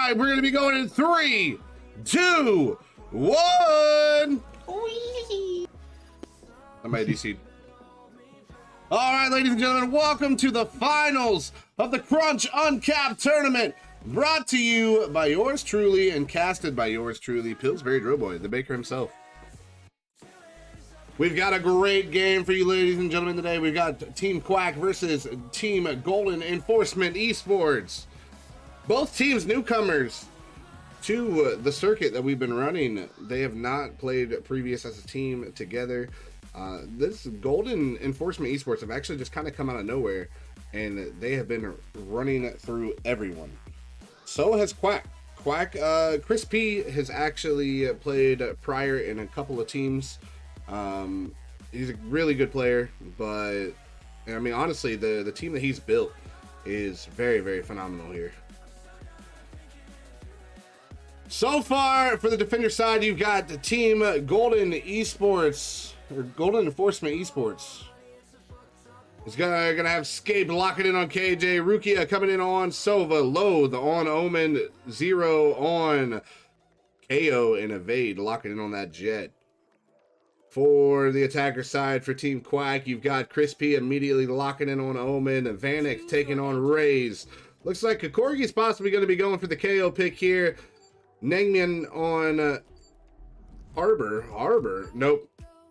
right, we're gonna be going in 3, 2, 1. Somebody DC'd. All right, ladies and gentlemen, welcome to the finals of the Crunch Uncapped tournament, brought to you by yours truly and casted by yours truly, Pillsbury Drill Boy, the baker himself. We've got a great game for you, ladies and gentlemen, today. We've got Team QUACK versus Team Golden Enforcement Esports. Both teams newcomers to the circuit that we've been running. They have not played previous as a team together. This Golden Enforcement Esports have actually just kind of come out of nowhere, and they have been running through everyone. So has QUACK. QUACK, Chris P has actually played prior in a couple of teams. He's a really good player, but I mean, honestly, the team that he's built is very, very phenomenal here. So far, for the defender side, you've got the Team Golden Esports, or Golden Enforcement Esports. It's gonna have Scape locking in on KJ, Rukia coming in on Sova, Loathe on Omen, Zero on KO, and Evade locking in on that Jet. For the attacker side, for Team QUACK, you've got Crispy immediately locking in on Omen, Vanek taking on Raze. Looks like Kokorgi's possibly going to be going for the KO pick here. Nangman on Arbor. Nope,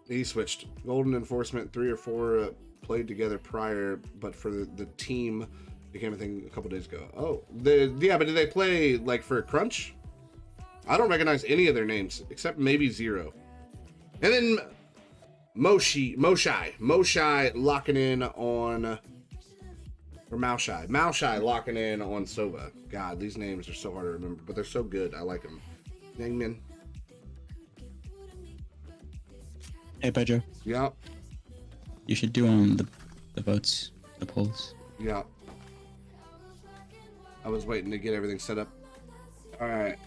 he switched. Golden Enforcement 3 or 4 played together prior, but for the team became a thing a couple days ago. Oh, yeah, but did they play like for Crunch? I don't recognize any of their names except maybe Zero. And then Moshai locking in on, or Maushai locking in on Sova. God, these names are so hard to remember, but they're so good. I like them. Nangman. Hey, Pedro. Yeah. You should do the votes, the polls. Yeah. I was waiting to get everything set up. All right.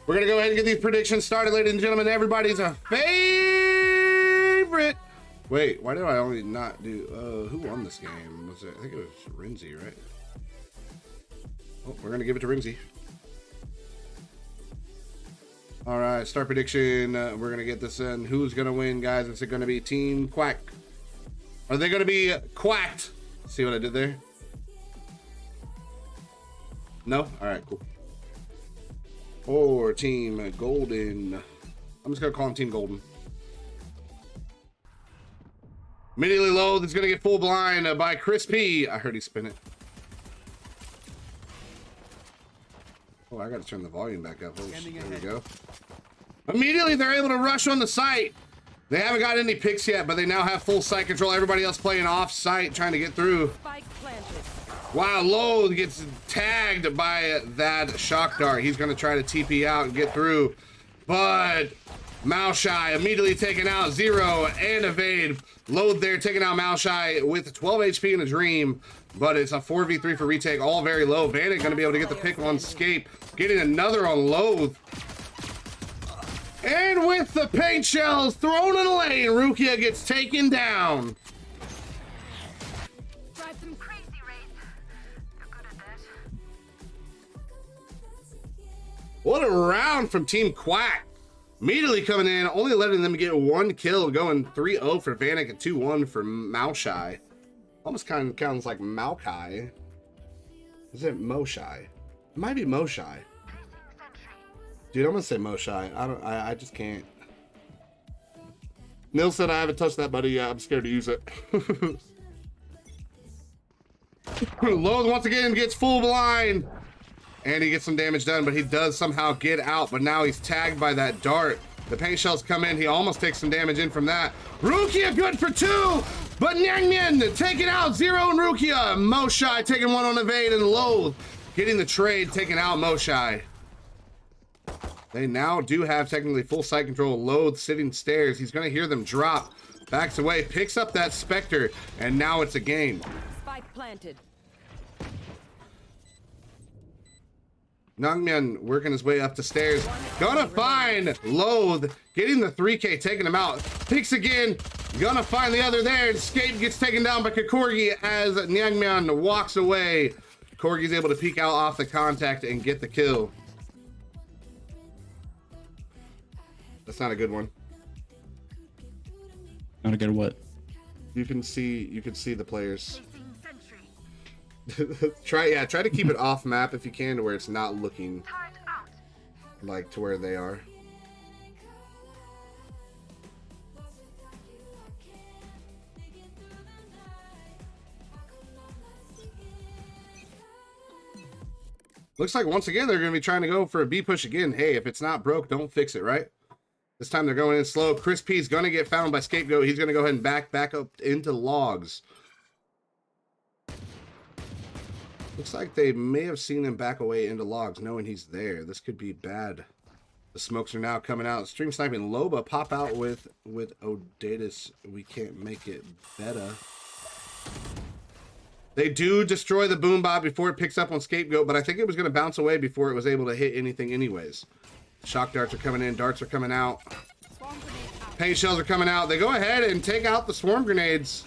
We're going to go ahead and get these predictions started, ladies and gentlemen. Everybody's a favorite. Wait, why did I only not do... who won this game? Was it? I think it was Rinzi, right? Oh, we're going to give it to Rinzi. All right, start prediction. We're going to get this in. Who's going to win, guys? Is it going to be Team QUACK? Are they going to be quacked? See what I did there? No? All right, cool. Or Team Golden. I'm just gonna call him Team Golden. Immediately Loathe is gonna get full blind by Chris P. I heard he spin it. Oh, I gotta turn the volume back up. There we go. Immediately they're able to rush on the site. They haven't got any picks yet, but they now have full site control. Everybody else playing off site, trying to get through. Spike planted. Wow, Loathe gets tagged by that shock dart. He's going to try to TP out and get through. But Maushai immediately taken out. Zero and Evade. Loathe there taking out Maushai with 12 HP in a dream. But it's a 4v3 for retake, all very low. Vanek going to be able to get the pick on Scape. Getting another on Loathe. And with the paint shells thrown in the lane, Rukia gets taken down. What a round from Team QUACK. Immediately coming in, only letting them get 1 kill, going 3-0 for Vanek and 2-1 for Maushai. Almost kind of counts like Maokai. Is it Moshai? It might be Moshai. Dude, I'm gonna say Moshai. I just can't. Nil said I haven't touched that, buddy. Yeah, I'm scared to use it. Loathe once again gets full blind. And he gets some damage done, but he does somehow get out. But now he's tagged by that dart. The paint shells come in. He almost takes some damage in from that. Rukia good for 2, but Nangman taking out Zero and Rukia. Moshai taking one on Evade, and Loathe getting the trade, taking out Moshai. They now do have technically full site control. Loathe sitting stairs. He's going to hear them drop. Backs away, picks up that Spectre, and now it's a game. Spike planted. Nangman working his way up the stairs. Gonna find Loathe. Getting the 3K, taking him out. Picks again. Gonna find the other there. Escape gets taken down by Kokorgi as Nangman walks away. Corgi's able to peek out off the contact and get the kill. That's not a good one. Not a good what? You can see the players. try to keep it off map if you can, to where it's not looking like to where they are. Looks like once again they're going to be trying to go for a B push again. Hey, if it's not broke, don't fix it, right? This time they're going in slow. Chris P is going to get found by Scapegoat. He's going to go ahead and back up into logs. Looks like they may have seen him back away into logs, knowing he's there. This could be bad. The smokes are now coming out. Stream sniping Loba pop out with Odatus. We can't make it better. They do destroy the boom bot before it picks up on Scapegoat, but I think it was going to bounce away before it was able to hit anything anyways. Shock darts are coming in. Darts are coming out. Paint shells are coming out. They go ahead and take out the swarm grenades.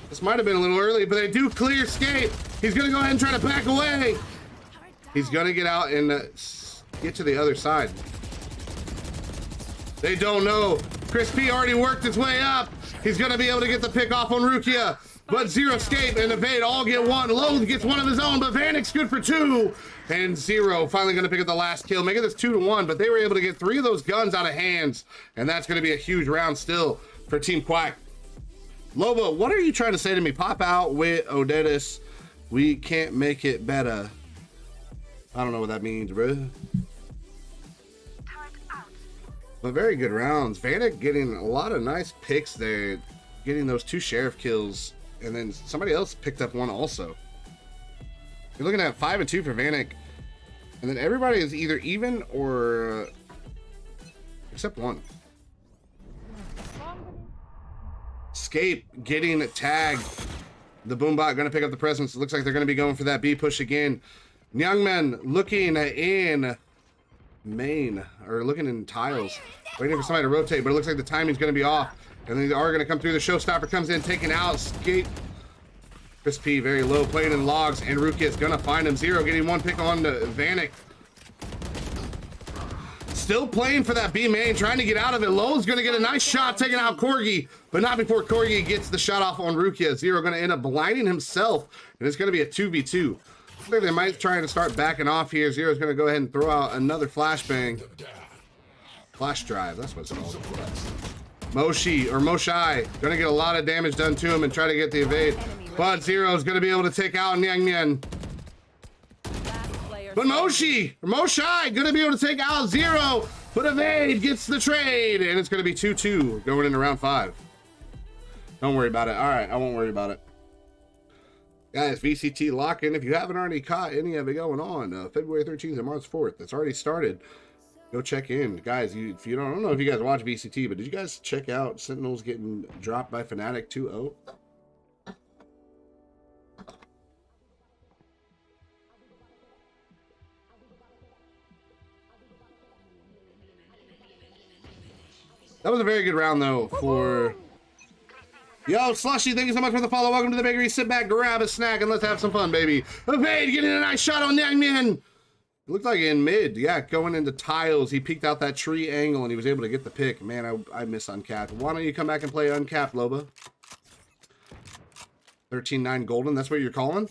This might have been a little early, but they do clear Scape. He's going to go ahead and try to back away. He's going to get out and get to the other side. They don't know. Chris P already worked his way up. He's going to be able to get the pick off on Rukia. But Zero Escape and Evade all get one. Loathe gets one of his own, but Vanek's good for 2. And Zero finally going to pick up the last kill, making this 2-1. But they were able to get 3 of those guns out of hands. And that's going to be a huge round still for Team Quack. Loba, what are you trying to say to me? Pop out with Odatus. We can't make it better. I don't know what that means, bro. But very good rounds. Vanek getting a lot of nice picks there. Getting those 2 sheriff kills. And then somebody else picked up one also. You're looking at 5 and 2 for Vanek. And then everybody is either even or... except one. Scape getting tagged. The Boombot going to pick up the presence. It looks like they're going to be going for that B push again. Youngman looking in main, or looking in tiles. Waiting for somebody to rotate, but it looks like the timing's going to be off. And then they are going to come through. The showstopper comes in, taking out Scape. Chris P very low, playing in logs, and Rukia is going to find him. Zero getting one pick on to Vanek. Still playing for that B main, trying to get out of it. Lowe's going to get a nice shot, taking out Corgi, but not before Corgi gets the shot off on Rukia. Zero going to end up blinding himself, and it's going to be a 2v2. I think they might try to start backing off here. Zero's going to go ahead and throw out another flashbang. Flash drive, that's what it's called. Moshi gonna get a lot of damage done to him and try to get the evade, but Zero's gonna be able to take out Nyang Mien. But Moshi gonna be able to take out Zero, but Evade gets the trade, and it's gonna be 2-2 going into round 5. Don't worry about it. All right, I won't worry about it. Guys, VCT lock-in. If you haven't already caught any of it going on, February 13th and March 4th, it's already started. Go check in, guys. If you don't, I don't know if you guys watch VCT, but did you guys check out Sentinels getting dropped by Fnatic 2-0? That was a very good round, though, for... Yo, Slushy, thank you so much for the follow. Welcome to the bakery. Sit back, grab a snack, and let's have some fun, baby. Evade getting a nice shot on Nyang Mien. It looked like in mid, yeah, going into tiles. He peeked out that tree angle, and he was able to get the pick. Man, I miss Uncapped. Why don't you come back and play Uncapped, Loba? 13-9 golden, that's what you're calling?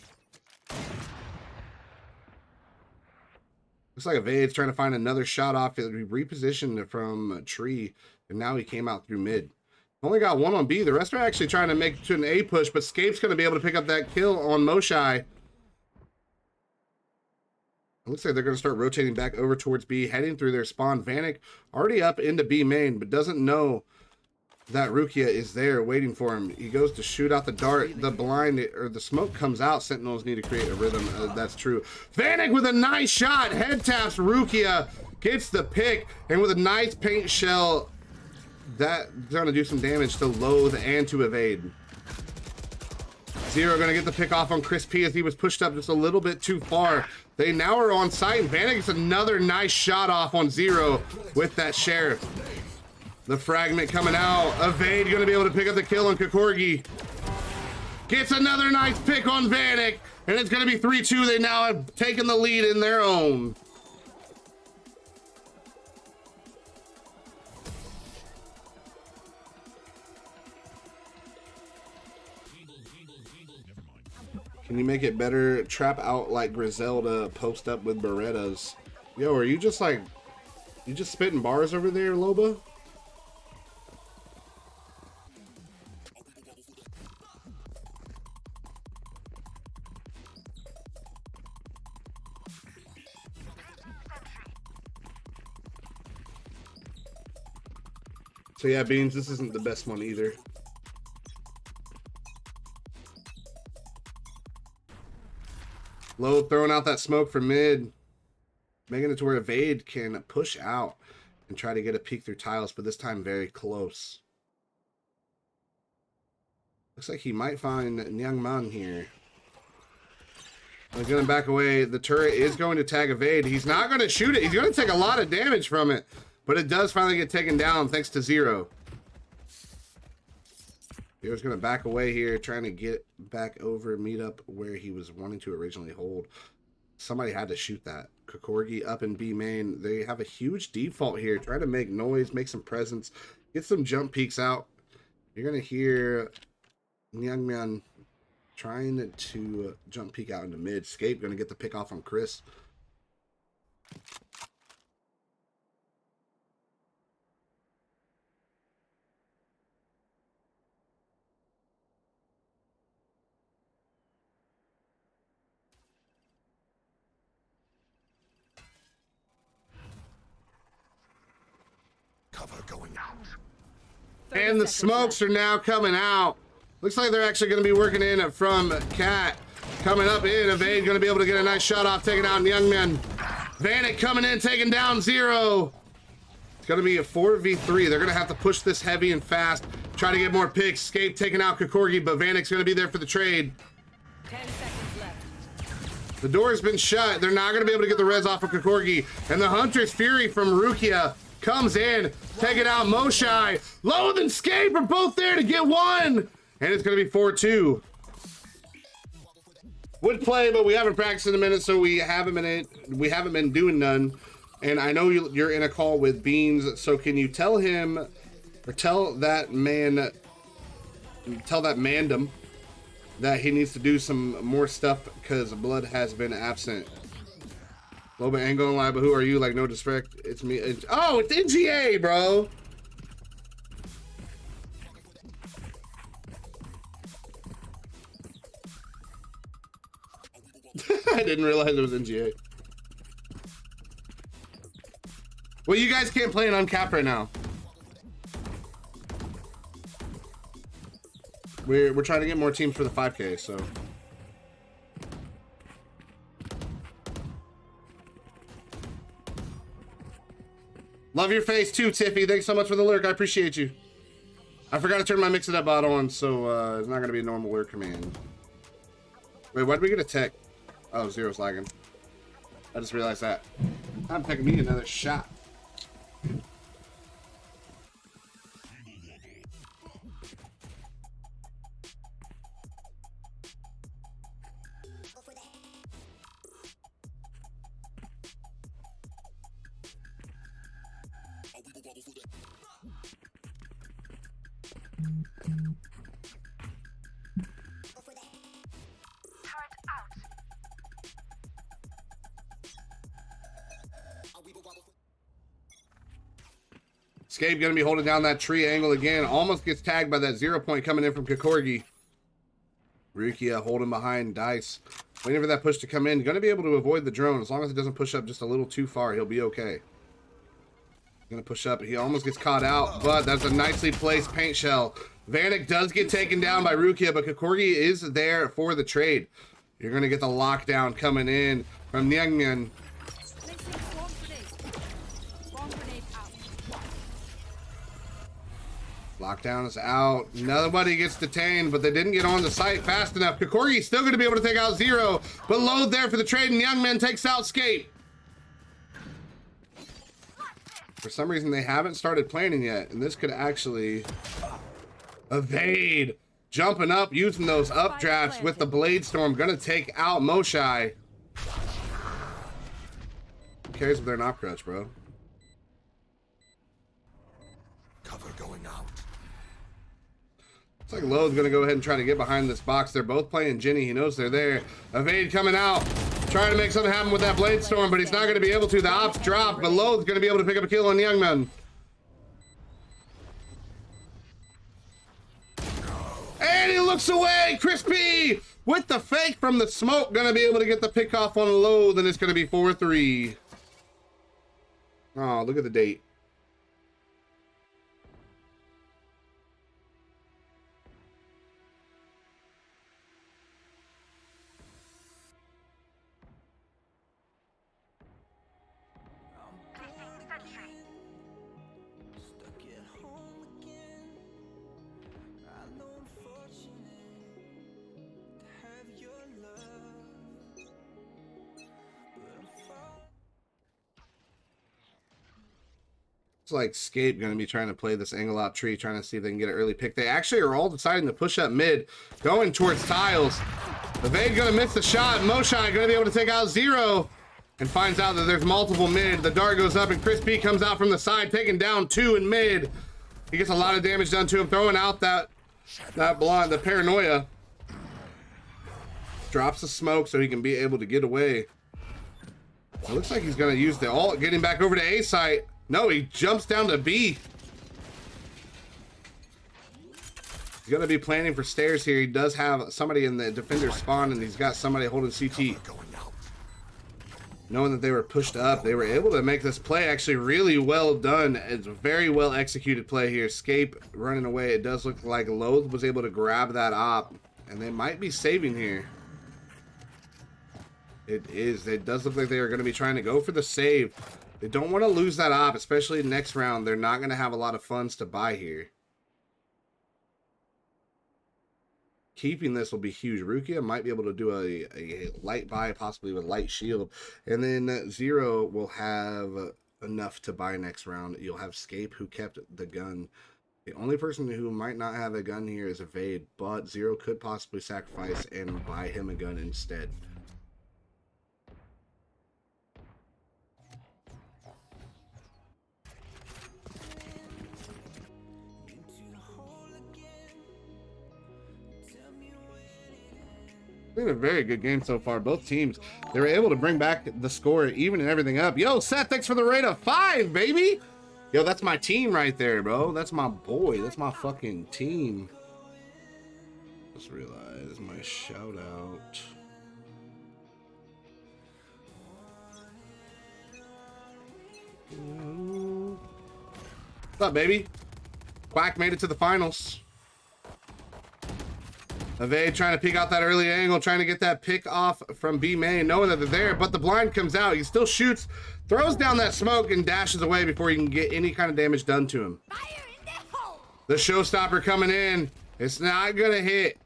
Looks like Evade's trying to find another shot off. It repositioned from a tree, and now he came out through mid. Only got one on B. The rest are actually trying to make it to an A push, but Scape's going to be able to pick up that kill on Moshai. It looks like they're going to start rotating back over towards B, heading through their spawn. Vanek already up into B main, but doesn't know that Rukia is there waiting for him. He goes to shoot out the dart. The blind, or the smoke comes out. Sentinels need to create a rhythm. That's true. Vanek with a nice shot. Head taps Rukia. Gets the pick. And with a nice paint shell, that's going to do some damage to Loathe and to Evade. Zero going to get the pick off on Chris P as he was pushed up just a little bit too far. They now are on site, and Vanek gets another nice shot off on Zero with that sheriff. The fragment coming out. Evade going to be able to pick up the kill on Kokorgi. Gets another nice pick on Vanek. And it's going to be 3-2. They now have taken the lead in their own. Can you make it better? Trap out like Griselda, post up with Berettas. Yo, are you just like, you just spitting bars over there, Loba? So yeah, Beans, this isn't the best one either. Low throwing out that smoke for mid. Making it to where Evade can push out and try to get a peek through tiles, but this time very close. Looks like he might find Nyang Man here. He's going to back away. The turret is going to tag Evade. He's not going to shoot it. He's going to take a lot of damage from it, but it does finally get taken down thanks to Zero. Hero's going to back away here, trying to get back over, meet up where he was wanting to originally hold. Somebody had to shoot that. Kokorgi up in B main. They have a huge default here. Try to make noise, make some presence, get some jump peeks out. You're going to hear Nyangmyeon trying to jump peek out into mid. Scape going to get the pick off on Chris. Cover going out. And the smokes are now coming out. Looks like they're actually going to be working in from Cat. Coming up in, Evade going to be able to get a nice shot off, taking out Youngman. Vanek coming in, taking down Zero. It's going to be a 4v3. They're going to have to push this heavy and fast. Try to get more picks. Escape taking out Kokorgi, but Vanek's going to be there for the trade. 10 seconds left. The door has been shut. They're not going to be able to get the res off of Kokorgi. And the Hunter's Fury from Rukia comes in, taking out Moshai. Loath and Scape are both there to get one. And it's going to be 4-2. Would play, but we haven't practiced in a minute, so we haven't been doing none. And I know you're in a call with Beans, so can you tell him, or tell that mandem that he needs to do some more stuff because blood has been absent. Loba ain't gonna lie, but who are you? Like, no disrespect. It's me. Oh, it's NGA, bro. I didn't realize it was NGA. Well, you guys can't play an Uncapped right now. We're trying to get more teams for the 5K, so. Love your face too, Tiffy. Thanks so much for the lurk. I appreciate you. I forgot to turn my Mix It Up bot on, so it's not going to be a normal lurk command. Wait, why did we get a tech? Oh, Zero's lagging. I just realized that. I'm taking me another shot. Scape gonna be holding down that tree angle again. Almost gets tagged by that 0 point coming in from Kokorgi. Rukia holding behind Dice. Waiting for that push to come in. Gonna be able to avoid the drone. As long as it doesn't push up just a little too far, he'll be okay. Gonna push up. He almost gets caught out, but that's a nicely placed paint shell. Vanek does get taken down by Rukia, but Kokorgi is there for the trade. You're gonna get the lockdown coming in from Nyangmyeon. Lockdown is out. Nobody gets detained, but they didn't get on the site fast enough. Kokorgi's still going to be able to take out Zero, but Load there for the trade, and Youngman takes out Scape. For some reason, they haven't started planning yet, and this could actually evade. jumping up, using those updrafts with the Blade Storm. Gonna take out Moshai. Who cares if they're not crutch, bro? Cover going out. Looks like Lowe's gonna go ahead and try to get behind this box. They're both playing Ginny. He knows they're there. Evade coming out, trying to make something happen with that Blade Storm, but he's not gonna be able to. The ops drop, but Lowe's gonna be able to pick up a kill on Youngman. And he looks away. Crispy with the fake from the smoke, gonna be able to get the pick off on Lowe's, and it's gonna be 4-3. Oh, look at the date. It's like Scape going to be trying to play this angle out tree, trying to see if they can get an early pick. They actually are all deciding to push up mid, going towards tiles. Evade going to miss the shot. Moshai going to be able to take out Zero and finds out that there's multiple mid. The dart goes up and Chris P comes out from the side, taking down 2 in mid. He gets a lot of damage done to him, throwing out that blonde, the paranoia. Drops the smoke so he can be able to get away. It looks like he's going to use the ult, getting back over to A site. No, he jumps down to B. He's going to be planning for stairs here. He does have somebody in the defender spawn, and he's got somebody holding CT. Knowing that they were pushed up, they were able to make this play actually really well done. It's a very well executed play here. Scape running away. It does look like Loath was able to grab that op, and they might be saving here. It does look like they are going to be trying to go for the save. They don't want to lose that op, especially next round. They're not going to have a lot of funds to buy here. Keeping this will be huge. Rukia might be able to do a light buy, possibly with light shield. And then Zero will have enough to buy next round. You'll have Scape, who kept the gun. The only person who might not have a gun here is Evade, but Zero could possibly sacrifice and buy him a gun instead. Been a very good game so far. Both teams, they were able to bring back the score, even and everything up. Yo, Seth, thanks for the rate of 5, baby. Yo, that's my team right there, bro. That's my boy. That's my fucking team. Just realized my shout out. What's up, baby? Quack made it to the finals. Evade trying to peek out that early angle, trying to get that pick off from B main, knowing that they're there, but the blind comes out. He still shoots, throws down that smoke, and dashes away before he can get any kind of damage done to him. The showstopper coming in. It's not gonna hit.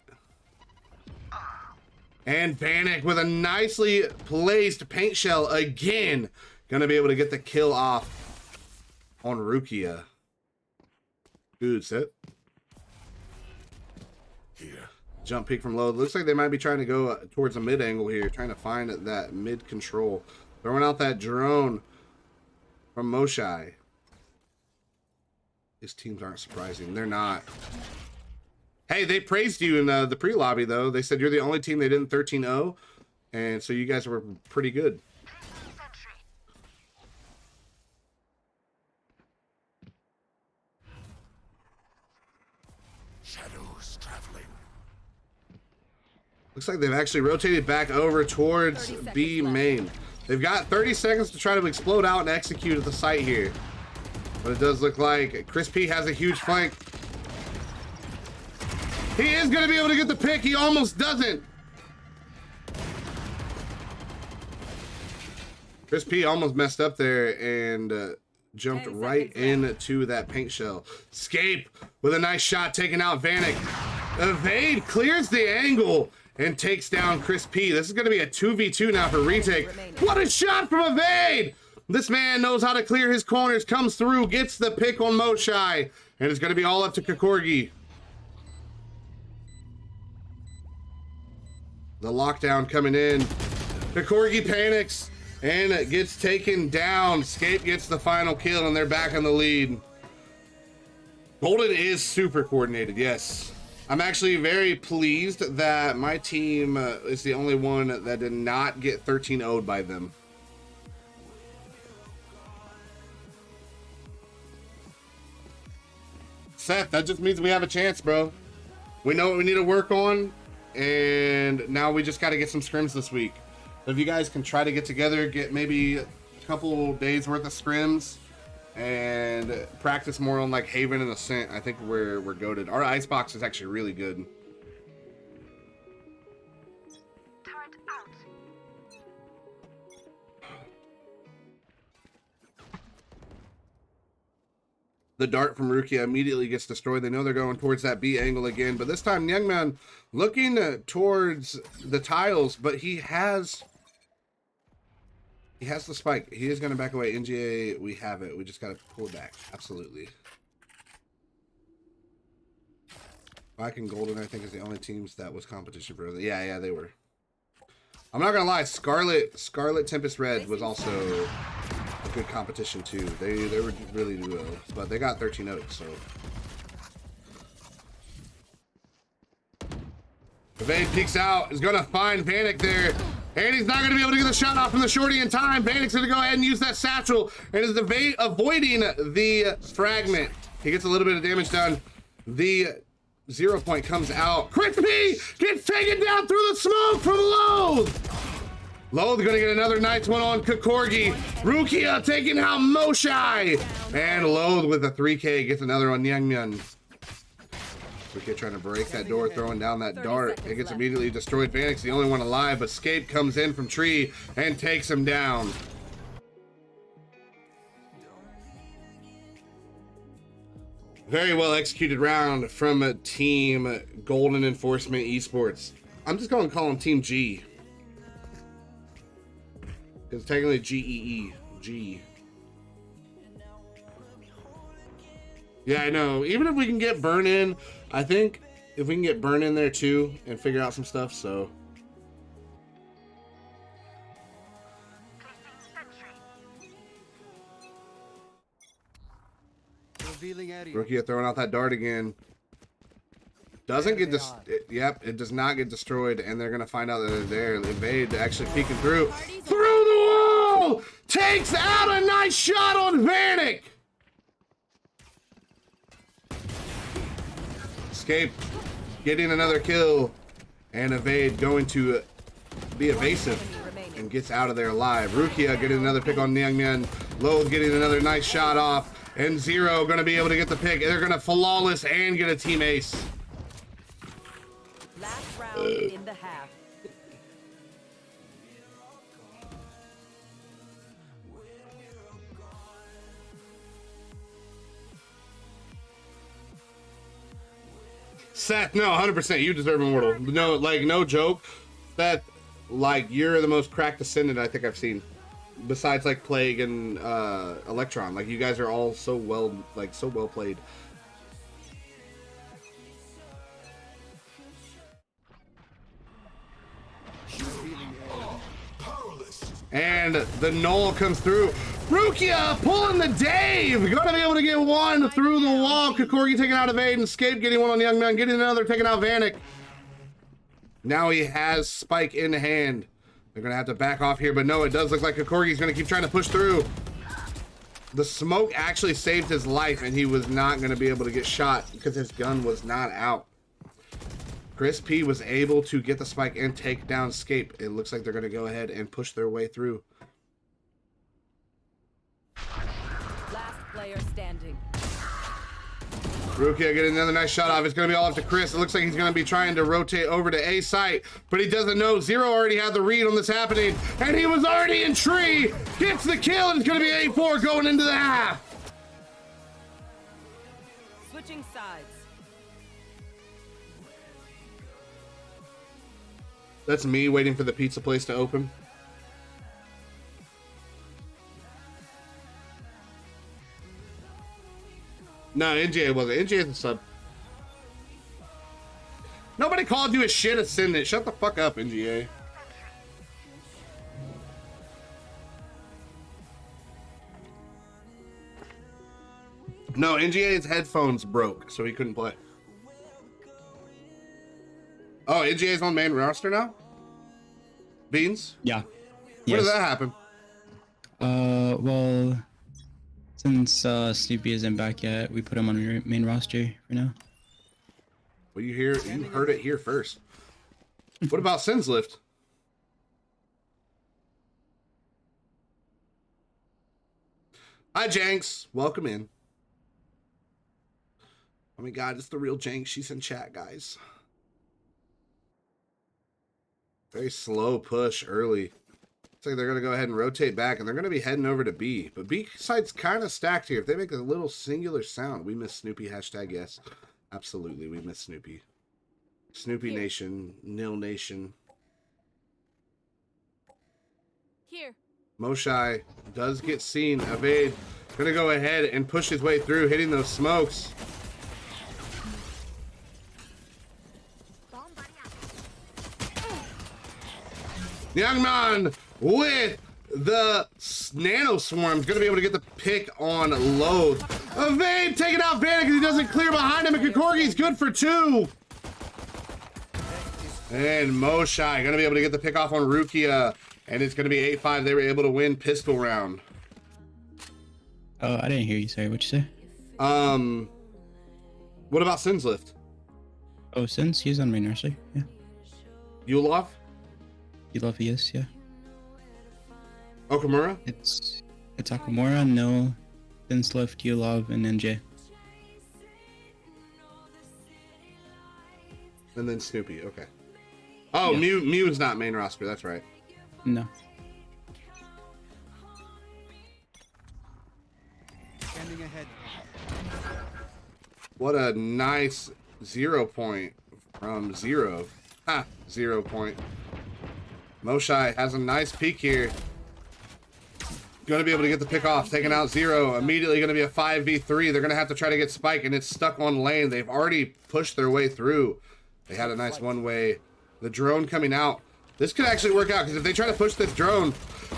And Vanek with a nicely placed paint shell again. Gonna be able to get the kill off on Rukia. Good set. Jump peek from low. Looks like they might be trying to go towards a mid angle here, trying to find that mid control. Throwing out that drone from Moshai. His teams aren't surprising. They're not. Hey, they praised you in the pre-lobby, though. They said you're the only team they didn't 13-0, and so you guys were pretty good. Shadows traveling. Looks like they've actually rotated back over towards B main. They've got 30 seconds to try to explode out and execute at the site here. But it does look like Chris P has a huge flank. He is going to be able to get the pick. He almost doesn't. Chris P almost messed up there and jumped right into that paint shell. Scape with a nice shot, taking out Vanek. Evade clears the angle and takes down Chris P. This is going to be a 2v2 now for retake. What a shot from Evade! This man knows how to clear his corners, comes through, gets the pick on Moshai, and it's going to be all up to Kokorgi. The lockdown coming in. The Corgi panics and gets taken down. Scape gets the final kill, and they're back on the lead. Golden is super coordinated, yes. I'm actually very pleased that my team is the only one that did not get 13-0'd by them. Seth, that just means we have a chance, bro. We know what we need to work on, and now we just got to get some scrims this week. If you guys can try to get together, get maybe a couple days worth of scrims, and practice more on like Haven and Ascent, I think we're goated. Our icebox is actually really good. Turret out. The dart from Rukia immediately gets destroyed. They know they're going towards that B angle again, but this time Youngman looking towards the tiles, but he has the spike. He is going to back away. NGA, we have it. We just got to pull it back. Absolutely. QUACK and Golden, I think, is the only teams that was competition for. Yeah, they were. I'm not going to lie. Scarlet Tempest Red was also a good competition, too. They were really well, but they got 13-0, so. Evade peeks out. Is going to find Panic there. And he's not going to be able to get the shot off from the shorty in time. Panic's going to go ahead and use that satchel. And is avoiding the fragment. He gets a little bit of damage done. The 0 point comes out. Crispy gets taken down through the smoke from Loathe. Loathe going to get another nice one on Kokorgi. Rukia taking out Moshai. And Loathe with a 3K gets another on Myungmyun. Rukia trying to break that door, throwing down that dart. It gets immediately destroyed. Vanix the only one alive, but Scape comes in from tree and takes him down. Very well executed round from Team Golden Enforcement Esports. I'm just going to call him Team G. It's technically GEE. G. Yeah, I know. Even if we can get Burn in, I think if we can get Burn in there too and figure out some stuff, so. Rukia throwing out that dart again. Doesn't get yep, it does not get destroyed, and they're gonna find out that they're there. Evade actually peeking through the wall, takes out a nice shot on Vanek. Escape getting another kill, and Evade going to be evasive and gets out of there alive. Rukia getting another pick on Myungmyun. Loathe getting another nice shot off, and Zero gonna be able to get the pick. They're gonna flawless and get a team ace. Last round in the half. Seth, no, 100%. You deserve Immortal. No, like, no joke. Seth, like, you're the most cracked Ascendant I think I've seen. Besides, like, Plague and Electron. Like, you guys are all so well, like, so well played. And the Null comes through. Rukia pulling the Dave. Gonna be able to get one through the wall. Kokorgi taking out Evade, and Escape getting one on Youngman, getting another, taking out Vanek. Now he has Spike in hand. They're gonna have to back off here, but no, it does look like Kokorgi's gonna keep trying to push through. The smoke actually saved his life, and he was not gonna be able to get shot because his gun was not out. Chris P was able to get the spike and take down Scape. It looks like they're going to go ahead and push their way through. Last player standing. Rukia getting another nice shot off. It's going to be all up to Chris. It looks like he's going to be trying to rotate over to A site, but he doesn't know. Zero already had the read on this happening, and he was already in tree. Gets the kill, and it's going to be A4 going into the half. Switching sides. That's me waiting for the pizza place to open. No, NGA wasn't. NGA is a sub. Nobody called you a shit ascendant. Shut the fuck up, NGA. No, NGA's headphones broke, so he couldn't play. Oh, NGA's on main roster now? Beans? Yeah. When did that happen? Well, since Snoopy isn't back yet, we put him on your main roster for now. Well, you heard it here first. What about Sinslift? Hi, Jenks. Welcome in. Oh my God, it's the real Jenks. She's in chat, guys. Very slow push early. Looks like they're going to go ahead and rotate back, and they're going to be heading over to B. But B side's kind of stacked here. If they make a little singular sound, we miss Snoopy, hashtag yes. Absolutely, we miss Snoopy. Snoopy Nation, Nil Nation. Here. Moshai does get seen. Evade. Going to go ahead and push his way through, hitting those smokes. Young man with the nano swarm is going to be able to get the pick on low. Evade taking out Vanek because he doesn't clear behind him, and Kikorgi's good for 2. And Moshai going to be able to get the pick off on Rukia, and it's going to be 8-5. They were able to win pistol round. Oh, I didn't hear you. Sorry, what'd you say? What about Sinslift? Oh, since he's on main roster, yeah. Yulov? You love yes, yeah. Okamura? It's Akamura, no, since left you love and NJ. And then Snoopy, okay. Oh, Yeah. Mew's not main roster, that's right. No. Standing ahead. What a nice 0 point from 0. Ha, 0 point. Moshai has a nice peek here. Going to be able to get the pick off, taking out 0. Immediately going to be a 5v3. They're going to have to try to get Spike, and it's stuck on lane. They've already pushed their way through. They had a nice one-way. The drone coming out. This could actually work out, because if they try to push this drone,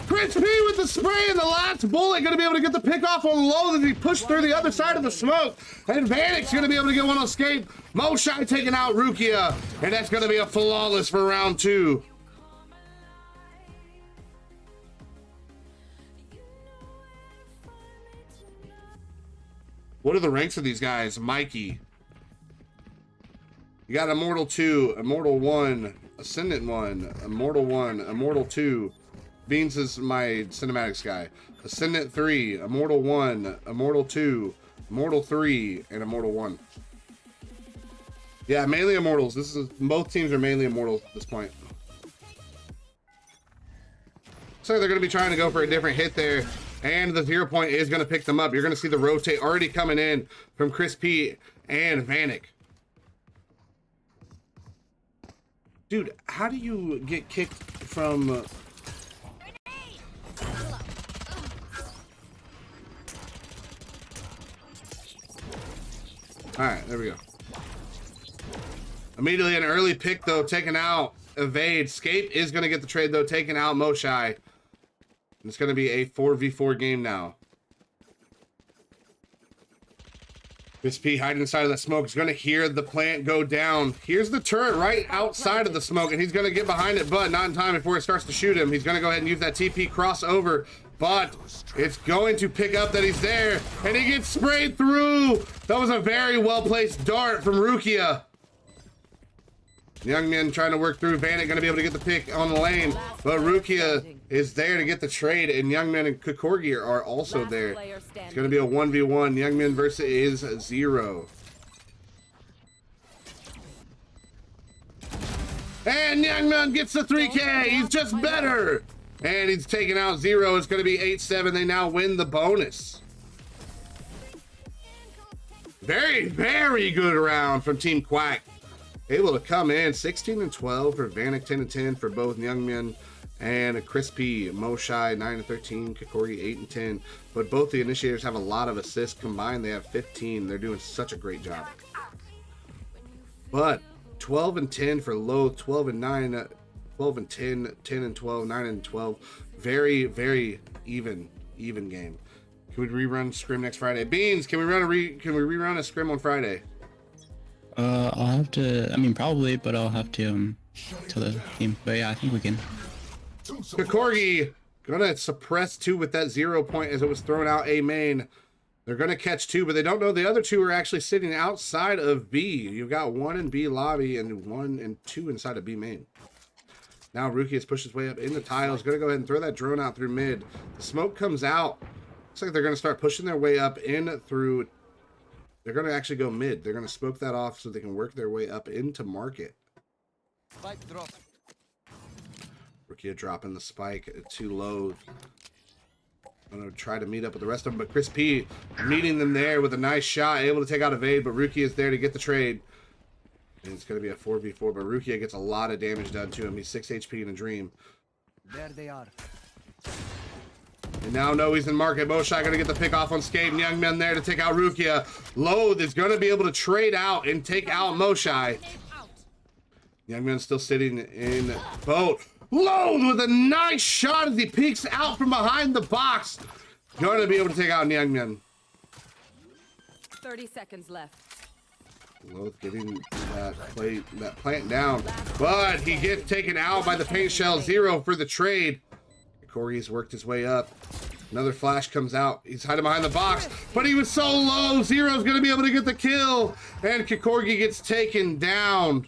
Chris P with the spray and the last bullet, going to be able to get the pick off on low as he pushed through the other side of the smoke. And Vanek's going to be able to get one on escape. Moshai taking out Rukia, and that's going to be a flawless for round 2. What are the ranks of these guys? Mikey. You got Immortal 2, Immortal 1, Ascendant 1, Immortal 1, Immortal 2. Beans is my cinematics guy. Ascendant 3, Immortal 1, Immortal 2, Immortal 3, and Immortal 1. Yeah, mainly Immortals. Both teams are mainly Immortals at this point. So they're going to be trying to go for a different hit there. And the 0 point is going to pick them up. You're going to see the rotate already coming in from Chris P and Vanek. Dude, how do you get kicked from... Alright, there we go. Immediately an early pick, though, taken out. Evade. Scape is going to get the trade, though, taking out Moshai. It's going to be a 4v4 game now. Chris P hiding inside of the smoke. He's going to hear the plant go down. Here's the turret right outside of the smoke, and he's going to get behind it, but not in time before it starts to shoot him. He's going to go ahead and use that TP crossover, but it's going to pick up that he's there, and he gets sprayed through. That was a very well-placed dart from Rukia. Young men trying to work through. Vanek going to be able to get the pick on the lane, but Rukia is there to get the trade, and Young men and Kikorgi are also there. It's going to be a 1v1. Young men versus 0. And Young man gets the 3K. He's just better. And he's taking out 0. It's going to be 8-7. They now win the bonus. Very, very good round from Team Quack. Able to come in 16 and 12 for Vanek, 10 and 10 for both Young Men and Crispy, Moshai 9 and 13, Kikorgi 8 and 10. But both the initiators have a lot of assists combined. They have 15. They're doing such a great job. But 12 and 10 for Loath, 12 and 9, 12 and 10, 10 and 12, 9 and 12. Very, very even game. Can we rerun scrim next Friday? Beans, can we rerun a scrim on Friday? I'll have to. I mean, probably, but I'll have to tell the team. But yeah, I think we can. Kikorgi gonna suppress 2 with that 0 point as it was thrown out A main. They're gonna catch 2, but they don't know the other 2 are actually sitting outside of B. You've got 1 in B lobby and 1 and 2 inside of B main. Now Ruki has pushed his way up in the tiles. Gonna go ahead and throw that drone out through mid. The smoke comes out. Looks like they're gonna start pushing their way up in through. They're gonna actually go mid. They're gonna smoke that off so they can work their way up into market. Spike drop. Rukia dropping the spike too low. I'm gonna try to meet up with the rest of them, but Chris P meeting them there with a nice shot, able to take out evade, but Rukia is there to get the trade. And it's gonna be a 4v4, but Rukia gets a lot of damage done to him. He's 6 HP in a dream. There they are. And now Noe's in market. Moshai gonna get the pick off on Scape. And Young Men there to take out Rukia. Loath is gonna be able to trade out and take out Moshai. Young Man still sitting in boat. Loath with a nice shot as he peeks out from behind the box. Gonna be able to take out Young Men. 30 seconds left. Loath getting that plant down, but he gets taken out by the paint shell. 0 for the trade. Corey's worked his way up. Another flash comes out. He's hiding behind the box, but he was so low. 0's gonna be able to get the kill, and Kikorgi gets taken down.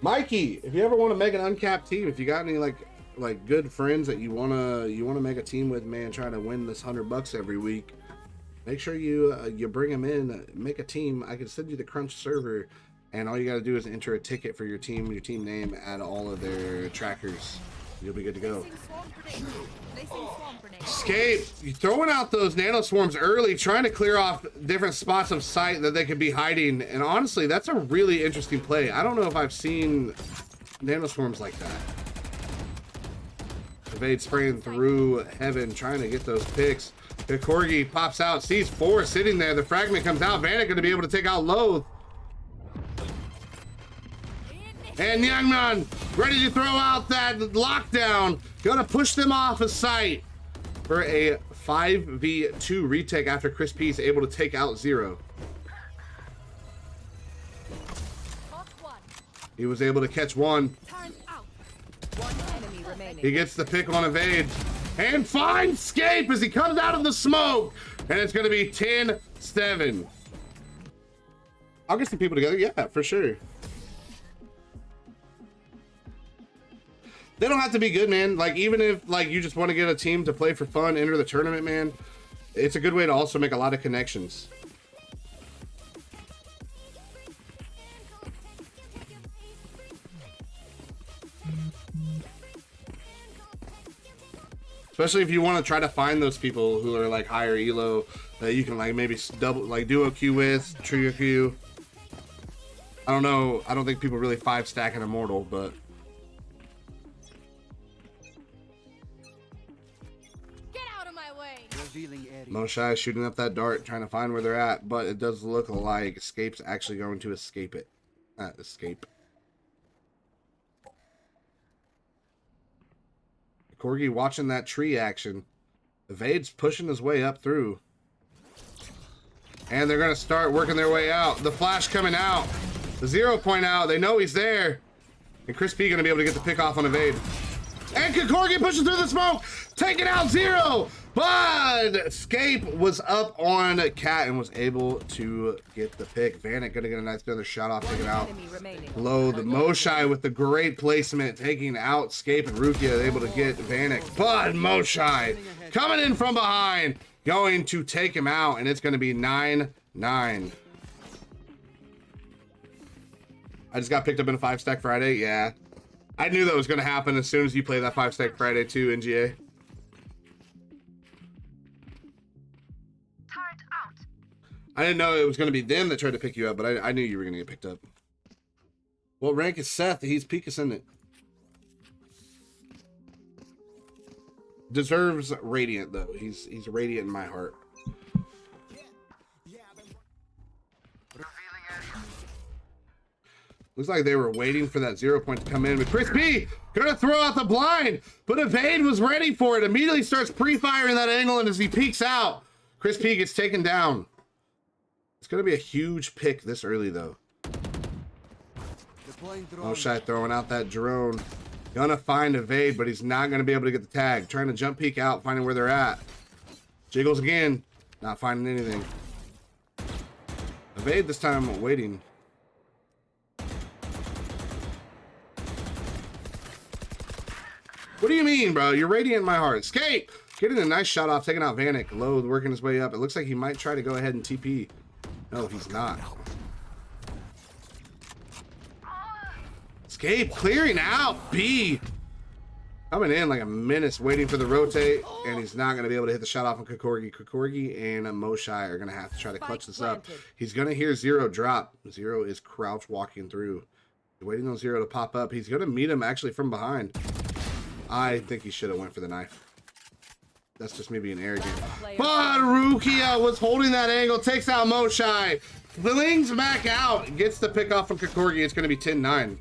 Mikey, if you ever want to make an uncapped team, if you got any like good friends that you wanna make a team with, man, trying to win this $100 every week, make sure you bring them in, make a team. I can send you the Crunch server, and all you got to do is enter a ticket for your team name, add all of their trackers. You'll be good to go. Escape, you throwing out those nano swarms early, trying to clear off different spots of sight that they could be hiding. And honestly, that's a really interesting play. I don't know if I've seen nano swarms like that. Evade spraying through heaven, trying to get those picks. The Corgi pops out, sees 4 sitting there. The fragment comes out. Vanek going to be able to take out Loath. And Youngman ready to throw out that lockdown. Gonna push them off of sight for a 5v2 retake after Chris P is able to take out 0. He was able to catch 1. One enemy remaining. He gets the pick on evade and finds Scape as he comes out of the smoke. And it's gonna be 10-7. I'll get some people together, yeah, for sure. They don't have to be good, man. Like, even if like you just want to get a team to play for fun, enter the tournament, man, it's a good way to also make a lot of connections. Especially if you want to try to find those people who are like higher elo that you can like maybe duo queue with, trio queue. I don't know. I don't think people really 5-stack an immortal, but Moshai shooting up that dart, trying to find where they're at, but it does look like Escape's actually going to escape it. Escape. Corgi watching that tree action. Evade's pushing his way up through. And they're going to start working their way out. The flash coming out. The 0 point out. They know he's there. And Chris P going to be able to get the pick off on Evade. And Corgi pushes through the smoke. Taking out 0. But Escape was up on Cat and was able to get the pick. Vanek gonna get a nice another shot off, take it out. Low the Moshai with the great placement, taking out Escape, and Rukia able to get Vanek. But Moshai coming in from behind, going to take him out, and it's gonna be 9-9. I just got picked up in a 5-stack Friday. Yeah, I knew that was gonna happen as soon as you play that 5-stack Friday too, NGA. I didn't know it was going to be them that tried to pick you up, but I knew you were going to get picked up. What rank is Seth? He's peak ascendant. Deserves radiant though. He's radiant in my heart. Looks like they were waiting for that 0 point to come in, but Chris P gonna throw out the blind, but Evade was ready for it. Immediately starts pre-firing that angle, and as he peeks out, Chris P gets taken down. It's gonna be a huge pick this early though. Moshai throwing out that drone. Gonna find Evade, but he's not gonna be able to get the tag. Trying to jump peek out, finding where they're at. Jiggles again, not finding anything. Evade this time waiting. What do you mean, bro? You're radiant in my heart. Escape! Getting a nice shot off, taking out Vanek. Low, working his way up. It looks like he might try to go ahead and TP. No, he's not. Escape, clearing out. B. Coming in like a menace, waiting for the rotate, and he's not going to be able to hit the shot off on Kokorgi. Kokorgi and Moshai are going to have to try to clutch this up. He's going to hear Zero drop. Zero is crouch walking through. Waiting on Zero to pop up. He's going to meet him actually from behind. I think he should have went for the knife. That's just me being arrogant. But Rukia was holding that angle, takes out Moshai, flings back out, gets the pick off from Kokorgi. It's going to be 10-9.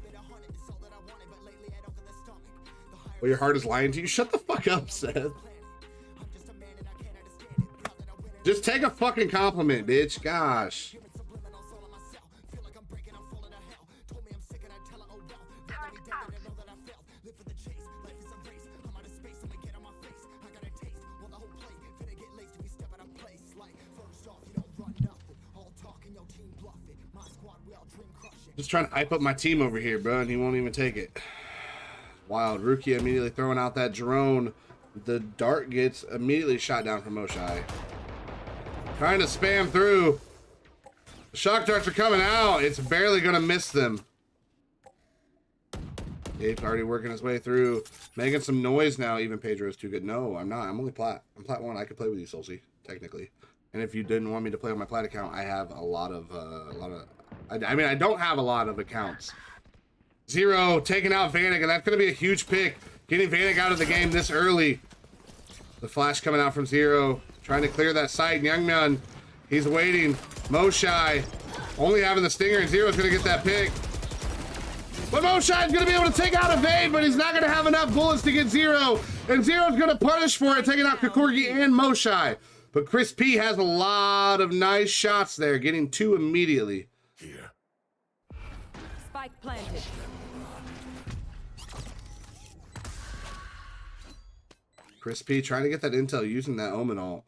Well, your heart is lying to you. Shut the fuck up, Seth. Just take a fucking compliment, bitch. Gosh. Just trying to hype up my team over here, bro, and he won't even take it. Wild. Rukia immediately throwing out that drone. The dart gets immediately shot down from Moshai. Trying to spam through. The shock darts are coming out. It's barely going to miss them. Gabe's already working his way through. Making some noise now. Even Pedro's too good. No, I'm not. I'm only plat. I'm plat 1. I could play with you, Solcy, technically. And if you didn't want me to play on my plat account, I have a lot of I mean, I don't have a lot of accounts. Zero taking out Vanek, and that's going to be a huge pick. Getting Vanek out of the game this early. The flash coming out from Zero. Trying to clear that site. Youngmyeon, he's waiting. Moshai only having the stinger, and Zero's going to get that pick. But Moshai's going to be able to take out Evade, but he's not going to have enough bullets to get Zero. And Zero's going to punish for it, taking out Kokorgi and Moshai. But Chris P has a lot of nice shots there, getting 2 immediately. Here. Spike planted. Chris P trying to get that intel using that Omen ult.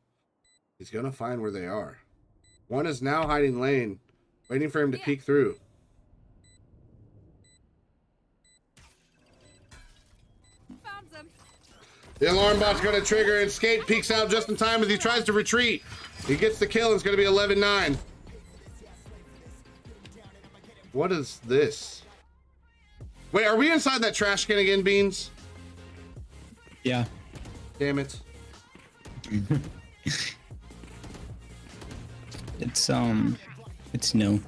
He's going to find where they are. One is now hiding lane, waiting for him to peek through. Found them. The alarm bot's going to trigger, and Skate peeks out just in time as he tries to retreat. He gets the kill, and it's going to be 11-9. What is this? Wait, are we inside that trash can again, Beans? Yeah. Damn it. It's no.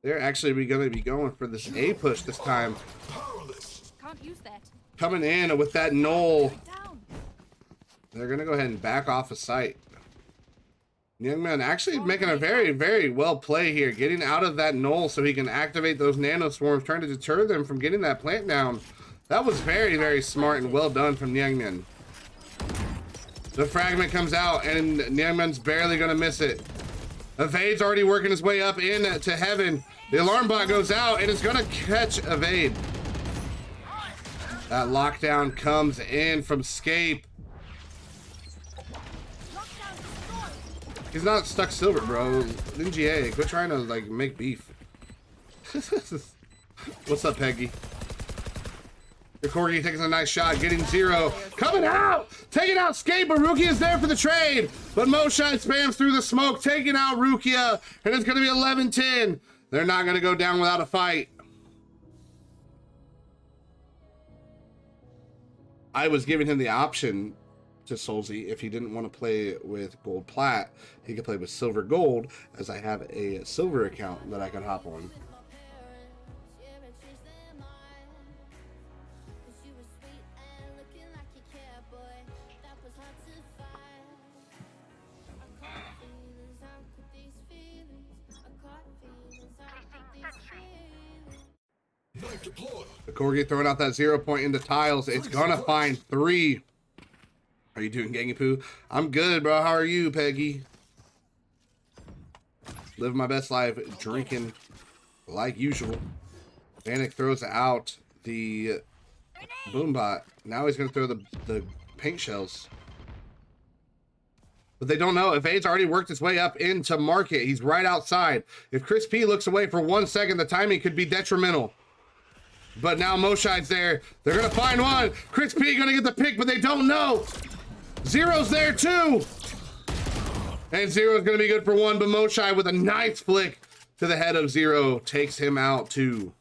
They're actually going to be going for this A push this time. Can't use that. Coming in with that knoll. Down. They're going to go ahead and back off a site. Youngmyeon actually making a very, very well play here. Getting out of that knoll so he can activate those nano swarms, trying to deter them from getting that plant down. That was very, very smart and well done from Youngmyeon. The fragment comes out and Youngmyeon's barely going to miss it. Evade's already working his way up into heaven. The alarm bot goes out and it's going to catch Evade. That lockdown comes in from Scape. He's not stuck silver, bro. NGA, quit trying to like make beef. What's up, Peggy? Corgi takes a nice shot, getting 0. Coming out! Taking out Skate, but Rukia is there for the trade. But Moshine spams through the smoke, taking out Rukia, and it's going to be 11-10. They're not going to go down without a fight. I was giving him the option to Soulsy if he didn't want to play with gold plat, he could play with silver gold, as I have a silver account that I could hop on. The Corgi throwing out that 0 point into tiles. It's gonna find 3. How you doing, Gangy Poo? I'm good, bro. How are you, Peggy? Live my best life, drinking like usual. Vanek throws out the boombot. Now he's gonna throw the paint shells. But they don't know if A's already worked his way up into market. He's right outside. If Chris P looks away for 1 second, the timing could be detrimental. But now Moshine's there. They're going to find one. Chris P going to get the pick, but they don't know. Zero's there too. And Zero's going to be good for 1, but Moshine with a nice flick to the head of Zero takes him out too.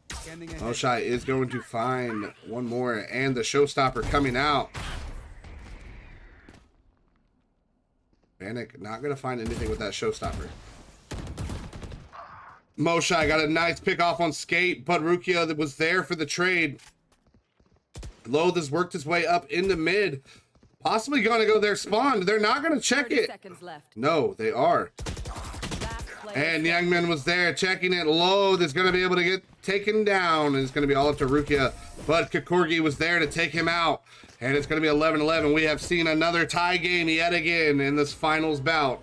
Moshine is going to find one more, and the showstopper coming out. Vanek not going to find anything with that showstopper. Moshai got a nice pick off on Skate, but Rukia that was there for the trade. Loath has worked his way up into mid. Possibly going to go there spawned. They're not going to check it. Seconds left. No, they are. And Youngman was there checking it. Loath is going to be able to get taken down. And it's going to be all up to Rukia. But Kikorgi was there to take him out. And it's going to be 11-11. We have seen another tie game yet again in this finals bout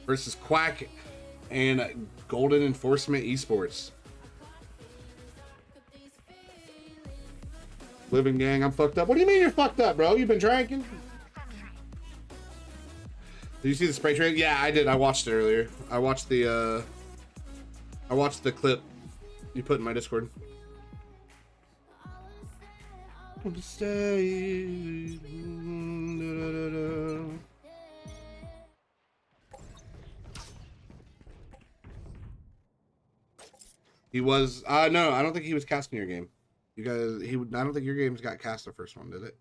versus QUACK and Golden Enforcement Esports. Living gang, I'm fucked up. What do you mean you're fucked up, bro? You've been drinking? Did you see the spray trade? Yeah, I did. I watched it earlier. I watched the clip you put in my Discord. Stay. He was no, I don't think he was casting your game. You guys, I don't think your game's got cast the first one, did it?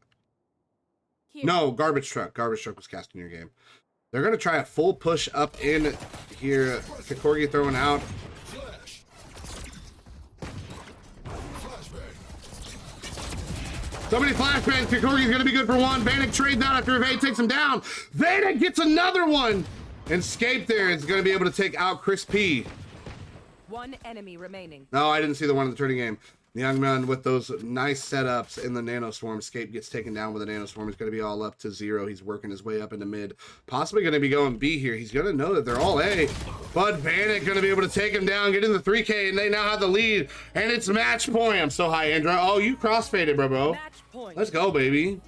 Here. No, Garbage Truck was casting your game. They're gonna try a full push up in here. Kikorgi throwing out. So many flashbangs. Kikorgi's gonna be good for 1. Vanek trades out after Evade takes him down. Vanek gets another one. And Scape there is gonna be able to take out Chris P. 1 enemy remaining. No, I didn't see the one in the turning game. The young man with those nice setups in the Nano Swarm. Scape gets taken down with a Nano Swarm. He's going to be all up to 0. He's working his way up into mid. Possibly going to be going B here. He's going to know that they're all A. But Vanek going to be able to take him down, get in the 3K, and they now have the lead. And it's match point. I'm so high, Andra. Oh, you crossfaded, bro. Match point. Let's go, baby.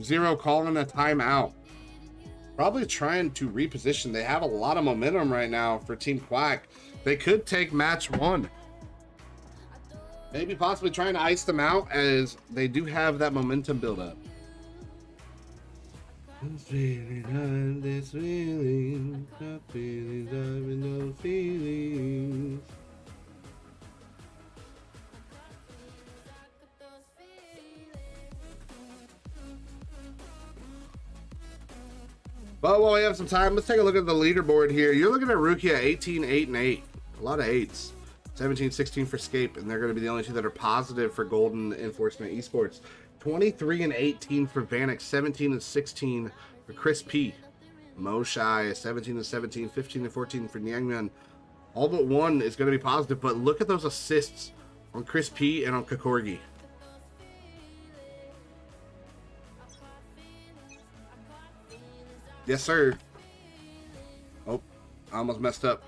0 calling a timeout. Probably trying to reposition. They have a lot of momentum right now for Team QUACK. They could take match 1. Maybe possibly trying to ice them out, as they do have that momentum build up. This feeling, this feeling, not feelings, I've no feelings. But while we have some time, let's take a look at the leaderboard here. You're looking at Rukia 18, 8, and 8. A lot of 8s. 17, 16 for Scape, and they're going to be the only 2 that are positive for Golden Enforcement Esports. 23 and 18 for Vanek. 17 and 16 for Chris P. Moshai, 17 and 17. 15 and 14 for Nyangman. All but 1 is going to be positive, but look at those assists on Chris P and on Kikorgi. Yes, sir. Oh, I almost messed up.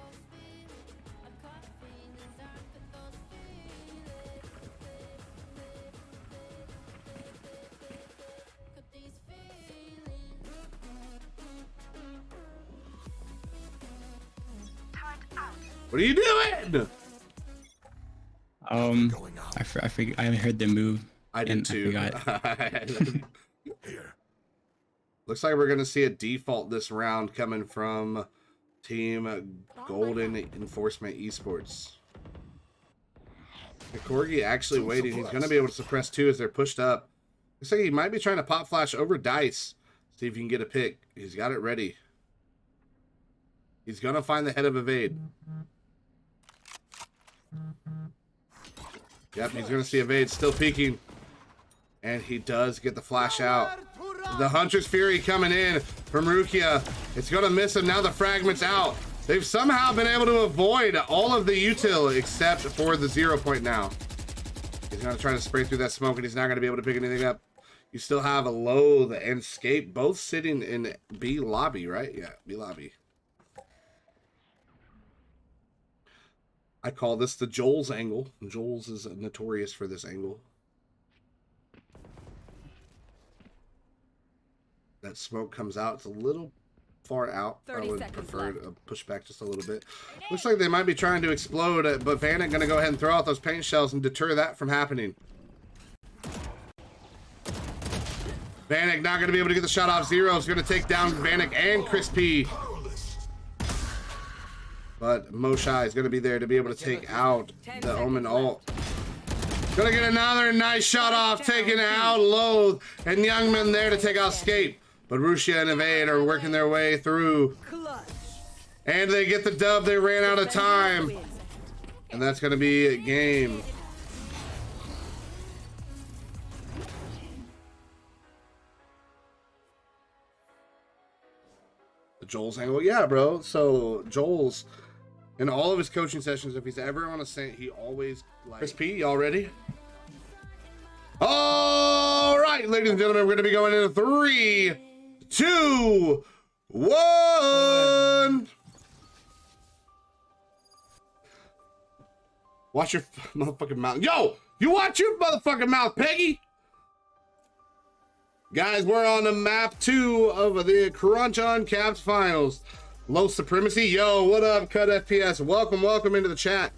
What are you doing? Going out. I figured I heard the move. I did and too. I forgot. Here. Looks like we're gonna see a default this round coming from Team Golden Enforcement Esports. The Corgi actually waiting. He's gonna be able to suppress two as they're pushed up. Looks like he might be trying to pop flash over Dice. See if he can get a pick. He's got it ready. He's gonna find the head of evade. Yep, he's gonna see evade still peeking. And he does get the flash out. The Hunter's Fury coming in from Rukia. It's gonna miss him. Now the fragment's out. They've somehow been able to avoid all of the util except for the 0 point now. He's gonna try to spray through that smoke and he's not gonna be able to pick anything up. You still have a Loathe and Scape both sitting in B lobby, right? Yeah, B lobby. I call this the Joel's angle. Joel's is notorious for this angle. That smoke comes out. It's a little far out. I 30 would seconds prefer left. to push back just a little bit. Looks like they might be trying to explode, but Vanek gonna go ahead and throw out those paint shells and deter that from happening. Vanek not gonna be able to get the shot off. Zero is gonna take down Vanek and Chris P. But Moshai is gonna be there to be able to take out the Omen ult. Gonna get another nice shot off, taking out Loathe and Youngman there to take out Scape. But Rusia and Evade are working their way through. And they get the dub. They ran out of time. And that's gonna be a game. The Joel's angle, yeah, bro. So Joel's in all of his coaching sessions, if he's ever on a Saint, he always like. Chris P, y'all ready? All right, ladies and gentlemen, we're gonna be going into 3, 2, 1. Watch your motherfucking mouth. Yo, you watch your motherfucking mouth, Peggy. Guys, we're on the map 2 of the Crunch Uncapped finals. Low Supremacy. Yo, what up, Cut FPS? Welcome into the chat.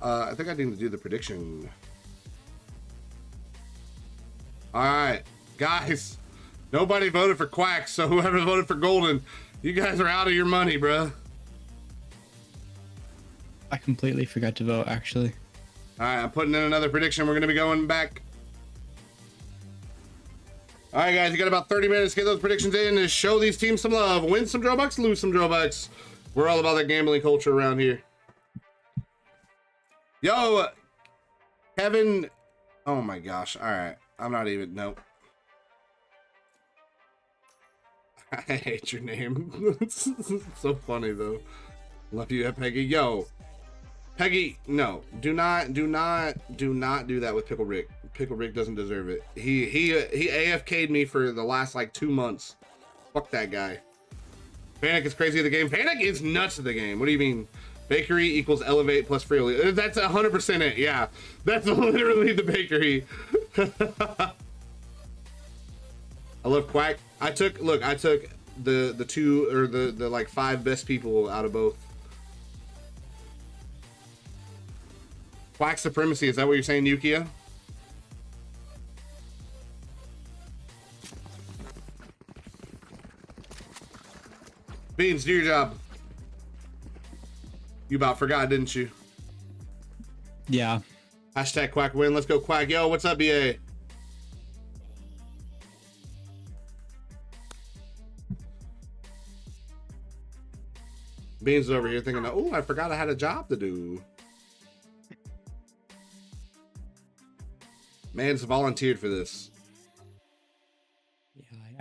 I think I need to do the prediction. All right, guys. Nobody voted for Quack, so whoever voted for Golden, you guys are out of your money, bruh. I completely forgot to vote, actually. All right, I'm putting in another prediction. We're going to be going back. All right, guys, you got about 30 minutes to get those predictions in and show these teams some love. Win some Drobucks, lose some Drobucks. We're all about that gambling culture around here. Yo, Kevin. Oh, my gosh. All right. I'm not even. Nope. I hate your name. It's so funny, though. Love you, Peggy. Yo. Peggy, no, do not do that with Pickle Rick. Pickle Rick doesn't deserve it. He AFK'd me for the last like 2 months. Fuck that guy. Panic is crazy at the game. Panic is nuts at the game. What do you mean? Bakery equals elevate plus free. That's 100% it. Yeah, that's literally the bakery. I love Quack. I took the 2 or the like 5 best people out of both. Quack Supremacy, is that what you're saying, Yukia? Beans, do your job. You about forgot, didn't you? Yeah. Hashtag Quack win. Let's go, Quack. Yo, what's up, BA? Beans is over here thinking, oh, I forgot I had a job to do. Man's volunteered for this.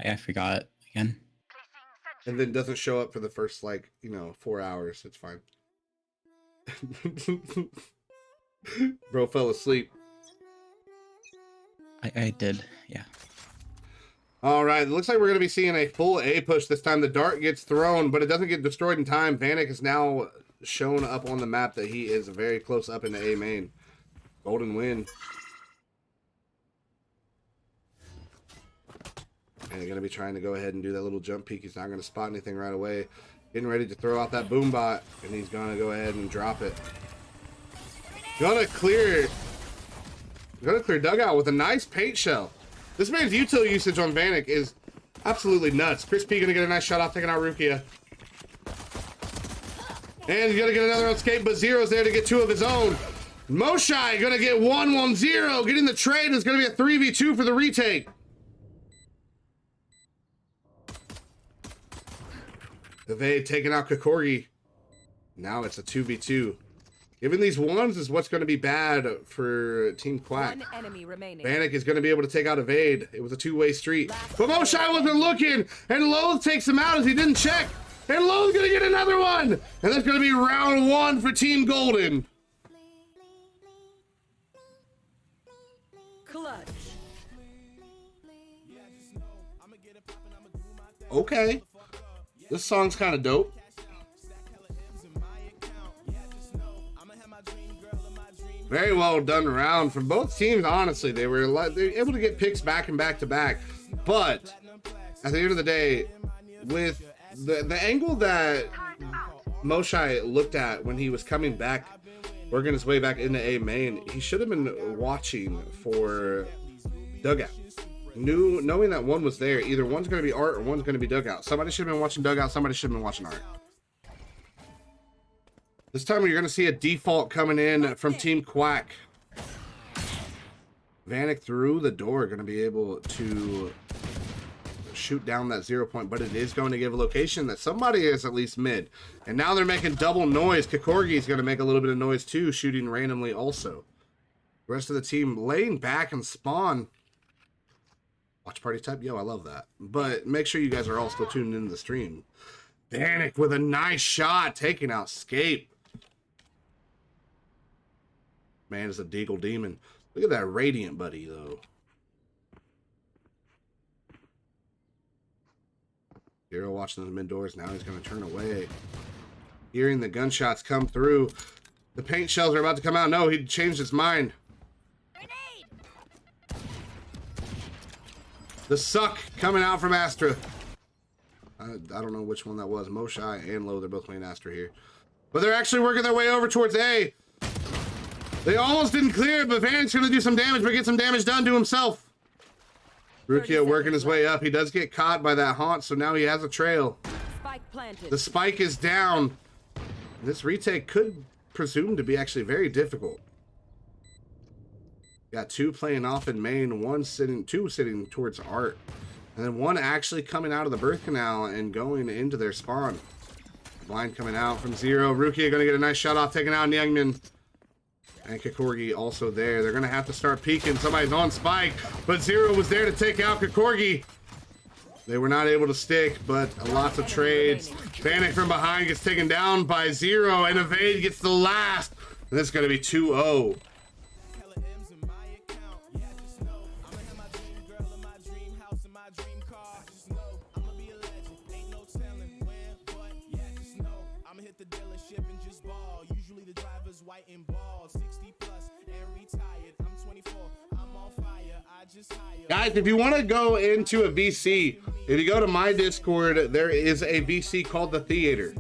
Yeah, I forgot again. And then doesn't show up for the first, like, 4 hours. It's fine. Bro fell asleep. I did, yeah. All right, it looks like we're going to be seeing a full A push this time. The dart gets thrown, but it doesn't get destroyed in time. Vanek is now shown up on the map that he is very close up into A main. Golden win. And they're going to be trying to go ahead and do that little jump peek. He's not going to spot anything right away. Getting ready to throw out that boom bot, and he's going to go ahead and drop it. Gonna clear dugout with a nice paint shell. This man's util usage on Vanek is absolutely nuts. Chris P gonna get a nice shot off taking out Rukia. And he's gonna get another escape, but Zero's there to get 2 of his own. Moshai gonna get 1-1-0. Getting the trade is gonna be a 3v2 for the retake. Evade taking out Kokorgi. Now it's a 2v2. Giving these ones is what's going to be bad for Team Quack. One enemy remaining. Vanek is going to be able to take out Evade. It was a two-way street. But Moshai wasn't looking, and Loathe takes him out as he didn't check. And Loathe's going to get another one. And that's going to be round 1 for Team Golden. Clutch. Okay. This song's kind of dope. Very well done round from both teams, honestly. They were able to get picks back and back to back. But at the end of the day, with the angle that Moshai looked at when he was coming back, working his way back into A main, he should have been watching for dugout. Knowing that one was there, either one's going to be art or one's going to be dugout. Somebody should have been watching dugout, somebody should have been watching art. This time you're going to see a default coming in from Team Quack. Vanek through the door, going to be able to shoot down that 0 point, but it is going to give a location that somebody is at least mid. And now they're making double noise. Kokorgi is going to make a little bit of noise too, shooting randomly also. The rest of the team laying back and spawn. Watch party type? Yo, I love that. But make sure you guys are all still tuned into the stream. Vanek with a nice shot, taking out Scape. Man is a Deagle Demon. Look at that Radiant buddy, though. Hero watching the mid doors. Now he's going to turn away. Hearing the gunshots come through. The paint shells are about to come out. No, he changed his mind. The suck coming out from Astra. I don't know which one that was. Moshai and Low, they're both playing Astra here. But they're actually working their way over towards A. They almost didn't clear, but Vanek's going to do some damage, but get some damage done to himself. Rukia working his way up. He does get caught by that haunt, so now he has a trail. Spike planted. The spike is down. This retake could presume to be actually very difficult. Got 2 playing off in main, 2 sitting towards art. And then 1 actually coming out of the birth canal and going into their spawn. Blind coming out from 0. Rukia going to get a nice shot off, taking out Nyangmin. And Kokorgi also there. They're going to have to start peeking. Somebody's on spike, but 0 was there to take out Kokorgi. They were not able to stick, but lots of trades. Vanek from behind gets taken down by 0, and Evade gets the last. And this is going to be 2-0. Guys, if you want to go into a VC, if you go to my Discord, there is a VC called The Theater.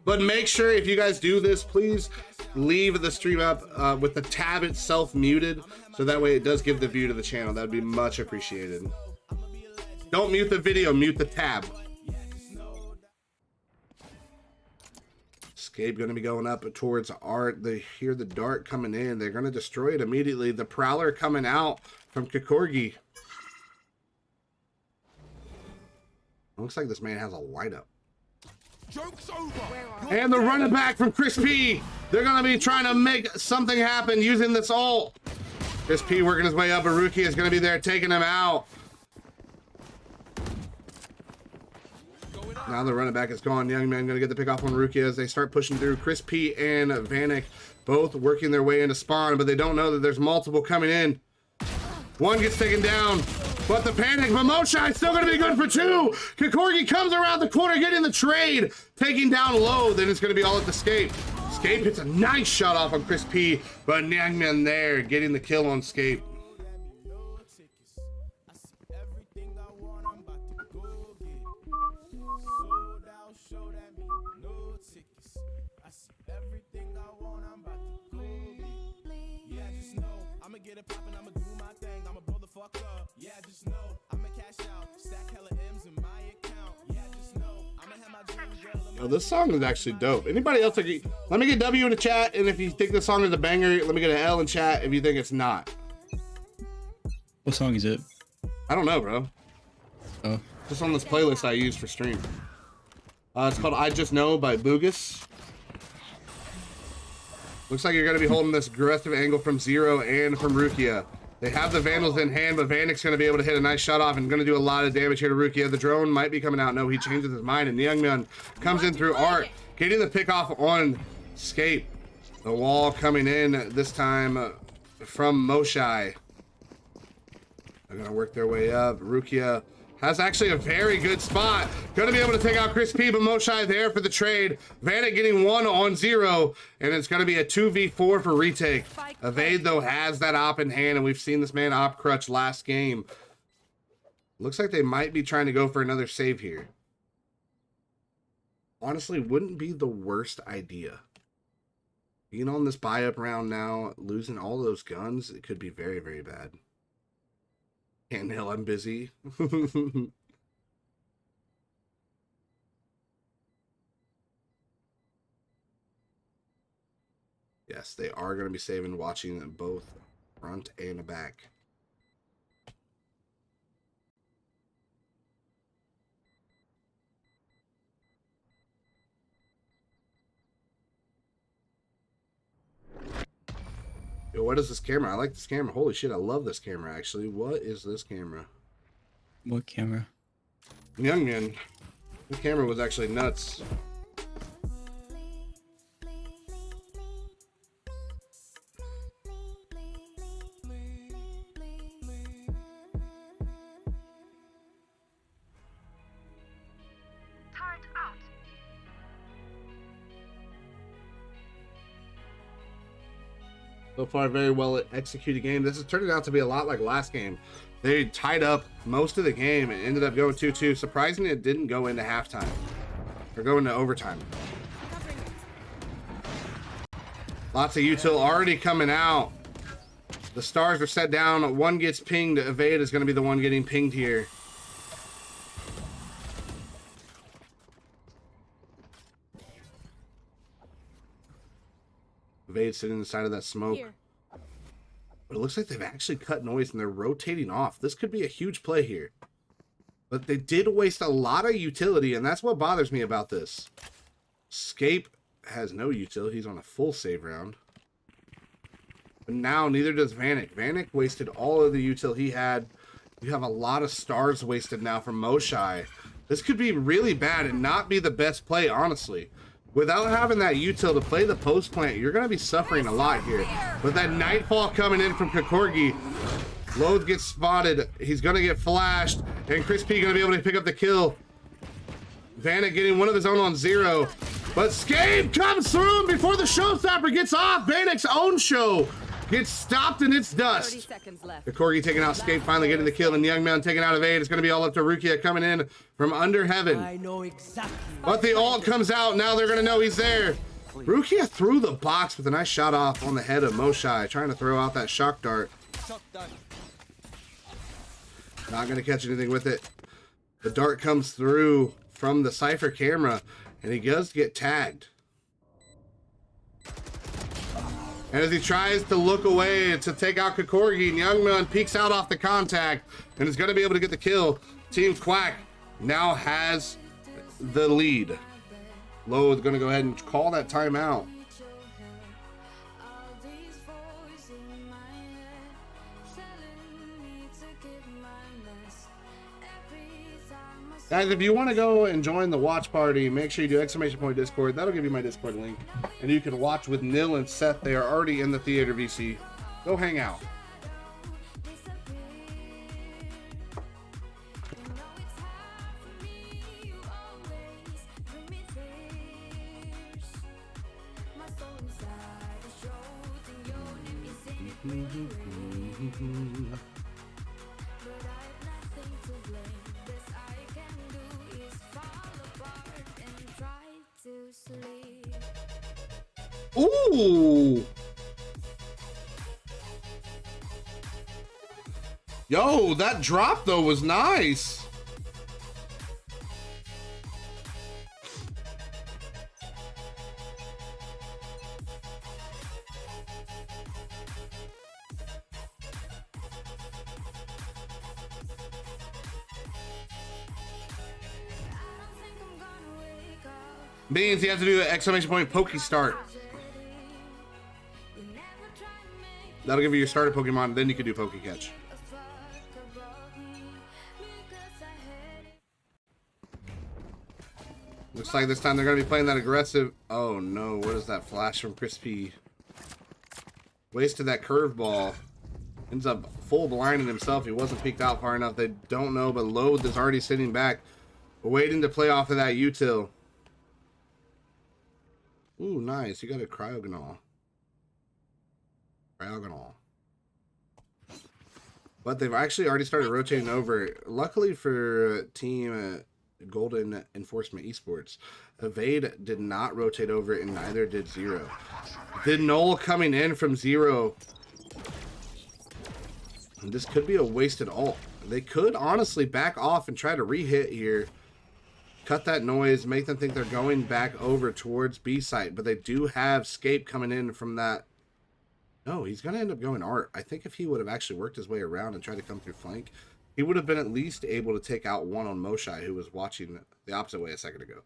But make sure if you guys do this, please leave the stream up with the tab itself muted, so that way it does give the view to the channel. That would be much appreciated. Don't mute the video, mute the tab. Escape going to be going up towards art. They hear the dart coming in. They're going to destroy it immediately. The Prowler coming out from Kokorgi. Looks like this man has a light up. Joke's over. And the running back from Chris P. They're going to be trying to make something happen using this ult. Chris P working his way up. Aruki is going to be there taking him out. Now the running back is gone. Young man going to get the pick off on Rukia as they start pushing through. Chris P and Vanek both working their way into spawn, but they don't know that there's multiple coming in. 1 gets taken down, but the panic. But Moshai still going to be good for 2. Kokorgi comes around the corner getting the trade, taking down Low. Then it's going to be all at the Scape. Scape hits a nice shot off on Chris P, but Nyangman there getting the kill on Scape. Oh, this song is actually dope. Anybody else agree? Let me get W in the chat, and if you think this song is a banger, let me get an L in chat if you think it's not. What song is it? I don't know, bro. Oh. Just on this playlist I use for stream. It's called I Just Know by Boogus. Looks like you're going to be holding this aggressive angle from Zero and from Rukia. They have the Vandals in hand, but Vandic's going to be able to hit a nice shot off and going to do a lot of damage here to Rukia. The drone might be coming out. No, he changes his mind, and the young man comes in through Art, getting the pick off on Scape. The wall coming in this time from Moshai. They're going to work their way up. Rukia has actually a very good spot. Going to be able to take out Chris P, but Moshai there for the trade. Vanek getting 1 on 0, and it's going to be a 2v4 for retake. Evade, though, has that op in hand, and we've seen this man op crutch last game. Looks like they might be trying to go for another save here. Honestly, wouldn't be the worst idea. Being on this buy-up round now, losing all those guns, it could be very, very bad. Can't hell, I'm busy. Yes, they are going to be saving watching both front and back. Yo, what is this camera? I like this camera. Holy shit, I love this camera, actually. What is this camera? What camera? Young man. This camera was actually nuts. Turret out. So far, very well executed game. This is turning out to be a lot like last game. They tied up most of the game and ended up going 2-2. Surprisingly, it didn't go into halftime or go into overtime. Lots of util already coming out. The stars are set down. One gets pinged. Evade is going to be the one getting pinged here. Evade sitting inside of that smoke. Here. But it looks like they've actually cut noise and they're rotating off. This could be a huge play here. But they did waste a lot of utility, and that's what bothers me about this. Scape has no utility. He's on a full save round. But now neither does Vanek. Vanek wasted all of the util he had. You have a lot of stars wasted now from Moshai. This could be really bad and not be the best play, honestly. Without having that util to play the post plant, you're going to be suffering a lot here. With that Nightfall coming in from Kokorgi, Loathe gets spotted. He's going to get flashed, and Chris P going to be able to pick up the kill. Vanek getting one of his own on 0. But Scape comes through before the showstopper gets off. Vanek's own show gets stopped in its 30 dust. seconds left. The Corgi taking out Scape, finally getting the kill, and the young man taking out Evade. It's going to be all up to Rukia coming in from under heaven. I know exactly. But the ult comes out. Now they're going to know he's there. Rukia threw the box with a nice shot off on the head of Moshai, trying to throw out that shock dart. Shot done. Not going to catch anything with it. The dart comes through from the Cypher camera, and he does get tagged. And as he tries to look away to take out Kokorgi, Youngman peeks out off the contact and is going to be able to get the kill. Team Quack now has the lead. Lowe is going to go ahead and call that timeout. Guys, if you want to go and join the watch party, make sure you do !Discord. That'll give you my Discord link. And you can watch with Nil and Seth. They are already in the theater, VC. Go hang out. Ooh! Yo, that drop though was nice. Means you have to do an exclamation point pokey start. That'll give you your starter Pokemon, then you can do Poke Catch. Looks like this time they're going to be playing that aggressive. Oh no, what is that flash from Crispy? Wasted that curveball. Ends up full blinding himself. He wasn't peeked out far enough. They don't know, but Loath is already sitting back, waiting to play off of that util. Ooh, nice. You got a Cryogonal. But they've actually already started rotating over. Luckily for Team Golden Enforcement Esports, Evade did not rotate over, and neither did Zero. The null coming in from Zero. And this could be a wasted ult. They could honestly back off and try to re-hit here. Cut that noise, make them think they're going back over towards B site, but they do have Scape coming in from that. No, he's going to end up going Art. I think if he would have actually worked his way around and tried to come through flank, he would have been at least able to take out one on Moshai, who was watching the opposite way a second ago.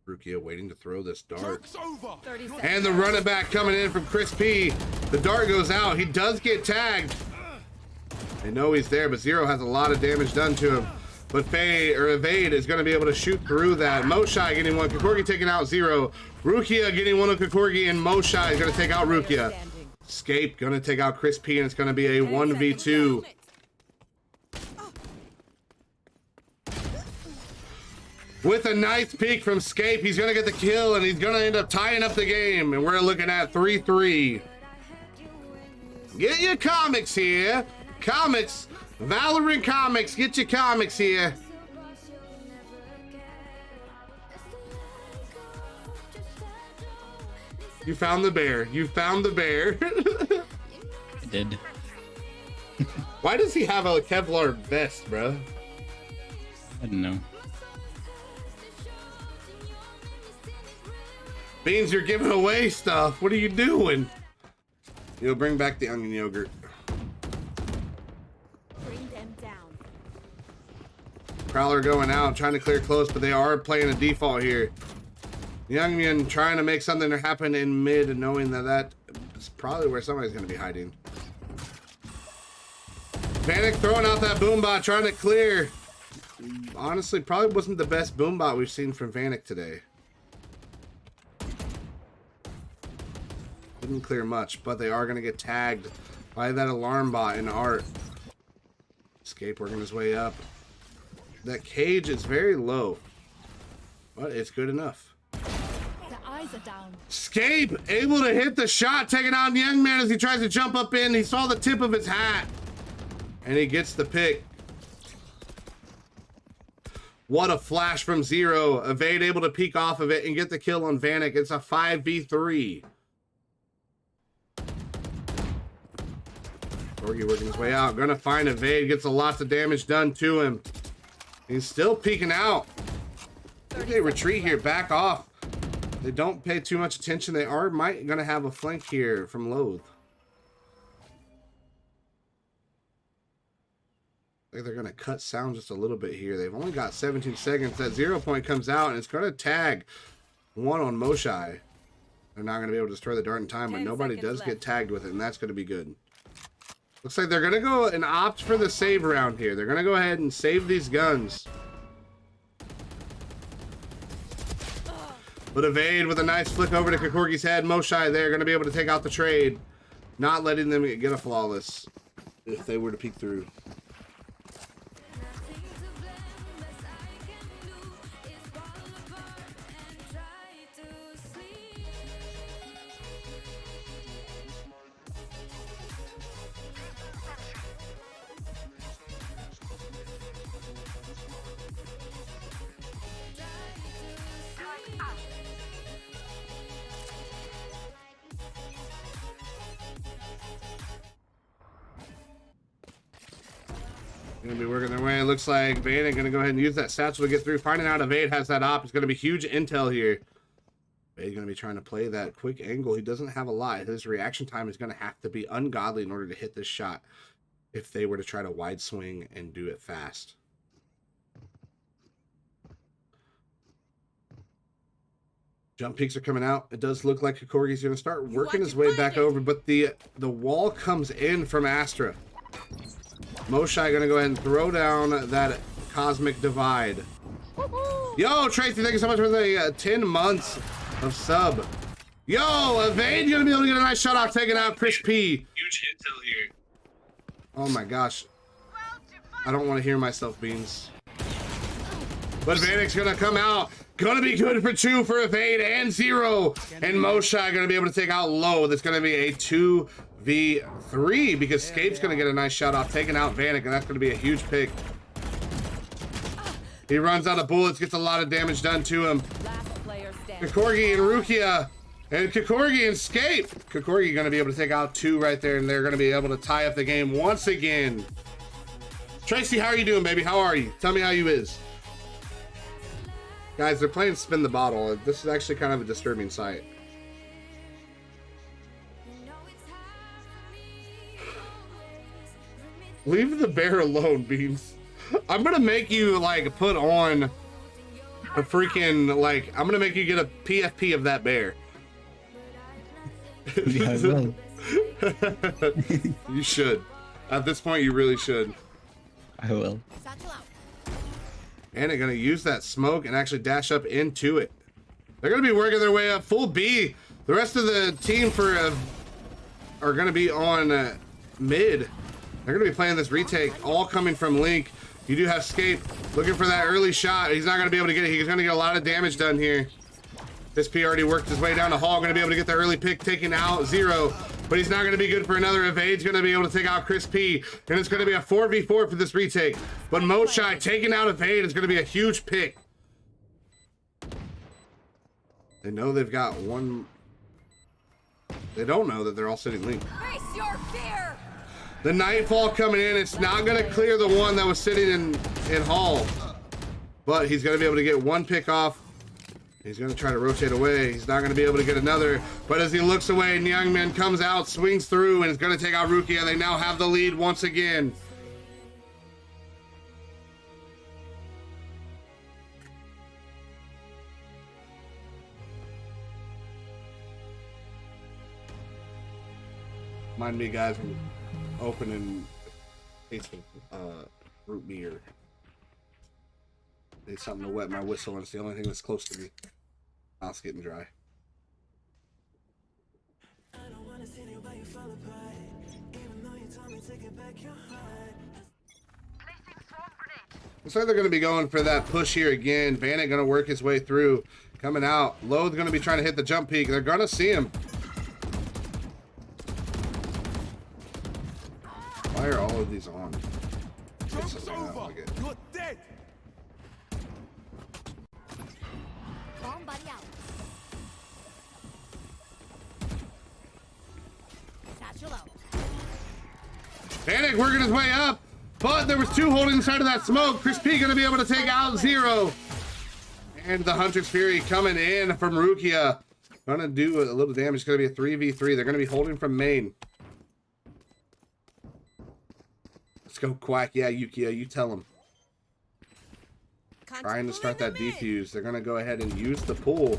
Rukia waiting to throw this dart. And the running back coming in from Chris P. The dart goes out. He does get tagged. They know he's there, but Zero has a lot of damage done to him. But Evade is going to be able to shoot through that. Moshai getting one. Kokorgi taking out Zero. Rukia getting one of Kokorgi, and Moshai is going to take out Rukia. Scape going to take out Chris P, and it's going to be a 1v2. With a nice peek from Scape, he's going to get the kill, and he's going to end up tying up the game. And we're looking at 3-3. Get your comics here. Comics. Valorant Comics. Get your comics here. You found the bear. You found the bear. I did. Why does he have a Kevlar vest, bro? I don't know. Beans, you're giving away stuff. What are you doing? You'll bring back the onion yogurt. Bring them down. Prowler going out, trying to clear close, but they are playing a default here. Youngman trying to make something happen in mid, and knowing that that is probably where somebody's going to be hiding. Panic throwing out that boombot, trying to clear. Honestly, probably wasn't the best boombot we've seen from Vanek today. Didn't clear much, but they are going to get tagged by that alarm bot in Art. Escape working his way up. That cage is very low, but it's good enough. The eyes are down. Scape able to hit the shot, taking out Young Man as he tries to jump up in. He saw the tip of his hat, and he gets the pick. What a flash from Zero. Evade able to peek off of it and get the kill on Vanek. It's a 5v3. Corgi working his way out. Gonna find Evade. Gets a lot of damage done to him. He's still peeking out. I think they retreat here. Back off. They don't pay too much attention. They are gonna have a flank here from Loath. I think they're gonna cut sound just a little bit here. They've only got 17 seconds. That 0 point comes out, and it's gonna tag one on Moshai. They're not gonna be able to destroy the dart in time, but nobody does get tagged with it, and that's gonna be good. Looks like they're gonna go and opt for the save round here. They're gonna go ahead and save these guns. But Evade with a nice flick over to Kokorgi's head. Moshai there, gonna be able to take out the trade. Not letting them get a flawless if they were to peek through. Gonna be working their way. It looks like Vanek gonna go ahead and use that satchel to get through. Finding out Evade has that op. It's gonna be huge intel here. Evade gonna be trying to play that quick angle. He doesn't have a lot. His reaction time is gonna have to be ungodly in order to hit this shot if they were to try to wide swing and do it fast. Jump peaks are coming out. It does look like Kokorgi's going to start working his way back over, but the wall comes in from Astra. Moshai going to go ahead and throw down that Cosmic Divide. Yo, Tracy, thank you so much for the 10 months of sub. Yo, Evade going to be able to get a nice shot off taking out Chris P. Huge intel here. Oh my gosh. I don't want to hear myself, Beans. But Vanek's going to come out. Going to be good for 2 for Evade and 0. And Moshai going to be able to take out Low. That's going to be a 2v3 because Scape's going to get a nice shot off taking out Vanek, and that's going to be a huge pick. He runs out of bullets, gets a lot of damage done to him. Kokorgi and Rukia. And Kokorgi and Scape. Kokorgi going to be able to take out 2 right there, and they're going to be able to tie up the game once again. Tracy, how are you doing, baby? How are you? Tell me how you is. Guys, they're playing Spin the Bottle. This is actually kind of a disturbing sight. Leave the bear alone, Beans. I'm gonna make you, like, put on a freaking, like, I'm gonna make you get a PFP of that bear. Yeah, I will. You should. At this point, you really should. I will. And they're going to use that smoke and actually dash up into it. They're going to be working their way up full B. The rest of the team for are going to be on mid. They're going to be playing this retake, all coming from Link. You do have Scape looking for that early shot. He's not going to be able to get it. He's going to get a lot of damage done here. This P already worked his way down the hall. Going to be able to get the early pick, taking out 0. But he's not going to be good for another. Evade's going to be able to take out Chris P. And it's going to be a 4v4 for this retake. But Moshai taking out Evade is going to be a huge pick. They know they've got one. They don't know that they're all sitting Link. Face your fear. The Nightfall coming in. It's not going to clear the one that was sitting in Hall. But he's going to be able to get one pick off. He's going to try to rotate away. He's not going to be able to get another. But as he looks away, Youngman comes out, swings through, and is going to take out Rukia. They now have the lead once again. Mind me, guys, from opening root beer. Need something to wet my whistle, and it's the only thing that's close to me. Mouth's getting dry. Looks like they're going to be going for that push here again. Vanek going to work his way through. Coming out. Lowe's going to be trying to hit the jump peak. They're going to see him. Why are all of these on? Joke's over. You're dead. Bomb buddy out. Satchel out. Vanek working his way up, but there was 2 holding inside of that smoke. Chris P going to be able to take out 0. And the Hunter's Fury coming in from Rukia. Going to do a little damage. It's going to be a 3v3. They're going to be holding from main. Let's go, Quack. Yeah, Yukia, you tell him. Trying to start that defuse. They're going to go ahead and use the pool.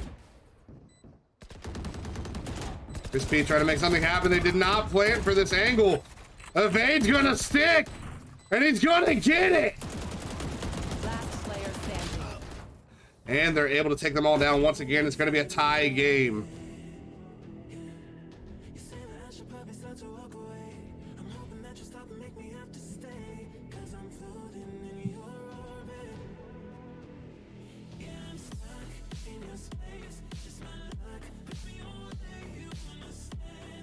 Chris P trying to make something happen. They did not plan for this angle. Evade's going to stick, and he's going to get it. Last player standing. And they're able to take them all down. Once again, it's going to be a tie game.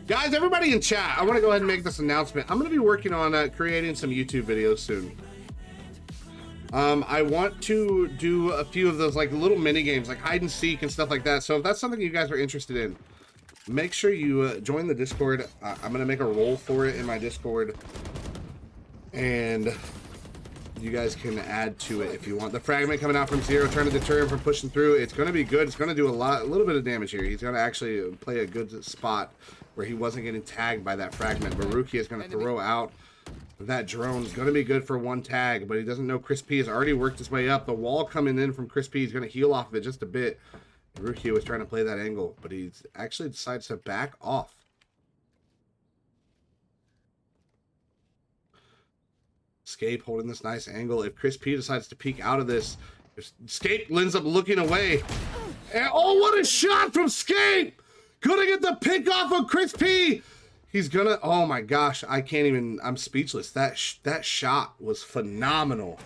Guys, everybody in chat, I want to go ahead and make this announcement. I'm going to be working on creating some YouTube videos soon. I want to do a few of those like little mini games, like hide and seek and stuff like that. So if that's something you guys are interested in, make sure you join the Discord. I'm going to make a role for it in my Discord. And you guys can add to it if you want. The fragment coming out from 0, trying to deter him from pushing through. It's going to be good. It's going to do a little bit of damage here. He's going to actually play a good spot where he wasn't getting tagged by that fragment. But Rukia is going to throw out that drone. Is going to be good for 1 tag, but he doesn't know Chris P has already worked his way up. The wall coming in from Chris P is going to heal off of it just a bit. Rukia was trying to play that angle, but he actually decides to back off. Escape holding this nice angle. If Chris P decides to peek out of this, Escape ends up looking away. And oh, what a shot from Escape! Couldn't get the pick off of Chris P. He's gonna, oh my gosh, I can't even, I'm speechless. That shot was phenomenal.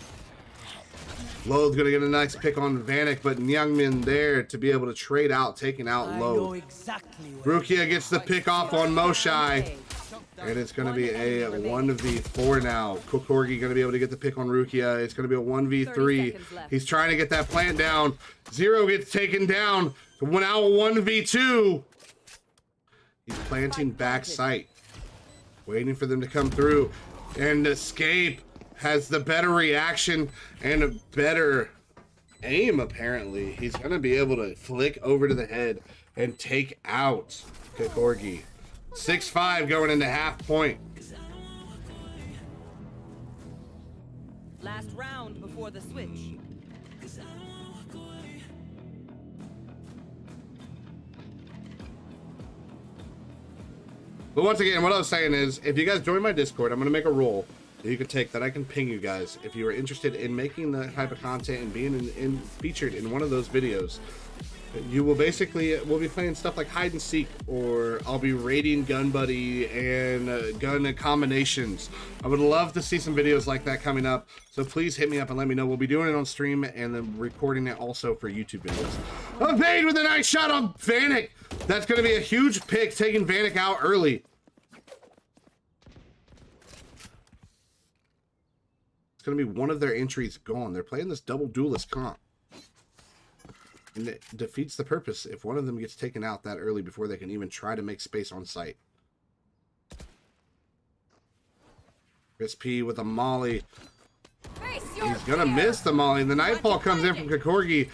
Lowe's gonna get a nice pick on Vanek, but Youngmin there to be able to trade out, taking out Lowe. Rukia gets the pick off on Moshai. And it's going to be a 1v4 now. Kokorgi going to be able to get the pick on Rukia. It's going to be a 1v3. He's trying to get that plant down. Zero gets taken down. Now a 1v2. He's planting back sight. Waiting for them to come through. And Escape has the better reaction and a better aim, apparently. He's going to be able to flick over to the head and take out Kokorgi. 6-5 going into half point. Last round before the switch. But once again, what I was saying is, if you guys join my Discord, I'm going to make a role that you can take that I can ping you guys if you are interested in making that type of content and being featured in one of those videos. You will basically, we'll be playing stuff like hide and seek, or I'll be raiding Gun Buddy and gun combinations. I would love to see some videos like that coming up. So please hit me up and let me know. We'll be doing it on stream and then recording it also for YouTube videos. Evade with a nice shot on Vanek. That's going to be a huge pick, taking Vanek out early. It's going to be one of their entries gone. They're playing this double duelist comp. And it defeats the purpose if one of them gets taken out that early before they can even try to make space on site. Chris P with a molly. He's gonna miss the molly. And the Nightfall comes in from Kokorgi.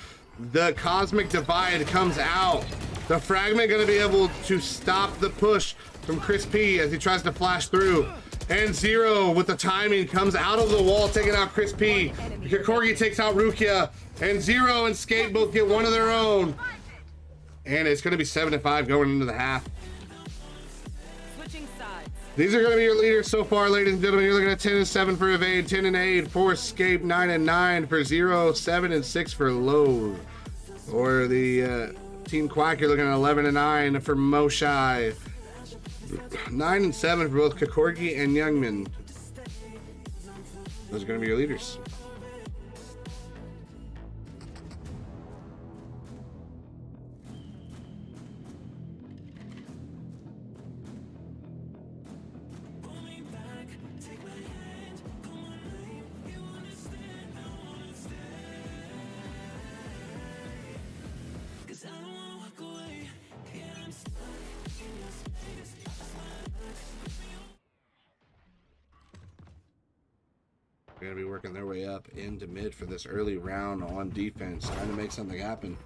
The Cosmic Divide comes out. The Fragment gonna be able to stop the push from Chris P as he tries to flash through. And Zero with the timing comes out of the wall, taking out Chris P. Kokorgi takes out Rukia. And Zero and Skate both get one of their own. And it's going to be 7-5 going into the half. Switching sides. These are going to be your leaders so far, ladies and gentlemen. You're looking at 10-7 for Evade, 10-8 for Escape, 9-9 for Zero, 7-6 for Lowe. Or the Team Quack, you're looking at 11-9 for Moshai. 9-7 for both Kokorgi and Youngmin. Those are going to be your leaders. They're going to be working their way up into mid for this early round on defense, trying to make something happen.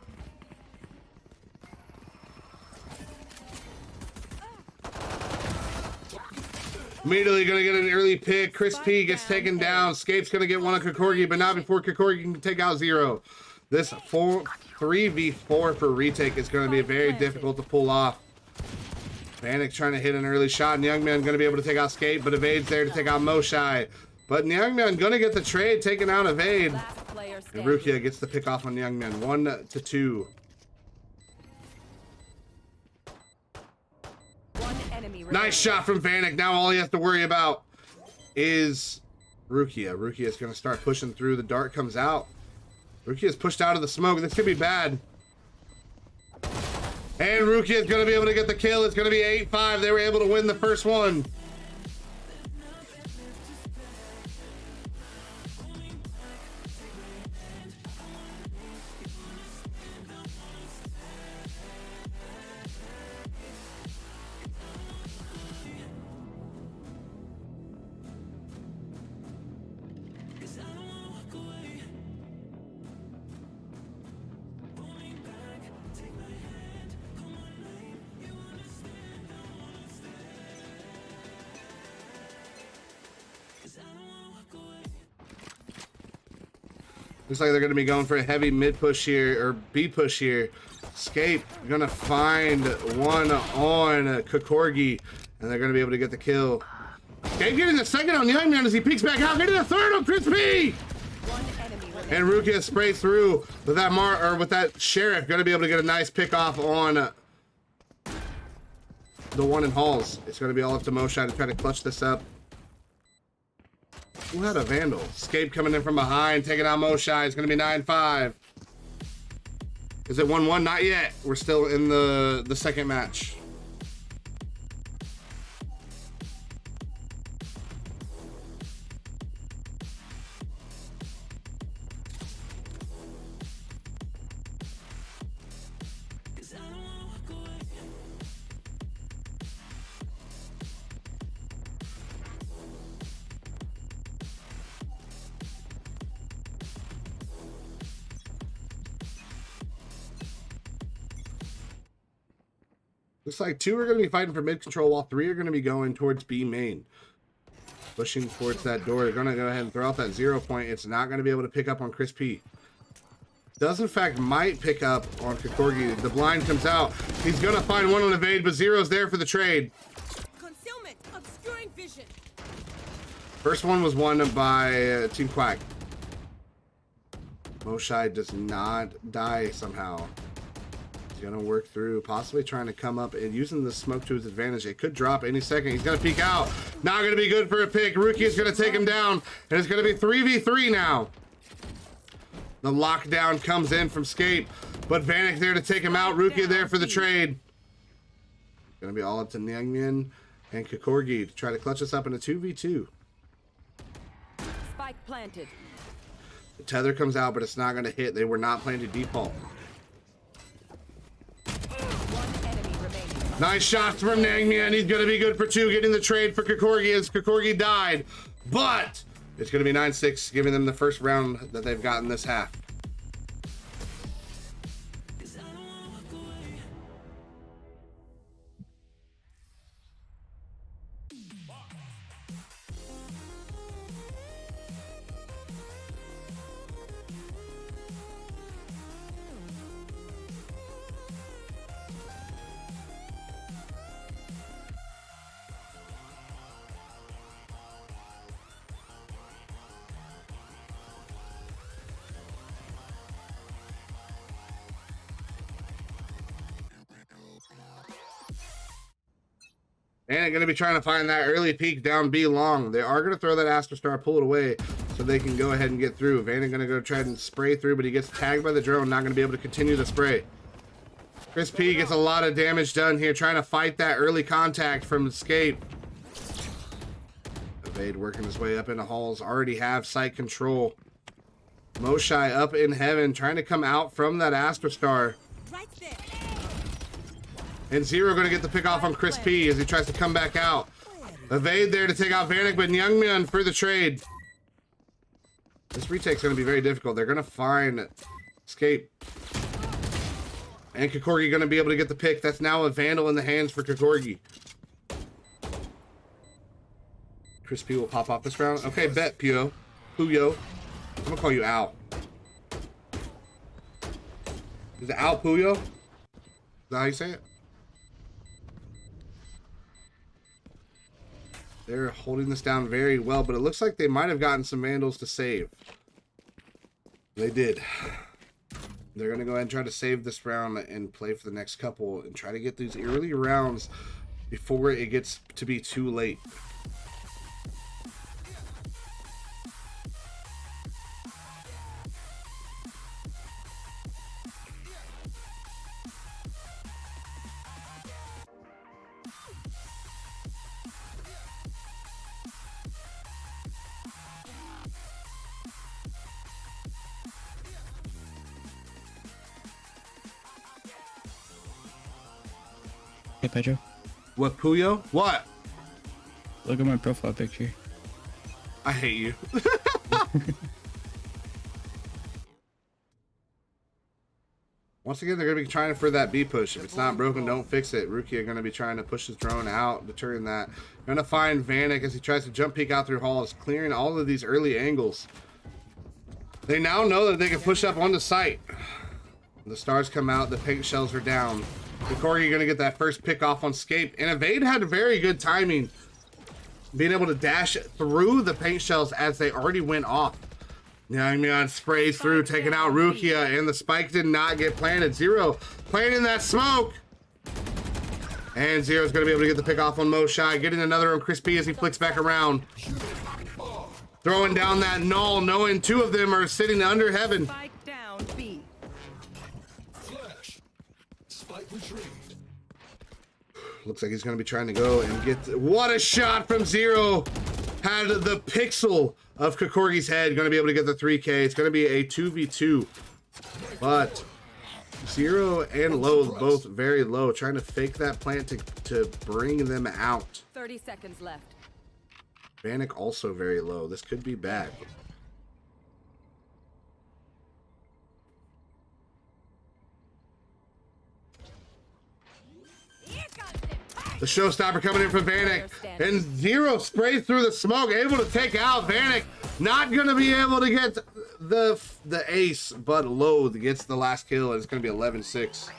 Immediately going to get an early pick. Chris P gets taken down. Escape's going to get one on Kokorgi, but not before Kokorgi can take out Zero. This 3v4 for retake is going to be very difficult to pull off. Vanek trying to hit an early shot, and Youngman going to be able to take out Escape, but Evade's there to take out Moshai. But Youngman going to get the trade, taking out Evade. And Rukia gets the pick off on Youngman, 1-2. Nice shot from Vanek. Now all he has to worry about is Rukia. Rukia is going to start pushing through. The dart comes out. Rukia is pushed out of the smoke. This could be bad. And Rukia is going to be able to get the kill. It's going to be 8-5. They were able to win the first one. Looks like they're going to be going for a heavy mid push here, or B push here. Escape gonna find one on Kokorgi, and they're gonna be able to get the kill. Escape getting the second on Young Man as he peeks back out, getting the third on Crispy! One enemy remaining. And Rukia sprays through with that with that Sheriff, gonna be able to get a nice pick off on the one in Halls. It's gonna be all up to Moshai to try to clutch this up. Who had a Vandal? Escape coming in from behind, taking out Moshai. It's gonna be 9-5. Is it 1-1? Not yet. We're still in the second match. Looks like 2 are going to be fighting for mid control, while 3 are going to be going towards B main. Pushing towards that door. They're going to go ahead and throw out that 0 point. It's not going to be able to pick up on Chris P. Does in fact might pick up on Kokorgi. The blind comes out. He's going to find one on evade, but 0's there for the trade. Concealment, obscuring vision. First one was won by Team Quack. Moshai does not die somehow. Gonna work through, possibly trying to come up and using the smoke to his advantage. It could drop any second. He's gonna peek out. Not gonna be good for a pick. Rookie is gonna take him down, and it's gonna be 3v3 now. The lockdown comes in from Scape, but Vanek there to take him out. Rookie there for the trade. Gonna be all up to Nyangmin and Kokorgi to try to clutch us up in a 2v2. Spike planted. The tether comes out, but it's not gonna hit. They were not planning to default. One enemy remaining. Nice shots from Nangmian. He's going to be good for 2, getting the trade for Kokorgi as Kokorgi died. But it's going to be 9-6, giving them the first round that they've gotten this half. And they're going to be trying to find that early peak down B long. They are going to throw that Astro Star, pull it away, so they can go ahead and get through. Vanna going to go try and spray through, but he gets tagged by the drone, not going to be able to continue the spray. Chris P gets a lot of damage done here, trying to fight that early contact from Escape. Evade working his way up into Halls, already have site control. Moshai up in heaven, trying to come out from that Astro Star. Right there. And 0 going to get the pick off on Chris P as he tries to come back out. Evade there to take out Vanek, but Youngman for the trade. This retake's going to be very difficult. They're going to find Escape. And Kokorgi going to be able to get the pick. That's now a Vandal in the hands for Kokorgi. Chris P will pop off this round. Okay, bet, Puyo. Puyo. I'm going to call you Al. Is it Al Puyo? Is that how you say it? They're holding this down very well, but it looks like they might have gotten some Vandals to save. They did. They're going to go ahead and try to save this round and play for the next couple and try to get these early rounds before it gets to be too late. Hey, Pedro. What, Puyo? What? Look at my profile picture. I hate you. Once again, they're going to be trying for that B push. If it's not broken, don't fix it. Rookie are going to be trying to push his drone out, deterring that. Going to find Vanek as he tries to jump peek out through halls, clearing all of these early angles. They now know that they can push up on the site. The stars come out, the pink shells are down. Corgi gonna get that first pick off on Scape. And Evade had very good timing, being able to dash through the paint shells as they already went off. Nyangmyeon sprays through, taking out Rukia, and the spike did not get planted. Zero planting that smoke. And Zero's gonna be able to get the pick off on Moshai, getting another on Chris P as he flicks back around. Throwing down that null, knowing two of them are sitting under heaven. Spike down B. Flash. Spike retrieved. Looks like he's gonna be trying to go and get, what a shot from Zero. Had the pixel of Kokorgi's head, gonna be able to get the 3K. It's gonna be a 2v2, but Zero and Low both very low, trying to fake that plant to bring them out. 30 seconds left. Vanek also very low. This could be bad. The showstopper coming in from Vanek, and Zero sprays through the smoke, able to take out Vanek. Not gonna be able to get the ace, but Loathe gets the last kill, and it's gonna be 11-6.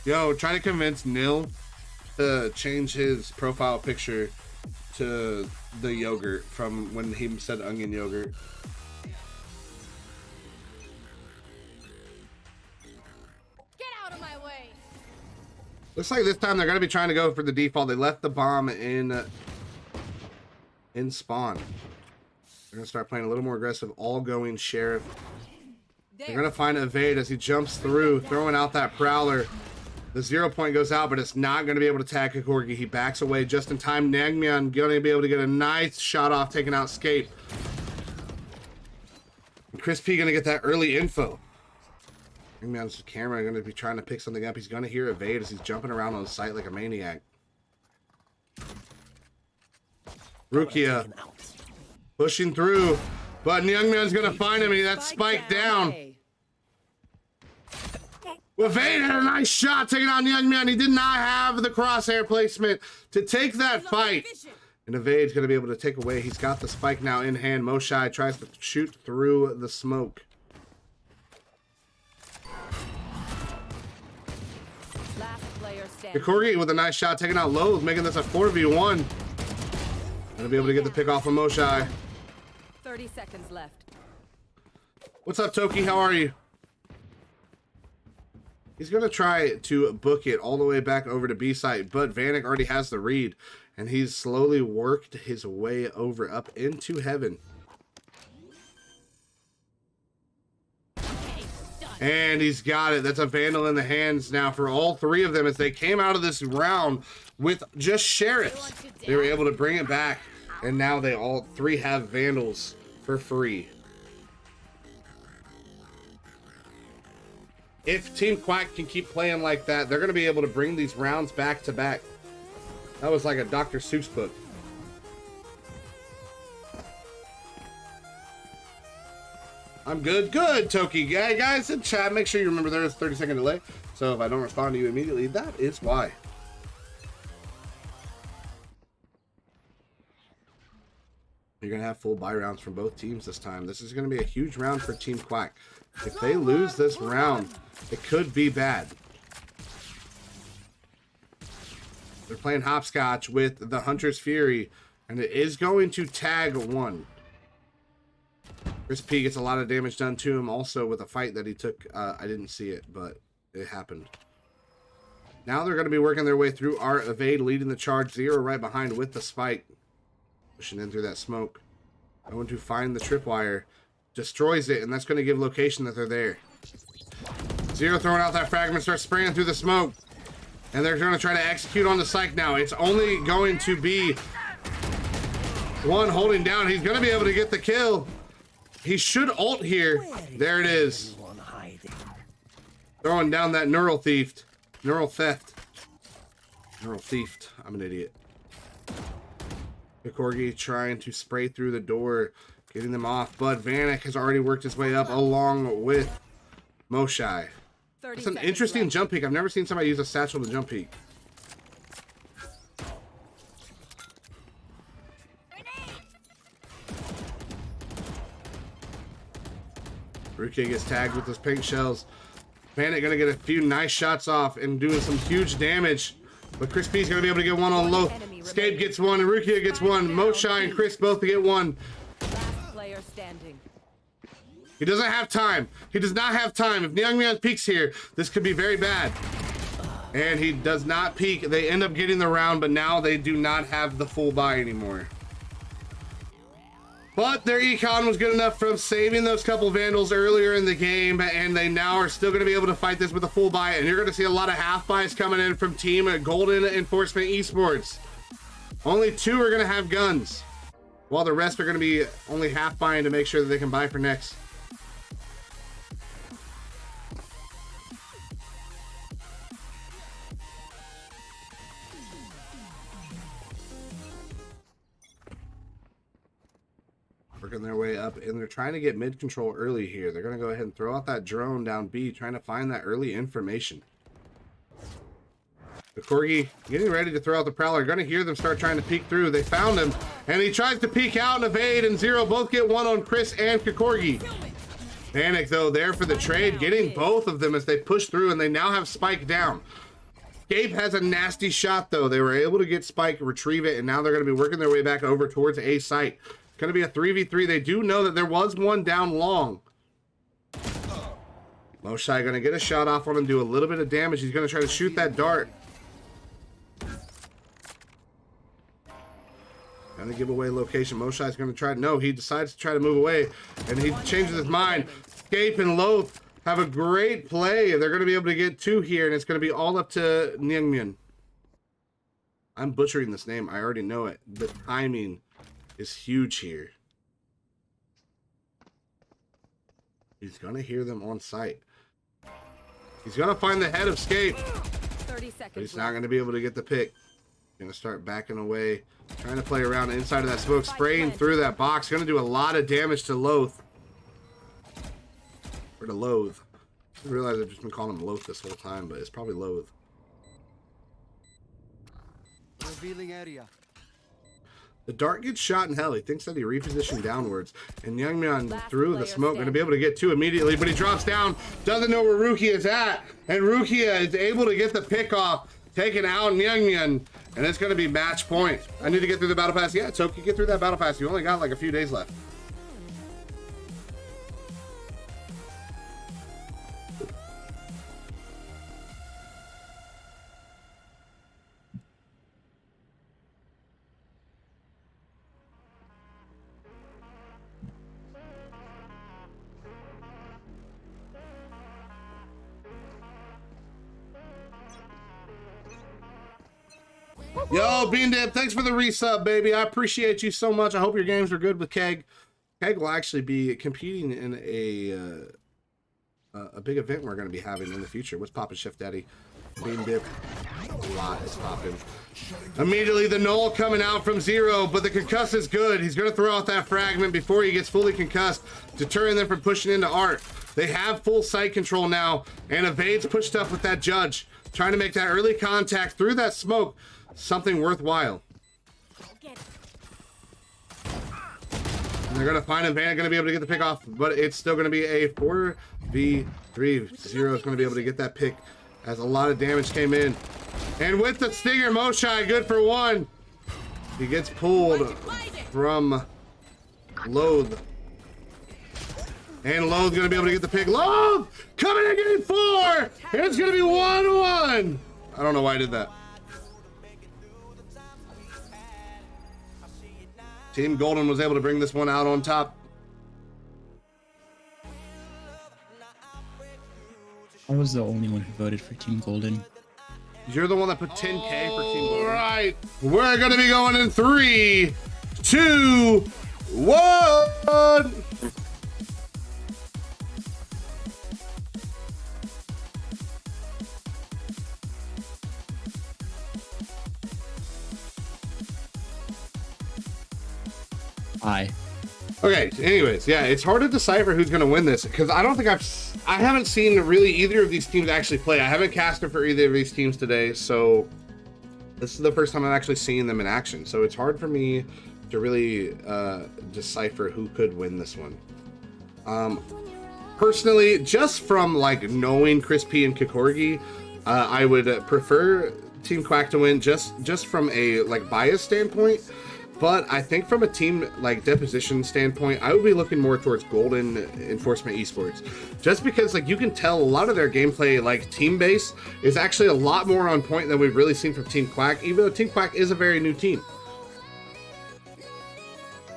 Yo, trying to convince Nil to change his profile picture to the yogurt from when he said onion yogurt. Get out of my way. Looks like this time they're gonna be trying to go for the default. They left the bomb in spawn. They're gonna start playing a little more aggressive, all going Sheriff. They're gonna find Evade as he jumps through, throwing out that Prowler. The 0 point goes out, but it's not going to be able to tag Kokorgi. He backs away just in time. Nyangmyeon going to be able to get a nice shot off, taking out Scape. And Chris P going to get that early info. Nyangmyeon's camera going to be trying to pick something up. He's going to hear Evade as he's jumping around on the site like a maniac. Rukia pushing through, but Nyangmyeon's going to find him, and that's spiked down. A. Evade had a nice shot taking on Nyangmyeon. He did not have the crosshair placement to take that fight. And Evade's going to be able to take away. He's got the spike now in hand. Moshai tries to shoot through the smoke. Last player standing. Kokorgi with a nice shot taking out Loathe, making this a 4v1. Going to be able to get the pick off of Moshai. 30 seconds left. What's up, Toki? How are you? He's going to try to book it all the way back over to B site, but Vanek already has the read, and he's slowly worked his way over up into heaven. And he's got it. That's a Vandal in the hands now for all three of them as they came out of this round with just Sheriffs. They were able to bring it back, and now they all three have Vandals for free. If Team Quack can keep playing like that, they're going to be able to bring these rounds back to back. That was like a Dr. Seuss book. I'm good. Good, Toki. Yeah, guys in chat, make sure you remember there is a 30-second delay. So if I don't respond to you immediately, that is why. You're going to have full buy rounds from both teams this time. This is going to be a huge round for Team Quack. If they lose this round, it could be bad. They're playing hopscotch with the Hunter's Fury, and it is going to tag one. Chris P gets a lot of damage done to him also with a fight that he took. I didn't see it, but it happened. Now they're going to be working their way through our Evade, leading the charge. Zero right behind with the spike. Pushing in through that smoke. Going to find the tripwire. Destroys it, and that's going to give location that they're there. Zero throwing out that fragment, starts spraying through the smoke. And they're going to try to execute on the psych now. It's only going to be one holding down. He's going to be able to get the kill. He should ult here. There it is. Throwing down that neural thief. Neural theft. Neural thief. I'm an idiot. Kokorgi trying to spray through the door, getting them off, but Vanek has already worked his way up along with Moshai. 30 It's an seconds interesting left. jump peek. I've never seen somebody use a satchel to jump peek. Rukia gets tagged with those pink shells. Panic gonna get a few nice shots off and doing some huge damage. But Chris P's gonna be able to get one on low. Escape gets one, and Rukia gets one. Moshai and Chris both to get one. Last player standing. He doesn't have time. He does not have time. If Nyangmyeon peeks here, this could be very bad. And he does not peek. They end up getting the round, but now they do not have the full buy anymore. But their econ was good enough from saving those couple Vandals earlier in the game, and they now are still going to be able to fight this with a full buy. And you're going to see a lot of half buys coming in from Team Golden Enforcement Esports. Only 2 are going to have guns, while the rest are going to be only half buying to make sure that they can buy for next. Working their way up, and they're trying to get mid control early here. They're going to go ahead and throw out that drone down B, trying to find that early information. The Corgi getting ready to throw out the Prowler. Going to hear them start trying to peek through. They found him, and he tries to peek out and evade, and Zero both get one on Chris and Kikorgi. Panic, though, there for the trade, getting both of them as they push through, and they now have Spike down. Gabe has a nasty shot, though. They were able to get Spike, retrieve it, and now they're going to be working their way back over towards A site. Going to be a 3v3. They do know that there was one down long. Moshai going to get a shot off on him, do a little bit of damage. He's going to try to shoot that dart. Going to give away location. Moshai's going to try. No, he decides to try to move away, and he changes his mind. Escape and Loath have a great play. They're going to be able to get 2 here, and it's going to be all up to Nyangmyeon. I'm butchering this name. I already know it. The timing is huge here. He's gonna hear them on site. He's gonna find the head of Escape, 30 seconds but he's not gonna be able to get the pick. Gonna start backing away, trying to play around inside of that smoke, spraying through that box. Gonna do a lot of damage to Loath. Or to Loathe. I realize I've just been calling him Loath this whole time, but it's probably Loathe. Revealing area. The dart gets shot in hell. He thinks that he repositioned downwards. And Nyangmyeon Last through the player smoke, going to be standing. able to get 2 immediately, but he drops down, doesn't know where Rukia is at. And Rukia is able to get the pick off, taking out Nyangmyeon, and it's going to be match point. I need to get through the battle pass. Yeah, Toki, get through that battle pass. You only got like a few days left. Yo, Bean Dip, thanks for the resub, baby. I appreciate you so much. I hope your games are good with Keg. Keg will actually be competing in a big event we're going to be having in the future. What's poppin', Chef Daddy? Bean Dip, a lot is popping. Immediately, the null coming out from Zero, but the concuss is good. He's going to throw out that fragment before he gets fully concussed, deterring them from pushing into Art. They have full sight control now, and Evade's pushed up with that Judge, trying to make that early contact through that smoke something worthwhile. And they're going to find him. Van going to be able to get the pick off, but it's still going to be a 4v3. Zero is going to be able to get that pick as a lot of damage came in. And with the Stinger, Moshai good for 1. He gets pulled from Loathe. And Loathe's going to be able to get the pick. Loathe coming in getting 4. And it's going to be 1-1. I don't know why I did that. Team Golden was able to bring this one out on top. I was the only one who voted for Team Golden. You're the one that put 10K for Team Golden. All right. We're going to be going in 3, 2, 1. Aye. Okay, anyways, yeah, it's hard to decipher who's gonna win this because I don't think I haven't seen really either of these teams actually play. I haven't casted for either of these teams today, so this is the first time I'm actually seeing them in action. So it's hard for me to really decipher who could win this one. Personally, just from like knowing Chris P and Kikorgi, I would prefer Team Quack to win just from a like bias standpoint. But I think from a team like deposition standpoint, I would be looking more towards Golden Enforcement Esports, just because like you can tell a lot of their gameplay, like team base, is actually a lot more on point than we've really seen from Team Quack, even though Team Quack is a very new team.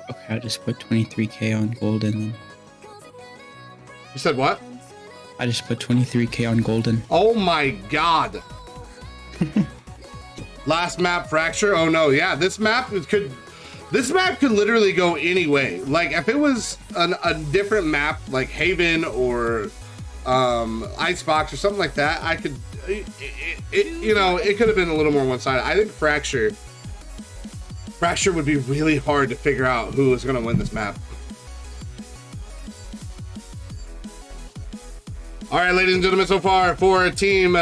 Okay, I just put 23k on Golden. You said what? I just put 23k on Golden. Oh my god. Last map, Fracture. Oh no, yeah, this map could literally go any way. Like if it was a different map like Haven or Icebox or something like that, I could you know, it could have been a little more one-sided. I think Fracture would be really hard to figure out who is going to win this map. All right, ladies and gentlemen, so far for Team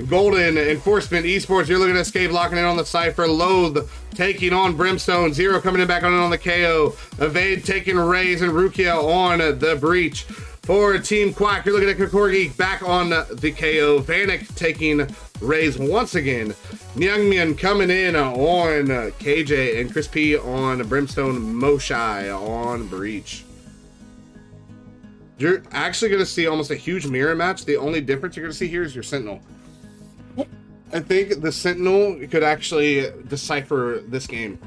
Golden Enforcement Esports, you're looking at Escape locking in on the Cypher. Loathe taking on Brimstone. Zero coming in back on the KO. Evade taking Raze and Rukia on the Breach. For Team Quack, you're looking at Kikorgi back on the KO. Vanek taking Raze once again. Myungmin coming in on KJ and Chris P on Brimstone. Moshai on Breach. You're actually going to see almost a huge mirror match. The only difference you're going to see here is your Sentinel. I think the Sentinel could actually decipher this game.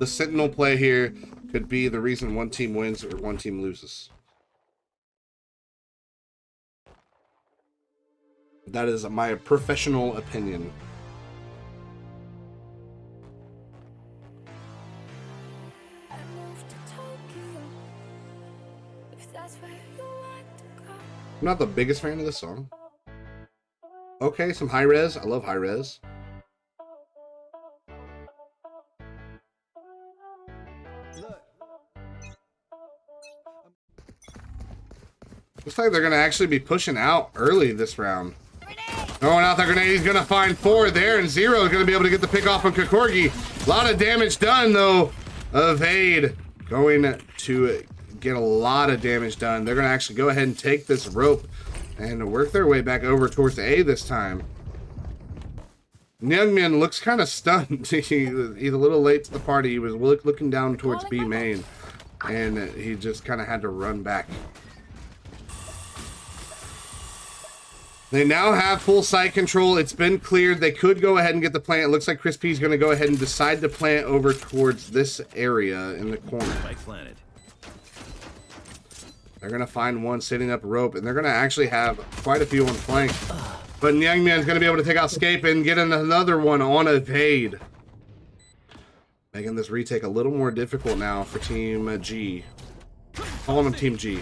The Sentinel play here could be the reason one team wins or one team loses. That is my professional opinion. I'm not the biggest fan of this song. Okay, some high res. I love high res. Looks like they're going to actually be pushing out early this round. Throwing out the grenade. He's going to find 4 there, and Zero is going to be able to get the pick off on Kikorgi. A lot of damage done, though. Evade going to get a lot of damage done. They're going to actually go ahead and take this rope and work their way back over towards A this time. Myungmin looks kind of stunned. He's a little late to the party. He was looking down towards B main, and he just kind of had to run back. They now have full site control. It's been cleared. They could go ahead and get the plant. It looks like Chris P is going to go ahead and decide to plant over towards this area in the corner. They're going to find one sitting up rope, and they're going to actually have quite a few on flank. But Myungmin's going to be able to take out Scape and get another one on Evade. Making this retake a little more difficult now for Team G. Calling them Team G.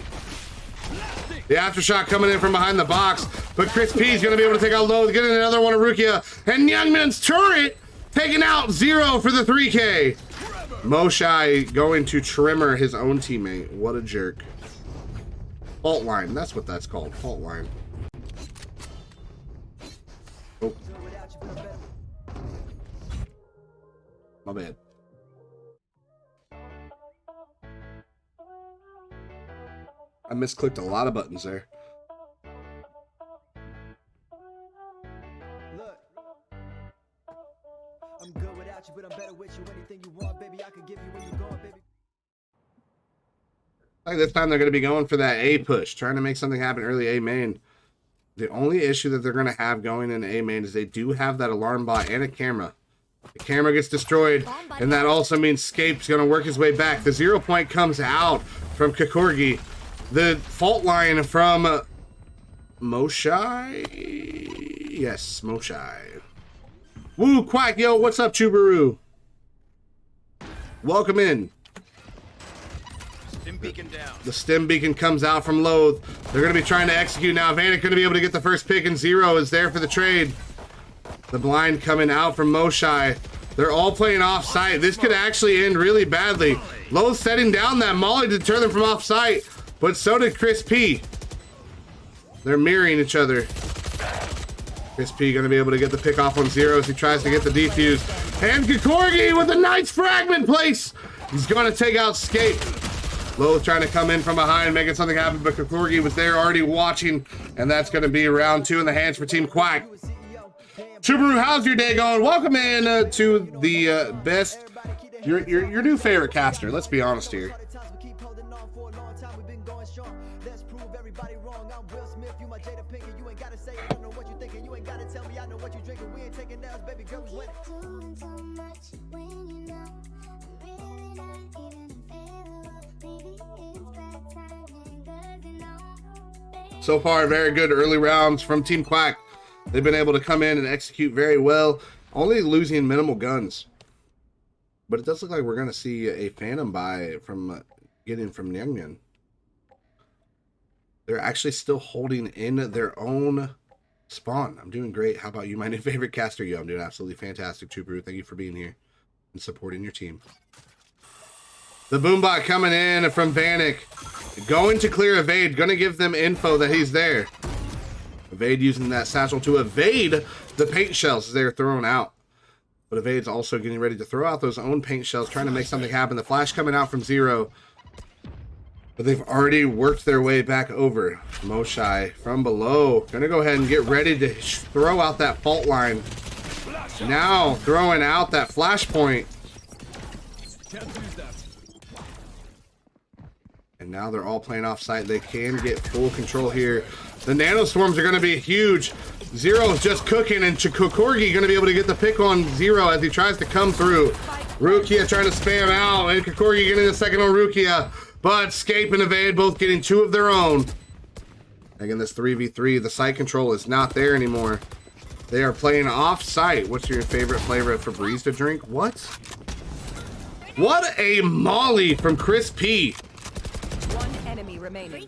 The aftershock coming in from behind the box, but Chris P is going to be able to take out Loathe, getting another one of Rukia, and Myungmin's turret taking out Zero for the 3K. Moshai going to Trimmer his own teammate. What a jerk. Fault line, that's what that's called. Fault line. Oh. My bad. I misclicked a lot of buttons there. Look, I'm good without you, but I'm better with you. Anything you want, baby, I can give you when you're going, baby. Like this time they're going to be going for that A push, trying to make something happen early A main. The only issue that they're going to have going in A main is they do have that alarm bot and a camera. The camera gets destroyed, and that also means Scape's going to work his way back. The 0 point comes out from Kikorgi. The fault line from Moshai. Yes, Moshai. Woo, Quack, yo, what's up, Chubaru? Welcome in. Stim beacon down. The stim beacon comes out from Loathe. They're going to be trying to execute now. Vanek going to be able to get the first pick, and Zero is there for the trade. The blind coming out from Moshai. They're all playing off site. This could actually end really badly. Lowe's setting down that molly to deter them from off site, but so did Chris P. They're mirroring each other. Chris P gonna be able to get the pick off on Zero as he tries to get the defuse. And Kikorgi with a nice fragment place. He's gonna take out Scape. Lowe's trying to come in from behind, making something happen, but Kikorgi was there already watching, and that's gonna be round 2 in the hands for Team Quack. Subaru, how's your day going? Welcome in to the best, your new favorite caster. Let's be honest here. So far, very good early rounds from Team Quack. They've been able to come in and execute very well, only losing minimal guns. But it does look like we're going to see a Phantom buy from getting from Nyangmyeon. They're actually still holding in their own spawn. I'm doing great. How about you, my new favorite caster? Yo, I'm doing absolutely fantastic, Chubaru. Thank you for being here and supporting your team. The Boombot coming in from Vanek. Going to clear Evade. Going to give them info that he's there. Evade using that satchel to evade the paint shells as they're thrown out. But Evade's also getting ready to throw out those own paint shells, trying to make something happen. The flash coming out from Zero. But they've already worked their way back over. Moshai from below. Gonna go ahead and get ready to throw out that fault line. Now throwing out that flashpoint. And now they're all playing off site. They can get full control here. The nano swarms are going to be huge. Zero's just cooking, and Kikorgi going to be able to get the pick on Zero as he tries to come through. Rukia trying to spam out, and Kikorgi getting the second on Rukia. But Scape and Evade both getting 2 of their own. Again, this 3v3, the site control is not there anymore. They are playing off site. What's your favorite flavor for Breeze to drink? What? What a molly from Chris P. Remaining.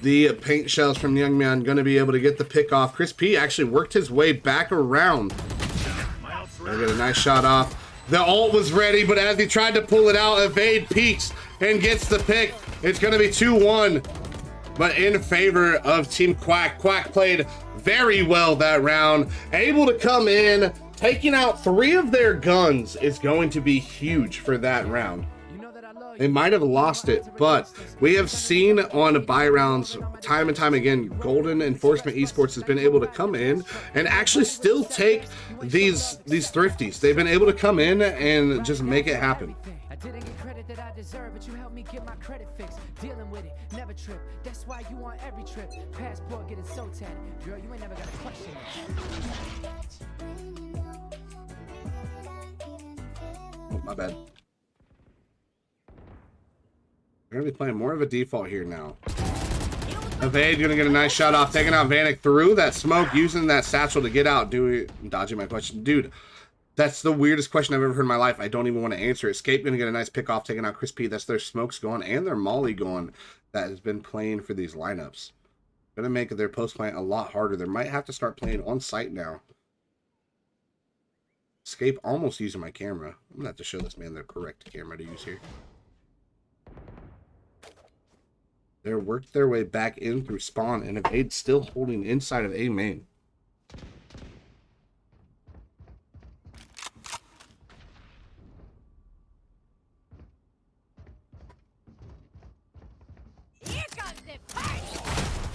The paint shells from Youngman going to be able to get the pick off. Chris P actually worked his way back around. Gonna get a nice shot off. The ult was ready, but as he tried to pull it out, Evade peeks and gets the pick. It's going to be 2-1, but in favor of Team Quack. Quack played very well that round, able to come in, taking out 3 of their guns is going to be huge for that round. They might have lost it, but we have seen on buy rounds time and time again, Golden Enforcement Esports has been able to come in and actually still take these thrifties. They've been able to come in and just make it happen. I didn't get credit that I deserve, but you helped me get my credit fixed. Dealing with it, never trip. That's why you on every trip. Passport getting so tatted. Girl, you ain't never got a question. Oh, my bad. We're going to be playing more of a default here now. Evade going to get a nice shot off, taking out Vanek through that smoke, using that satchel to get out. Dodging my question. Dude, that's the weirdest question I've ever heard in my life. I don't even want to answer it. Escape going to get a nice pick off, taking out Chris P. That's their smokes going and their molly going that has been playing for these lineups. Going to make their post plant a lot harder. They might have to start playing on site now. Escape almost using my camera. I'm going to have to show this man the correct camera to use here. They worked their way back in through spawn, and Evade still holding inside of A main.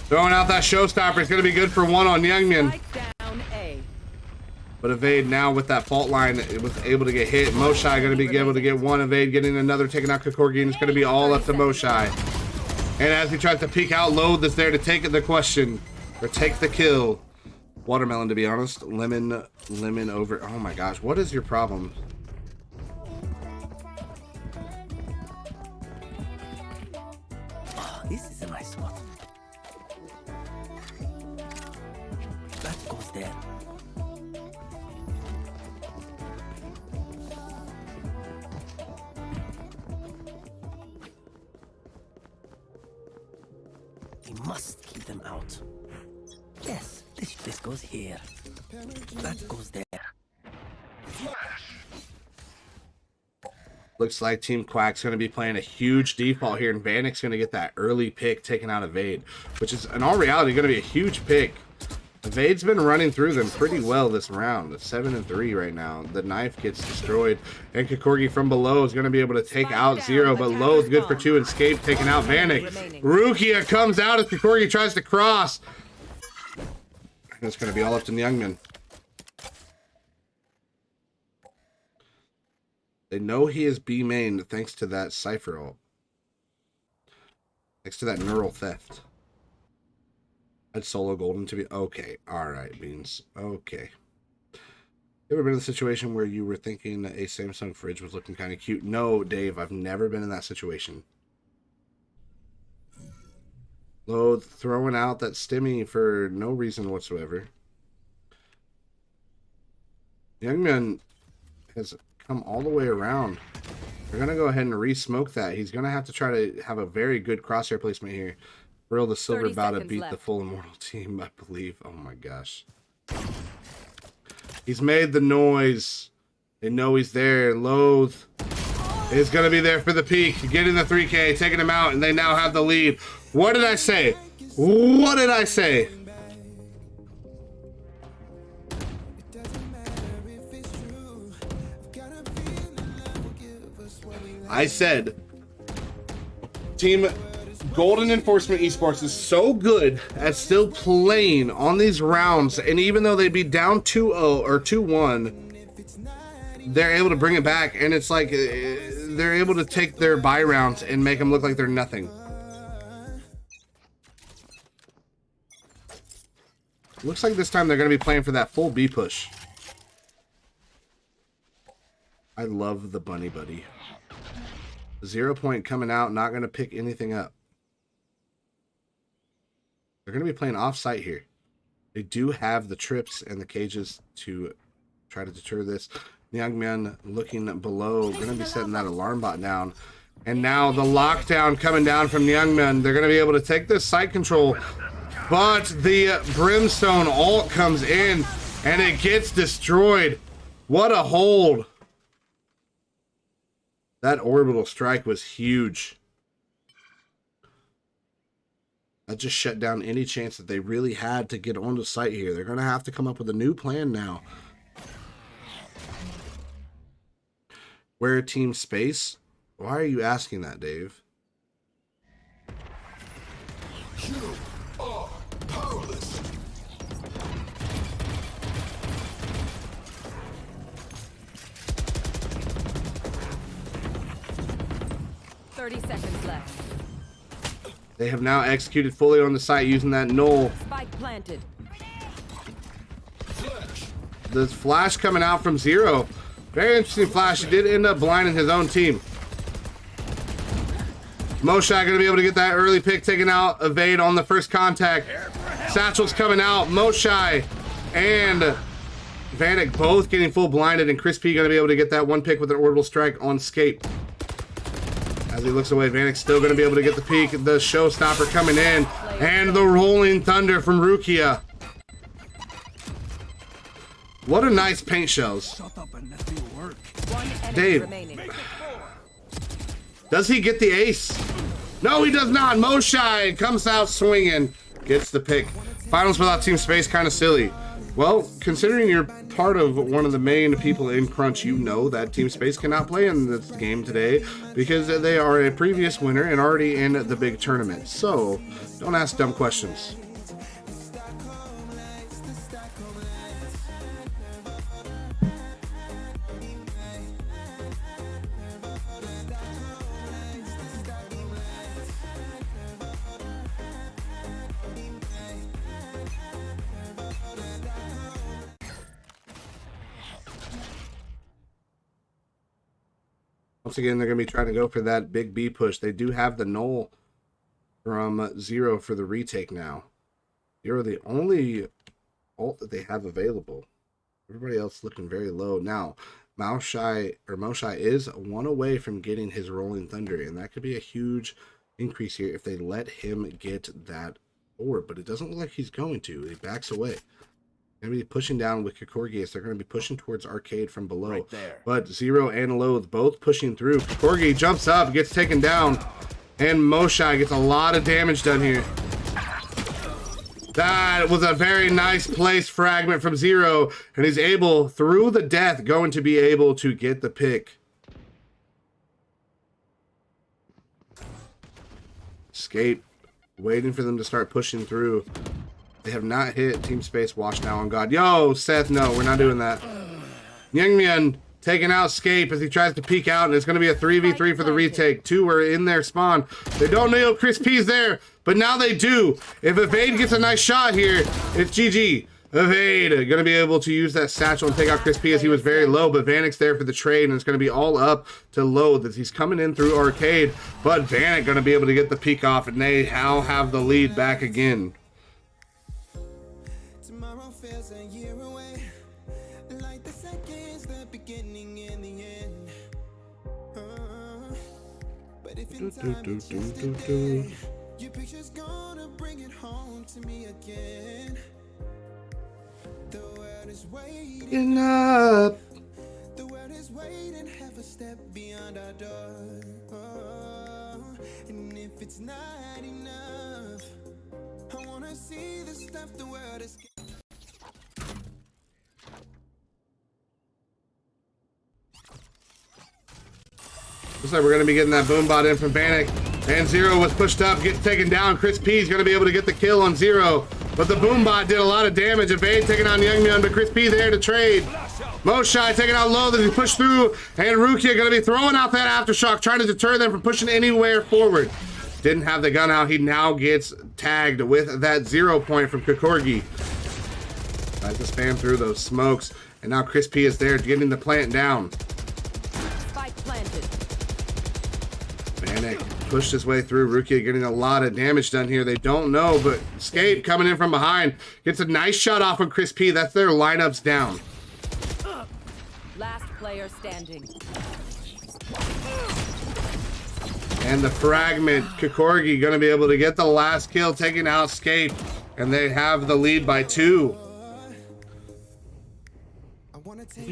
Throwing out that showstopper is going to be good for 1 on Youngman. But Evade now with that fault line, it was able to get hit. Moshai going to be able to get 1. Evade getting another, taking out Kikorgi, and it's going to be all up to Moshai. And as he tries to peek out, Loath is there to take the question or take the kill. Watermelon, to be honest. Lemon over. Oh my gosh, what is your problem? Oh, this is a nice one. That goes there. We must keep them out. Yes, this goes here. That goes there. Looks like Team Quack's going to be playing a huge default here, and Vanek's going to get that early pick taken out of Vade, which is in all reality going to be a huge pick. Vade's been running through them pretty well this round. It's 7-3 right now. The knife gets destroyed, and Kikorgi from below is going to be able to take out Zero, but Low's good for 2. Escape taking out Vanek. Rukia comes out as Kikorgi tries to cross. And it's going to be all up to Youngman. They know he is B main thanks to that Cypher ult. Thanks to that neural theft. I'd solo Golden to be okay. Alright, Beans. Okay. You ever been in a situation where you were thinking a Samsung fridge was looking kind of cute? No, Dave, I've never been in that situation. Low throwing out that stimmy for no reason whatsoever. Youngman has come all the way around. They're going to go ahead and re-smoke that. He's going to have to try to have a very good crosshair placement here. Real the silver about to beat the full immortal team, I believe. Oh my gosh. He's made the noise. They know he's there. Loathe is going to be there for the peak. Getting the 3K, taking him out, and they now have the lead. What did I say? What did I say? I said Team Golden Enforcement Esports is so good at still playing on these rounds, and even though they'd be down 2-0 or 2-1, they're able to bring it back, and it's like they're able to take their buy rounds and make them look like they're nothing. Looks like this time they're going to be playing for that full B push. I love the bunny buddy. 0 point coming out, not going to pick anything up. They're going to be playing off-site here. They do have the trips and the cages to try to deter this. The young man looking below, going to be setting that alarm bot down. And now the lockdown coming down from the young man. They're going to be able to take this site control. But the Brimstone ult comes in, and it gets destroyed. What a hold. That orbital strike was huge. That just shut down any chance that they really had to get onto site here. They're going to have to come up with a new plan now. Where team space? Why are you asking that, Dave? You are powerless. Seconds left. They have now executed fully on the site using that null. Spike planted. The flash coming out from Zero. Very interesting flash. He did end up blinding his own team. Moshai going to be able to get that early pick taken out. Evade on the first contact. Satchel's coming out. Moshai and Vanek both getting full blinded, and Chris P going to be able to get that one pick with an orbital strike on Scape. As he looks away, Vanek's still going to be able to get the peak. The showstopper coming in. And the rolling thunder from Rukia. What a nice paint shells. Dave. Does he get the ace? No, he does not. Moshai comes out swinging. Gets the pick. Finals without team space, kind of silly. Well, considering you're part of one of the main people in Crunch, you know that Team Space cannot play in this game today because they are a previous winner and already in the big tournament. So, don't ask dumb questions. Once again, they're going to be trying to go for that big B push. They do have the null from Zero for the retake now. Zero, the only ult that they have available. Everybody else looking very low. Now, Moshai is one away from getting his Rolling Thunder, and that could be a huge increase here if they let him get that orb, but it doesn't look like he's going to. He backs away. Going to be pushing down with Kikorgi. They're going to be pushing towards Arcade from below. Right there. But Zero and Loathe both pushing through. Kikorgi jumps up, gets taken down. And Moshai gets a lot of damage done here. That was a very nice place fragment from Zero. And he's able, through the death, going to be able to get the pick. Escape. Waiting for them to start pushing through. They have not hit Team Space Watch now on God. Yo, Seth, no, we're not doing that. Youngmian taking out Scape as he tries to peek out, and it's going to be a 3v3 for the retake. Two are in their spawn. They don't know Chris P's there, but now they do. If Evade gets a nice shot here, it's GG. Evade going to be able to use that satchel and take out Chris P as he was very low, but Vanek's there for the trade, and it's going to be all up to Loathe as he's coming in through Arcade, but Vanek going to be able to get the peek off, and they now have the lead back again. Tomorrow feels a year away, like the seconds, the beginning and the end. But if in time it's just a day, your picture's gonna bring it home to me again. The world is waiting Up. The world is waiting, half a step beyond our door. And if it's not enough, I wanna see the stuff the world is. Looks like we're going to be getting that boom bot in from Vanek. And Zero was pushed up, gets taken down. Chris P is going to be able to get the kill on Zero. But the boom bot did a lot of damage. Evade taking on Youngmyeon, but Chris P there to trade. Moshai taking out Low as he pushed through. And Rukia going to be throwing out that Aftershock, trying to deter them from pushing anywhere forward. Didn't have the gun out. He now gets tagged with that 0 point from Kikorgi. Tries to spam through those smokes. And now Chris P is there getting the plant down. Spike planted. Vanek pushed his way through. Rukia getting a lot of damage done here. They don't know, but Escape coming in from behind. Gets a nice shot off on Chris P. That's their lineups down. Last player standing. And the fragment, Kikorgi going to be able to get the last kill, taking out Escape. And they have the lead by 2. Wanna catch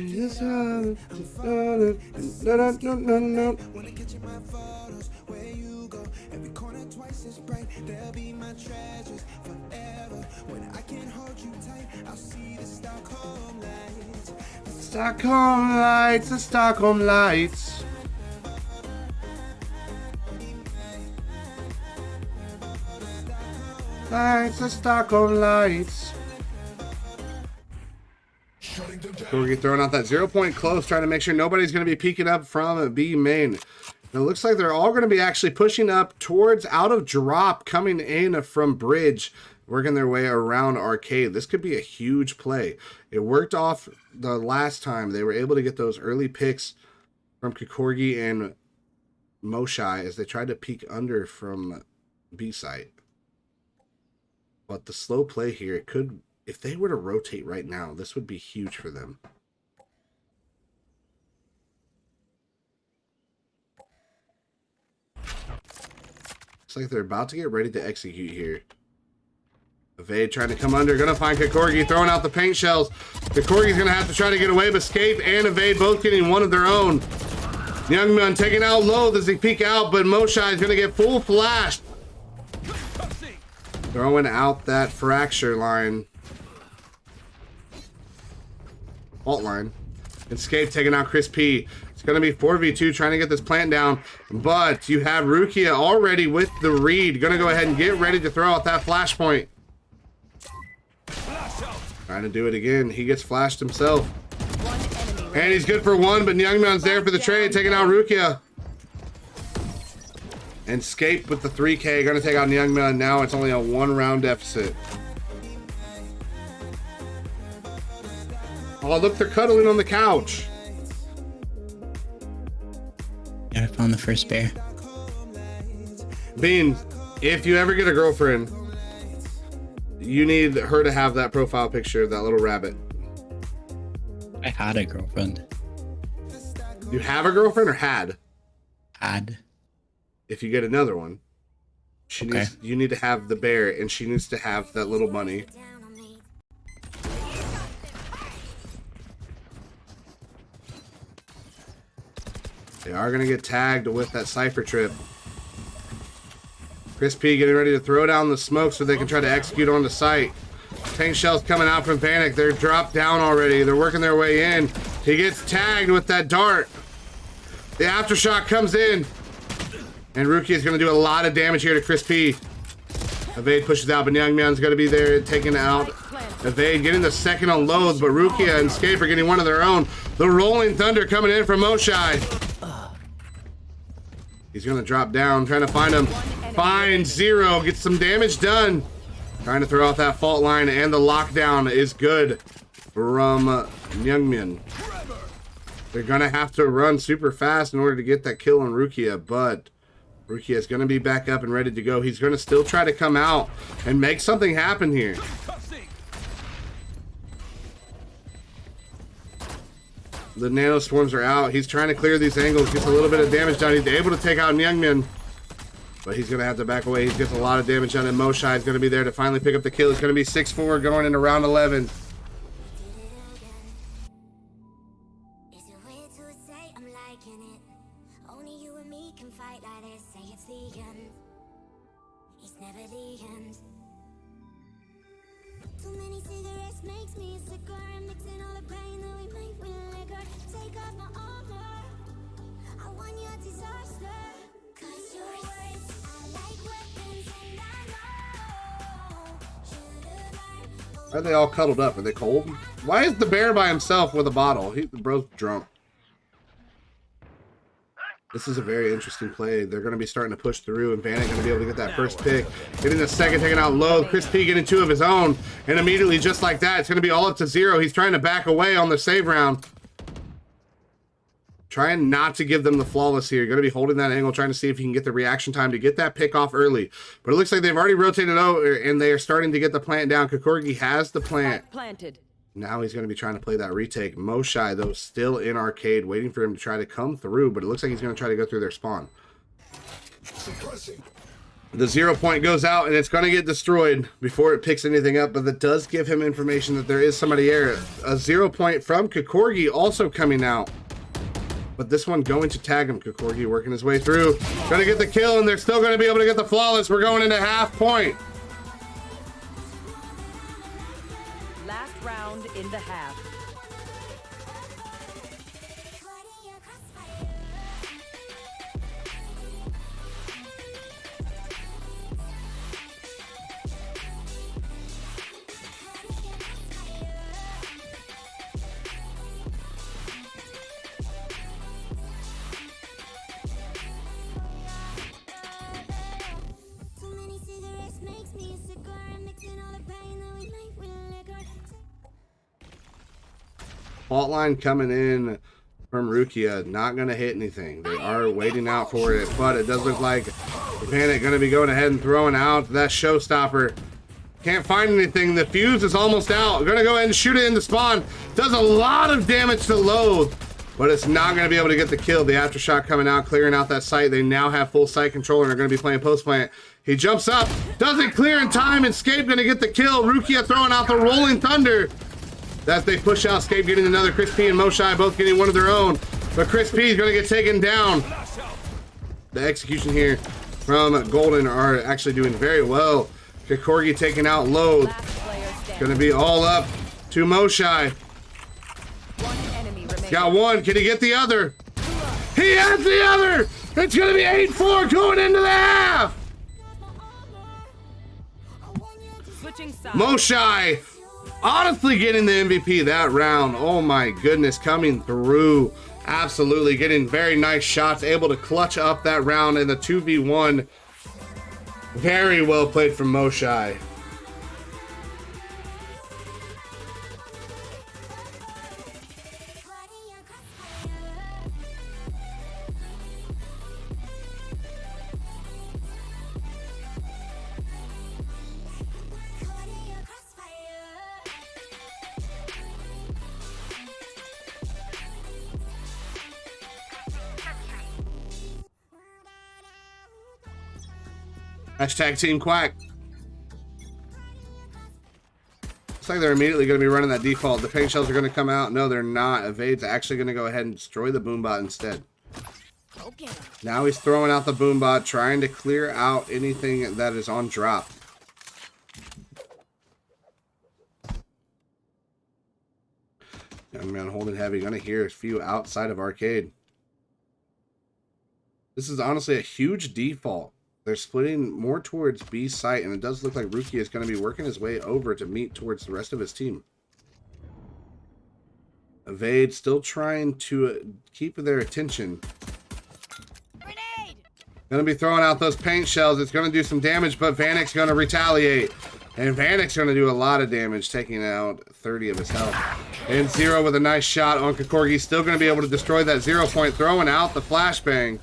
you my photos where you go. Every corner twice as bright. They'll be my treasures forever. When I can't hold you tight, I'll see the Stockholm lights. Stockholm lights, the Stockholm lights. Lights, the Stockholm lights. We're getting throwing out that 0 point close, trying to make sure nobody's going to be peeking up from B main. And it looks like they're all going to be actually pushing up towards out of drop, coming in from bridge, working their way around Arcade. This could be a huge play. It worked off the last time. They were able to get those early picks from Kikorgi and Moshai as they tried to peek under from B site. But the slow play here, it could, if they were to rotate right now, this would be huge for them. Looks like they're about to get ready to execute here. Evade trying to come under, gonna find Kikorgi, throwing out the paint shells. Kikorgi's gonna have to try to get away, but Escape and Evade both getting one of their own. Youngman taking out Loathe as he peek out, but Moshai is gonna get full flashed. Throwing out that fracture line. Alt line. Escape taking out Chris P. It's going to be 4v2 trying to get this plant down. But you have Rukia already with the read. Going to go ahead and get ready to throw out that flashpoint. Trying to do it again. He gets flashed himself. And he's good for one, but Youngman's there for the trade, taking out Rukia. And Escape with the 3K. Going to take out Youngman. Now it's only a 1-round deficit. Oh, look, they're cuddling on the couch. Yeah, I found the first bear. Bean, if you ever get a girlfriend, you need her to have that profile picture of that little rabbit. I had a girlfriend. You have a girlfriend or had? Had. If you get another one, she Okay. needs, you need to have the bear, and she needs to have that little bunny. They are going to get tagged with that Cypher trip. Chris P getting ready to throw down the smoke so they can try to execute on the site. Tank shells coming out from Panic. They're dropped down already. They're working their way in. He gets tagged with that dart. The aftershock comes in. And Rukia is going to do a lot of damage here to Chris P. Evade pushes out, but Youngman's going to be there taking out. Evade getting the second on loads, but Rukia and Scape are getting one of their own. The Rolling Thunder coming in from Moshai. He's going to drop down, trying to find him. Finds Zero, gets some damage done. Trying to throw out that fault line, and the lockdown is good from Youngmin. They're going to have to run super fast in order to get that kill on Rukia, but Rukia is going to be back up and ready to go. He's going to still try to come out and make something happen here. The nano swarms are out. He's trying to clear these angles, gets a little bit of damage done. He's able to take out Youngmin, but he's going to have to back away. He gets a lot of damage done, and Moshai is going to be there to finally pick up the kill. It's going to be 6-4 going into round 11. Why are they all cuddled up? Are they cold? Why is the bear by himself with a bottle? The bro's drunk. This is a very interesting play. They're going to be starting to push through, and Vanek going to be able to get that first pick. Getting the second, taking out low. Chris P getting 2 of his own, and immediately, just like that, it's going to be all up to 0. He's trying to back away on the save round. Trying not to give them the flawless here. Going to be holding that angle, trying to see if he can get the reaction time to get that pick off early. But it looks like they've already rotated over, and they are starting to get the plant down. Kokorgi has the plant. Planted. Now he's going to be trying to play that retake. Moshai, though, still in arcade, waiting for him to try to come through, but it looks like he's going to try to go through their spawn. The 0 point goes out, and it's going to get destroyed before it picks anything up, but that does give him information that there is somebody there. A 0 point from Kokorgi also coming out. But this one going to tag him. Kokorgi working his way through. Going to get the kill, and they're still going to be able to get the flawless. We're going into half point. Last round in the half. Fault line coming in from Rukia, not going to hit anything. They are waiting out for it, but it does look like Panic going to be going ahead and throwing out that showstopper. Can't find anything. The fuse is almost out. Going to go ahead and shoot it in the spawn. Does a lot of damage to Loathe, but it's not going to be able to get the kill. The aftershock coming out, clearing out that site. They now have full site control and are going to be playing post plant. He jumps up, doesn't clear in time, and Scape going to get the kill. Rukia throwing out the Rolling Thunder. As they push out, Scape getting another. Chris P and Moshai both getting one of their own. But Chris P is going to get taken down. The execution here from Golden are actually doing very well. Kokorgi taking out Loathe. Going to be all up to Moshai. Got one. Can he get the other? He has the other! It's going to be 8-4 going into the half! Moshai honestly getting the MVP that round. Oh my goodness, coming through. Absolutely getting very nice shots, able to clutch up that round in the 2v1. Very well played from Moshai. Hashtag Team Quack. Looks like they're immediately going to be running that default. The paint shells are going to come out. No, they're not. Evade's actually going to go ahead and destroy the boombot instead. Now he's throwing out the boombot, trying to clear out anything that is on drop. Young man holding heavy. Gonna hear a few outside of arcade. This is honestly a huge default. They're splitting more towards B site, and it does look like Ruki is going to be working his way over to meet towards the rest of his team. Evade still trying to keep their attention. Grenade! Going to be throwing out those paint shells. It's going to do some damage, but Vanek's going to retaliate. And Vanek's going to do a lot of damage, taking out 30 of his health. And Zero with a nice shot on Kokorgi. Still going to be able to destroy that 0 point, throwing out the flashbang.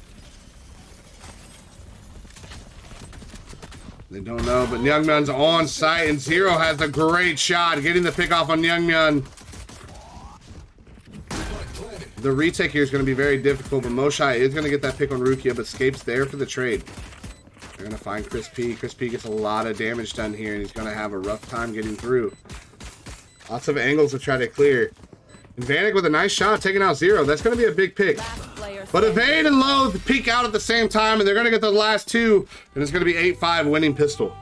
They don't know, but Youngmun's on site, and Zero has a great shot, getting the pick off on Youngmun. The retake here is going to be very difficult, but Moshai is going to get that pick on Rukia, but Scape's there for the trade. They're going to find Chris P. Chris P gets a lot of damage done here, and he's going to have a rough time getting through. Lots of angles to try to clear. And Vanek with a nice shot, taking out Zero. That's going to be a big pick. But Evade and Loathe peek out at the same time, and they're going to get the last two, and it's going to be 8-5 winning pistol.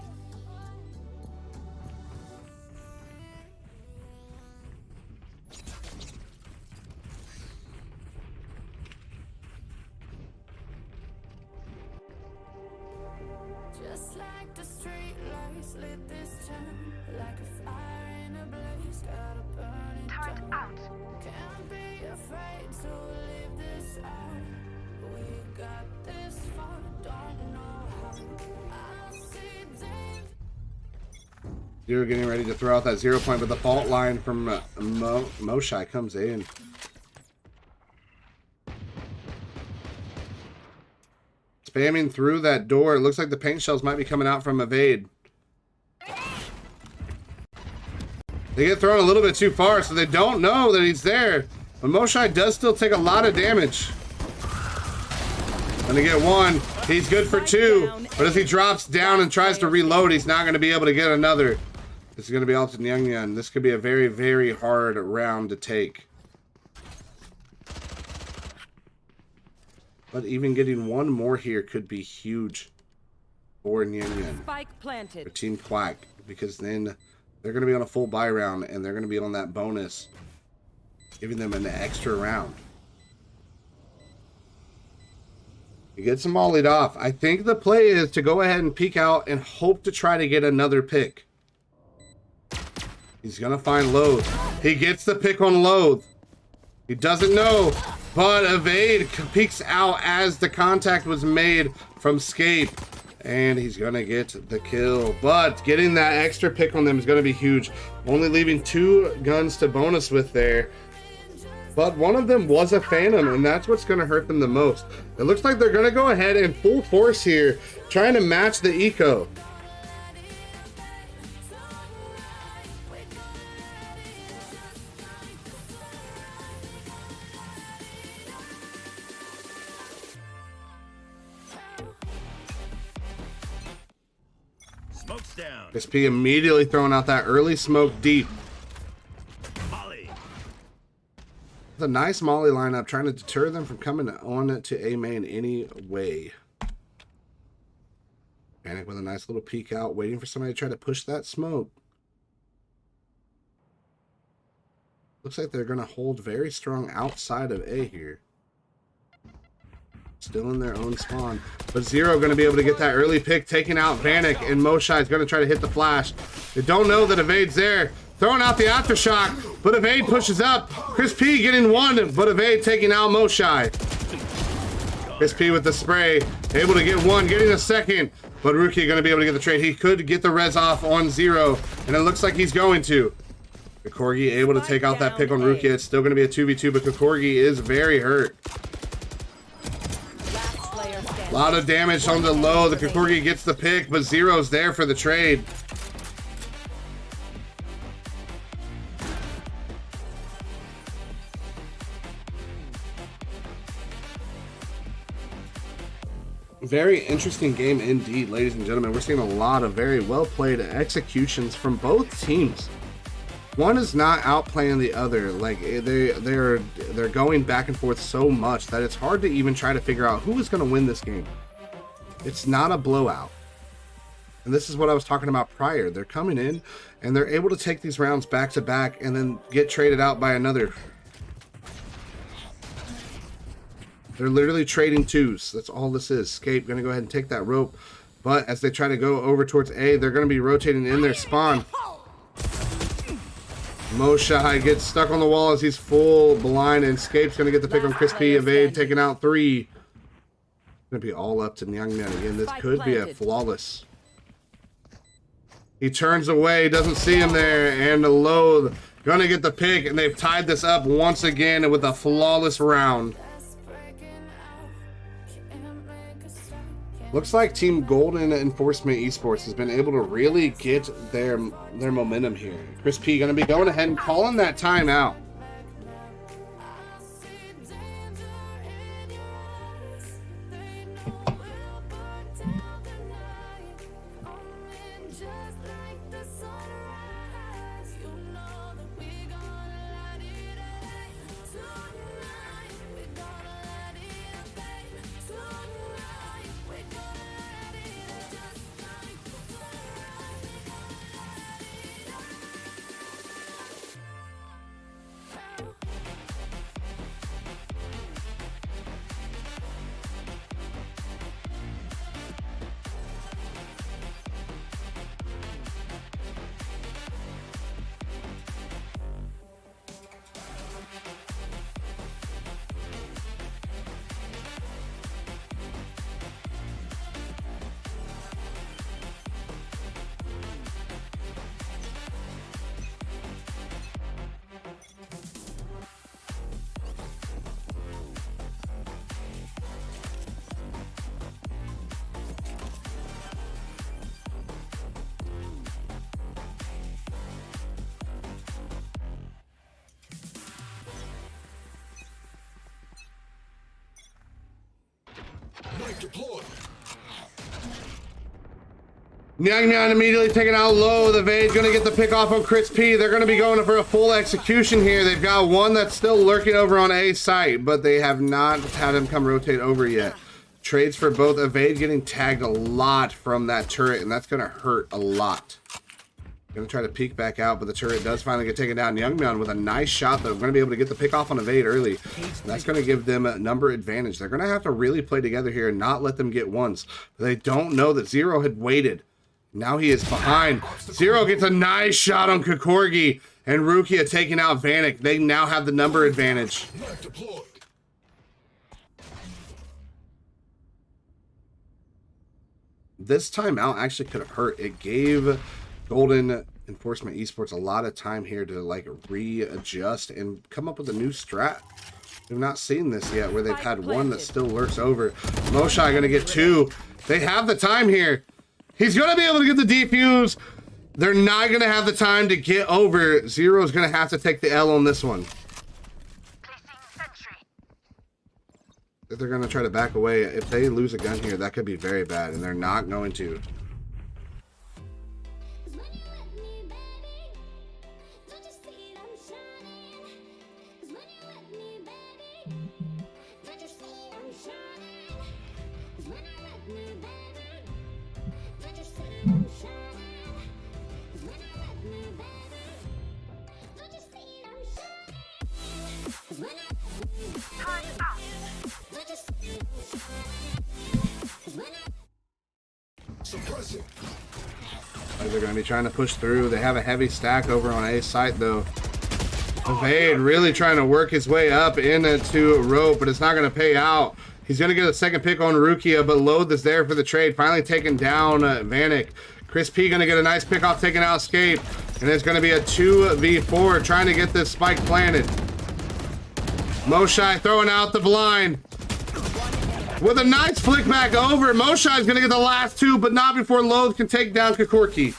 Just like the street lights lit this town, like a fire in a blaze, gotta burn it down. Can't be afraid to leave this out. We got this far, don't know how. I see deep. Zero getting ready to throw out that 0 point, but the fault line from Moshai comes in. Spamming through that door. It looks like the paint shells might be coming out from Evade. They get thrown a little bit too far, so they don't know that he's there. But Moshai does still take a lot of damage. Gonna get one. He's good for two. But as he drops down and tries to reload, he's not gonna be able to get another. This is gonna be Alton Youngyan. This could be a very, very hard round to take. But even getting one more here could be huge for Nyan Spike for planted. Team Quack, because then they're going to be on a full buy round and they're going to be on that bonus, giving them an extra round. He gets him mollied off. I think the play is to go ahead and peek out and hope to try to get another pick. He's going to find Loathe. He gets the pick on Loathe. He doesn't know. But Evade peeks out as the contact was made from Scape. And he's going to get the kill. But getting that extra pick on them is going to be huge. Only leaving 2 guns to bonus with there. But one of them was a Phantom, and that's what's going to hurt them the most. It looks like they're going to go ahead and full force here, trying to match the eco. Smoke's down. SP immediately throwing out that early smoke deep. Molly. It's a nice Molly lineup, trying to deter them from coming on to A main any way. Panic with a nice little peek out, waiting for somebody to try to push that smoke. Looks like they're going to hold very strong outside of A here. Still in their own spawn. But Zero going to be able to get that early pick, taking out Vanek, and Moshai is going to try to hit the flash. They don't know that Evade's there. Throwing out the aftershock, but Evade pushes up. Chris P getting one, but Evade taking out Moshai. Chris P with the spray, able to get one, getting a second. But Ruki going to be able to get the trade. He could get the res off on Zero, and it looks like he's going to. Kokorgi able to take out that pick on Ruki. It's still going to be a 2v2, but Kokorgi is very hurt. A lot of damage on the low. The Kokorgi gets the pick, but Zero's there for the trade. Very interesting game indeed, ladies and gentlemen. We're seeing a lot of very well played executions from both teams. One is not outplaying the other. Like they're going back and forth so much that it's hard to even try to figure out who is going to win this game. It's not a blowout. And this is what I was talking about prior. They're coming in and they're able to take these rounds back to back and then get traded out by another. They're literally trading twos. That's all this is. Escape going to go ahead and take that rope. But as they try to go over towards A, they're going to be rotating in their spawn. Moshai gets stuck on the wall as he's full blind, and Escape's going to get the pick on Chris P. Evade, taking out 3. It's going to be all up to Nyangmyeon again. This could be a flawless. He turns away, doesn't see him there, and Loathe going to get the pick, and they've tied this up once again with a flawless round. Looks like Team Golden Enforcement Esports has been able to really get their momentum here. Chris P going to be going ahead and calling that timeout. Nyangmyeon immediately taking out low. The Vade's going to get the pick off on Chris P. They're going to be going for a full execution here. They've got one that's still lurking over on A site, but they have not had him come rotate over yet. Trades for both. Evade getting tagged a lot from that turret, and that's going to hurt a lot. Going to try to peek back out, but the turret does finally get taken down. Nyangmyeon with a nice shot, though. Going to be able to get the pick off on Evade early. And that's going to give them a number advantage. They're going to have to really play together here and not let them get ones. But they don't know that Zero had waited. Now he is behind. Zero gets a nice shot on Kokorgi, and Rukia taking out Vanek. They now have the number advantage. This timeout actually could have hurt. It gave Golden Enforcement Esports a lot of time here to like readjust and come up with a new strat. We've not seen this yet, where they've had one that still lurks over. Moshai going to get 2. They have the time here. He's going to be able to get the defuse. They're not going to have the time to get over. Zero's going to have to take the L on this one. If they're going to try to back away, if they lose a gun here, that could be very bad, and they're not going to. They're going to be trying to push through. They have a heavy stack over on A site, though. Evade really trying to work his way up into rope, but it's not going to pay out. He's going to get a second pick on Rukia, but Loathe is there for the trade. Finally taking down Vanek. Chris P going to get a nice pick off, taking out Escape. And it's going to be a 2v4 trying to get this spike planted. Moshai throwing out the blind. With a nice flick back over. Moshai is going to get the last 2, but not before Loathe can take down Kokorki.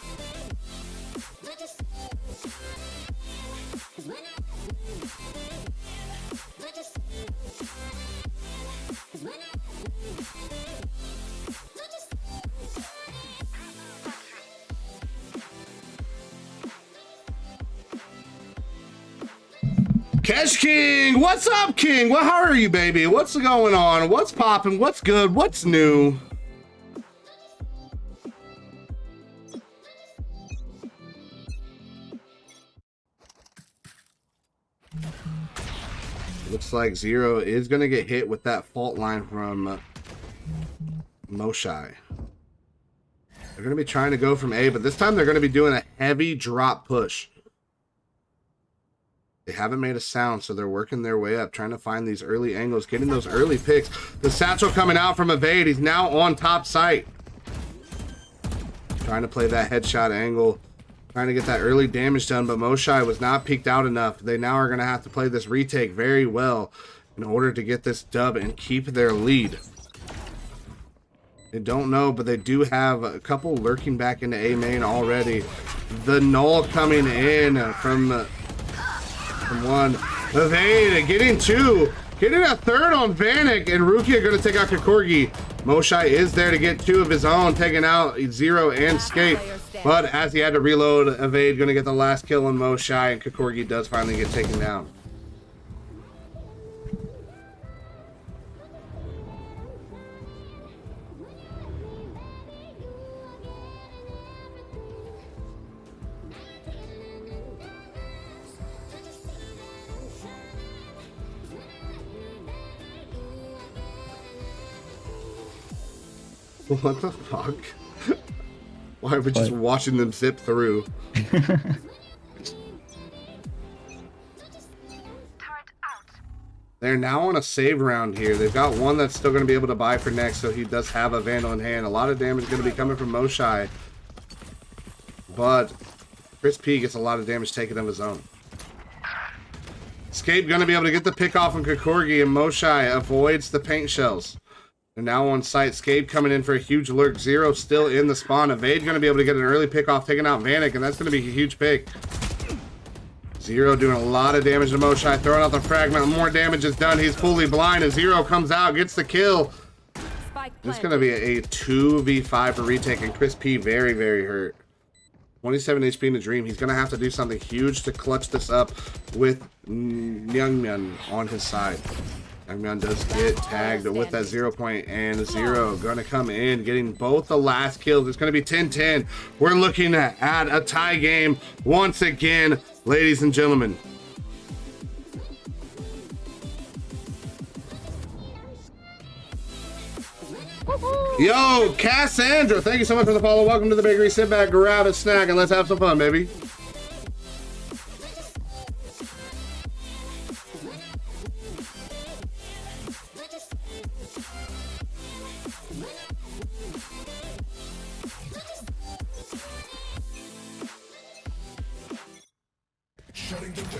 Cash King, what's up, King? Well, how are you, baby? What's going on? What's popping? What's good? What's new? Looks like Zero is going to get hit with that fault line from Moshai. They're going to be trying to go from A, but this time they're going to be doing a heavy drop push. They haven't made a sound, so they're working their way up, trying to find these early angles, getting those early picks. The satchel coming out from Evade. He's now on top site. Trying to play that headshot angle, trying to get that early damage done, but Moshai was not peeked out enough. They now are going to have to play this retake very well in order to get this dub and keep their lead. They don't know, but they do have a couple lurking back into A main already. The null coming in from one. Evade getting two. Getting a third on Vanek, and Rukia going to take out Kikorgi. Moshai is there to get two of his own, taking out Zero and Scape. But as he had to reload, Evade going to get the last kill on Moshai, and Kikorgi does finally get taken down. What the fuck? Why are we just watching them zip through? They're now on a save round here. They've got one that's still going to be able to buy for next, so he does have a Vandal in hand. A lot of damage is going to be coming from Moshai. But Chris P gets a lot of damage taken of his own. Scape going to be able to get the pick off on Kikorgi, and Moshai avoids the paint shells. They're now on site. Scape coming in for a huge lurk. Zero still in the spawn. Evade going to be able to get an early pick off, taking out Vanek, and that's going to be a huge pick. Zero doing a lot of damage to Moshai, throwing out the fragment. More damage is done. He's fully blind, and Zero comes out, gets the kill. It's going to be a 2v5 for retake, and Chris P very, very hurt. 27 HP in the Dream. He's going to have to do something huge to clutch this up with Myungmyeon on his side. Myungmyeon does get tagged with that 0 point, and Zero going to come in, getting both the last kills. It's going to be 10-10. We're looking at a tie game once again, ladies and gentlemen. Yo, Cassandra, thank you so much for the follow. Welcome to the bakery. Sit back, grab a snack, and let's have some fun, baby.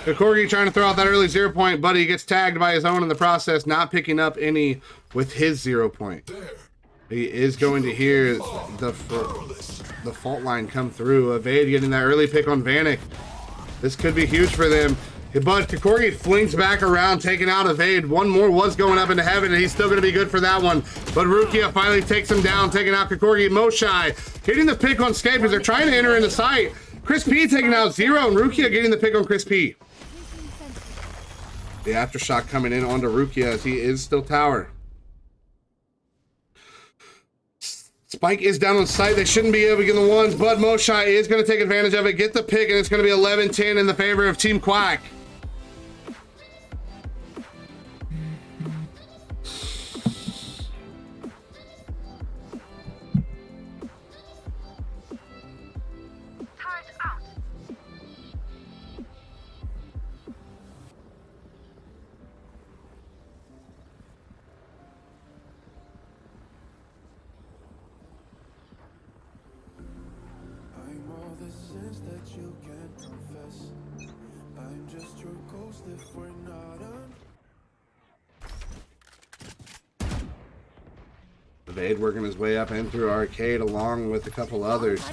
Kikorgi trying to throw out that early 0 point, but he gets tagged by his own in the process, not picking up any with his 0 point. He is going to hear the fault line come through. Evade getting that early pick on Vanek. This could be huge for them. But Kikorgi flings back around, taking out Evade. One more was going up into heaven, and he's still going to be good for that one. But Rukia finally takes him down, taking out Kikorgi. Moshai getting the pick on Scape as they're trying to enter into sight. Chris P taking out Zero, and Rukia getting the pick on Chris P. The aftershock coming in onto Rukia as he is still tower. Spike is down on site. They shouldn't be able to get the ones, but Moshai is going to take advantage of it, get the pick, and it's going to be 11-10 in the favor of Team QUACK. Evade working his way up and through arcade along with a couple others.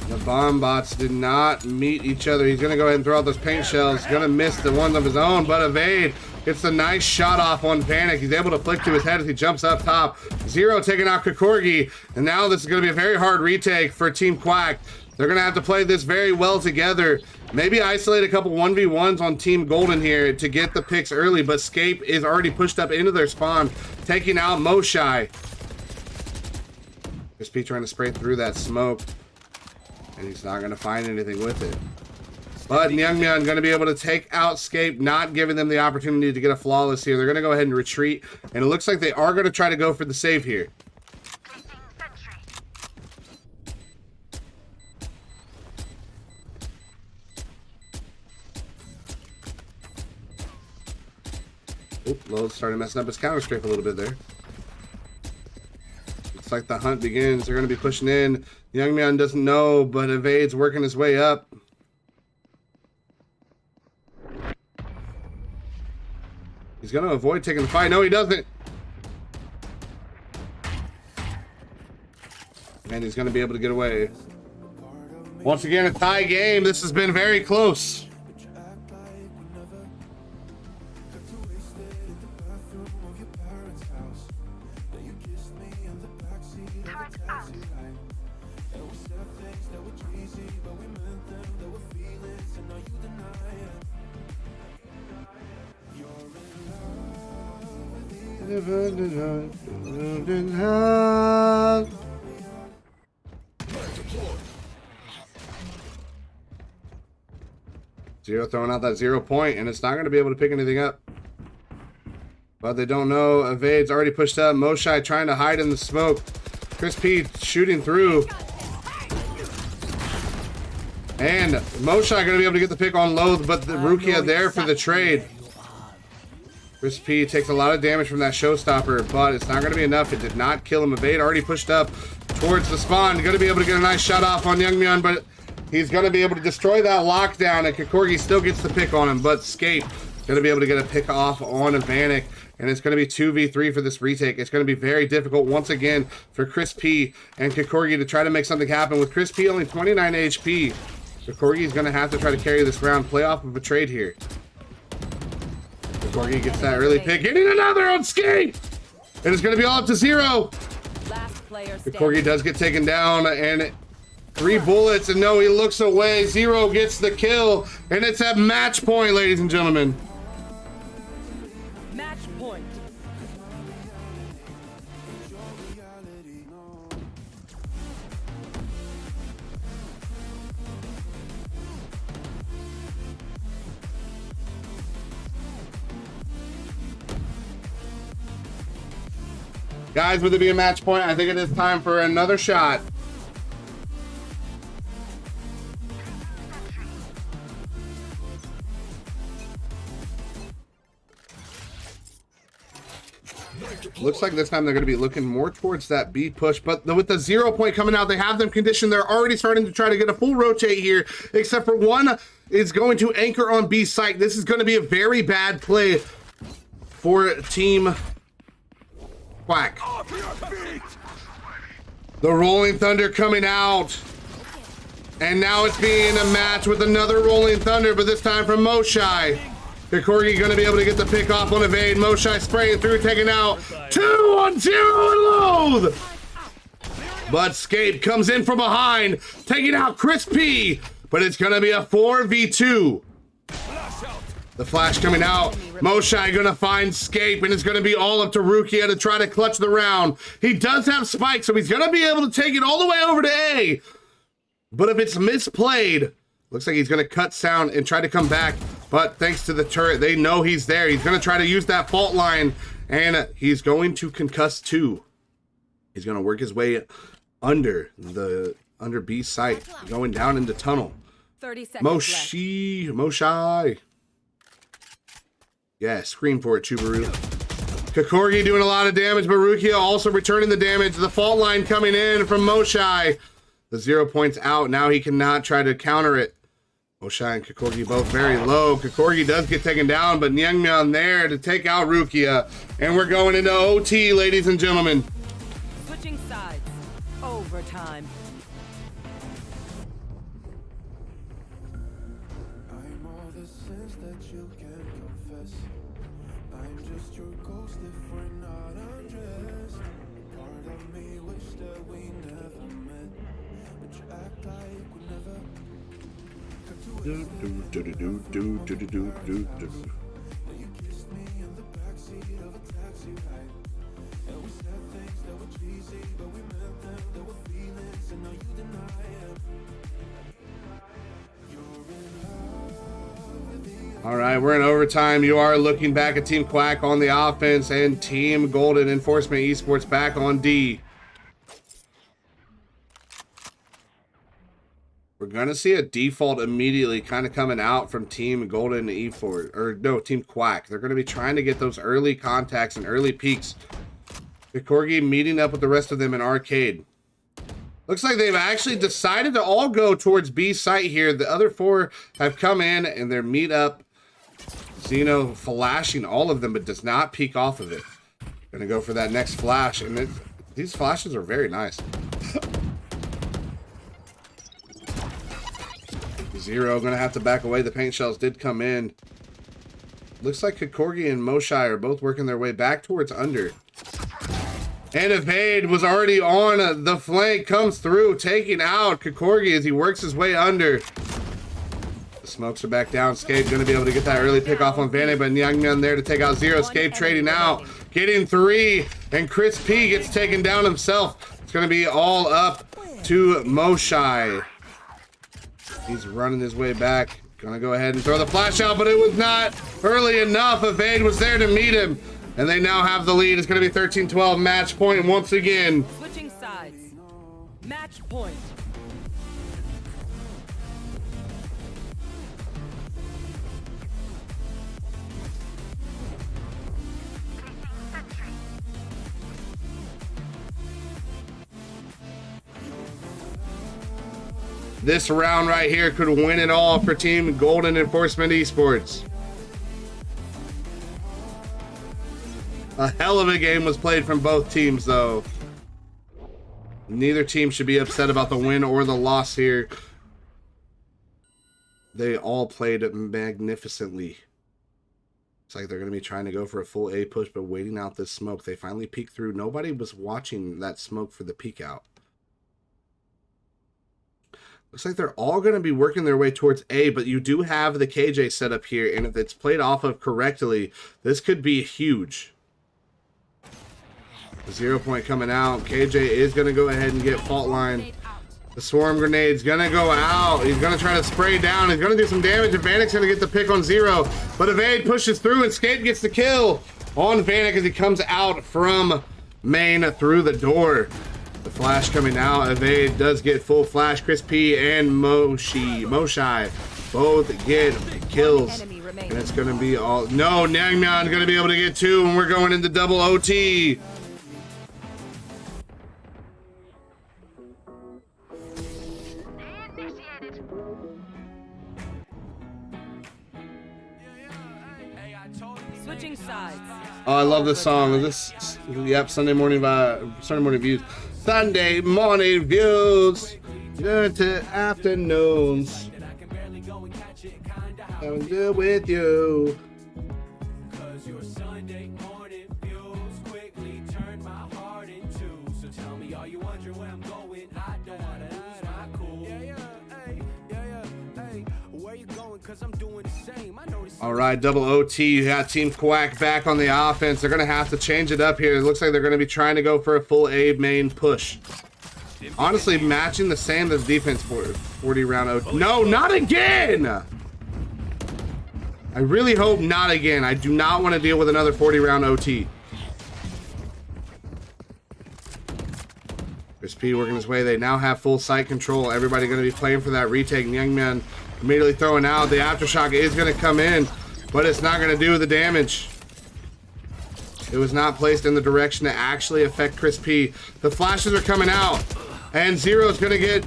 The bomb bots did not meet each other. He's going to go ahead and throw out those paint shells. Going to miss the one of his own, but Evade gets a nice shot off on Vanek. He's able to flick to his head as he jumps up top. Zero taking out Kikorgi, and now this is going to be a very hard retake for Team QUACK. They're going to have to play this very well together. Maybe isolate a couple 1v1s on Team Golden here to get the picks early, but Scape is already pushed up into their spawn, taking out Moshai. Crispy trying to spray through that smoke, and he's not going to find anything with it. But Myungmyeon going to be able to take out Scape, not giving them the opportunity to get a flawless here. They're going to go ahead and retreat, and it looks like they are going to try to go for the save here. Oop, Lowe's starting messing up his counter strafe a little bit there. Looks like the hunt begins. They're going to be pushing in. Myungmyeon doesn't know, but Evade's working his way up. He's going to avoid taking the fight. No, he doesn't. And he's going to be able to get away. Once again, a tie game. This has been very close. Zero throwing out that 0 point, and it's not going to be able to pick anything up. But they don't know. Evade's already pushed up. Moshai trying to hide in the smoke. Chris P shooting through. And Moshai going to be able to get the pick on Loath, but the Rukia there for the trade. Chris P takes a lot of damage from that showstopper, but it's not going to be enough. It did not kill him. Evade already pushed up towards the spawn. Going to be able to get a nice shot off on Myungmyeon, but he's going to be able to destroy that lockdown, and Kikorgi still gets the pick on him, but Scape going to be able to get a pick off on Vanek, and it's going to be 2v3 for this retake. It's going to be very difficult once again for Chris P and Kikorgi to try to make something happen. With Chris P only 29 HP, Kikorgi is going to have to try to carry this round, play off of a trade here. Kikorgi gets that early pick, hitting another on Scape, and it's going to be all up to 0. Kikorgi does get taken down, and 3 bullets, and no, he looks away. 0 gets the kill, and it's at match point, ladies and gentlemen. Match point. Guys, with it being match point, I think it is time for another shot. Looks like this time they're going to be looking more towards that B push, but with the 0 point coming out, they have them conditioned. They're already starting to try to get a full rotate here, except for one is going to anchor on B site. This is going to be a very bad play for Team QUACK. The Rolling Thunder coming out, and now it's being a match with another Rolling Thunder, but this time from Moshai. Kikorgi going to be able to get the pick off on Evade. Moshai spraying through, taking out 2 on 0 and Loath. But Scape comes in from behind, taking out Chris P. But it's going to be a 4v2. The flash coming out. Moshai going to find Scape, and it's going to be all up to Rukia to try to clutch the round. He does have spikes, so he's going to be able to take it all the way over to A. But if it's misplayed, looks like he's going to cut sound and try to come back. But thanks to the turret, they know he's there. He's going to try to use that fault line, and he's going to concuss 2. He's going to work his way under B site, going down into tunnel. 30 seconds Moshai. Yeah, scream for it, Chubaru. Kikorgi doing a lot of damage, but Rukia also returning the damage. The fault line coming in from Moshai. The 0 points out. Now he cannot try to counter it. Moshai and Kikorgi both very low. Kikorgi does get taken down, but Myungmyeon there to take out Rukia. And we're going into OT, ladies and gentlemen. Switching sides. Overtime. I'm all the sins that you can't confess. I'm just your ghost if we're not undressed. Part of me wish that we never met, but you act like we All right, we're in overtime. You are looking back at Team Quack on the offense and Team Golden Enforcement Esports back on D. We're going to see a default immediately kind of coming out from Team Golden Esports, or no, Team Quack. They're going to be trying to get those early contacts and early peaks. Corgi meeting up with the rest of them in arcade. Looks like they've actually decided to all go towards B site here. The other four have come in and their meet up. Xeno flashing all of them, but does not peek off of it. Gonna go for that next flash, and these flashes are very nice. Zero gonna have to back away. The paint shells did come in. Looks like Kikorgi and Moshai are both working their way back towards under. And Evade was already on the flank, comes through, taking out Kikorgi as he works his way under. The smokes are back down. Scape going to be able to get that early pick off on Vanny, but Youngman there to take out Zero. Scape trading out, getting 3, and Chris P gets taken down himself. It's going to be all up to Moshai. He's running his way back. Going to go ahead and throw the flash out, but it was not early enough. Evade was there to meet him, and they now have the lead. It's going to be 13-12 match point once again. Switching sides. Match point. This round right here could win it all for Team Golden Enforcement Esports. A hell of a game was played from both teams, though. Neither team should be upset about the win or the loss here. They all played magnificently. It's like they're going to be trying to go for a full A push, but waiting out this smoke. They finally peeked through. Nobody was watching that smoke for the peek out. Looks like they're all going to be working their way towards A, but you do have the KJ set up here, and if it's played off of correctly, this could be huge. 0 point coming out. KJ is going to go ahead and get fault line. The swarm grenade's going to go out. He's going to try to spray down. He's going to do some damage, and Vanek's going to get the pick on Zero, but Evade pushes through, and Scape gets the kill on Vanek as he comes out from main through the door. The flash coming out. Evade does get full flash. Chris P and Moshai both get kills. And it's going to be all... No, Nangmyeon's going to be able to get 2, and we're going into double OT. Switching sides. Oh, I love this song. Yep, Sunday morning views. Sunday morning views. Good to afternoons. Having to do with you. Cause your Sunday morning views quickly turn my heart in two. So tell me, are you wondering where I'm going? I don't wanna lose my cool. Hey, where you going? Cause I'm doing the same. I know this. All right, double OT. You got Team Quack back on the offense. They're going to have to change it up here. It looks like they're going to be trying to go for a full A main push. Honestly, matching the same as defense for 40 round OT. No, not again! I really hope not again. I do not want to deal with another 40 round OT. Chris P working his way. They now have full site control. Everybody going to be playing for that retake. Youngman immediately throwing out. The aftershock is going to come in, but it's not going to do the damage. It was not placed in the direction to actually affect Chris P. The flashes are coming out, and Zero's going to get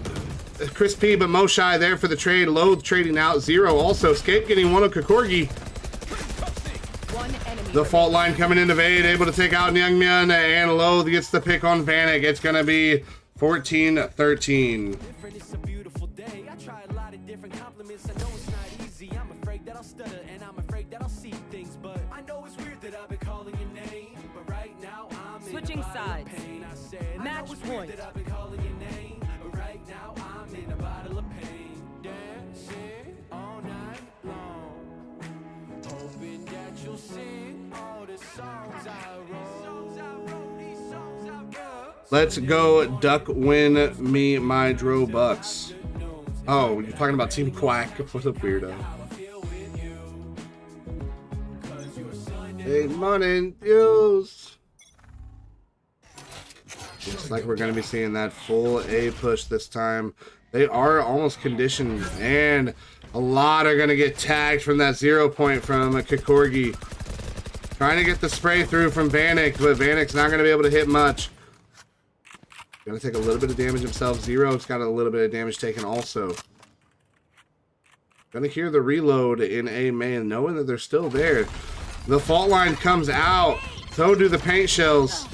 Chris P, but Moshai there for the trade. Loathe trading out. Zero also. Scape getting one of Kikorgi. The fault line coming into Vade, able to take out Youngman, and Loathe gets the pick on Vanek. It's going to be 14-13. It's a beautiful day. I try a lot of different compliments. I know it's not easy. I'm afraid that I'll stutter, and I'm afraid that I'll see things. But I know it's weird that I've been calling your name. But right now I'm Switching sides. Match point. That I've been calling your name. But right now I'm in a bottle of pain. Dancing on Let's go duck win me my dro bucks. Oh, you're talking about Team Quack. What a weirdo. Hey, morning, views. Looks like we're going to be seeing that full A push this time. They are almost conditioned, and a lot are going to get tagged from that 0 point from Kikorgi. Trying to get the spray through from Vanek, but Vanek's not going to be able to hit much. Going to take a little bit of damage himself. Zero's got a little bit of damage taken also. Going to hear the reload in A main, knowing that they're still there. The fault line comes out. So do the paint shells.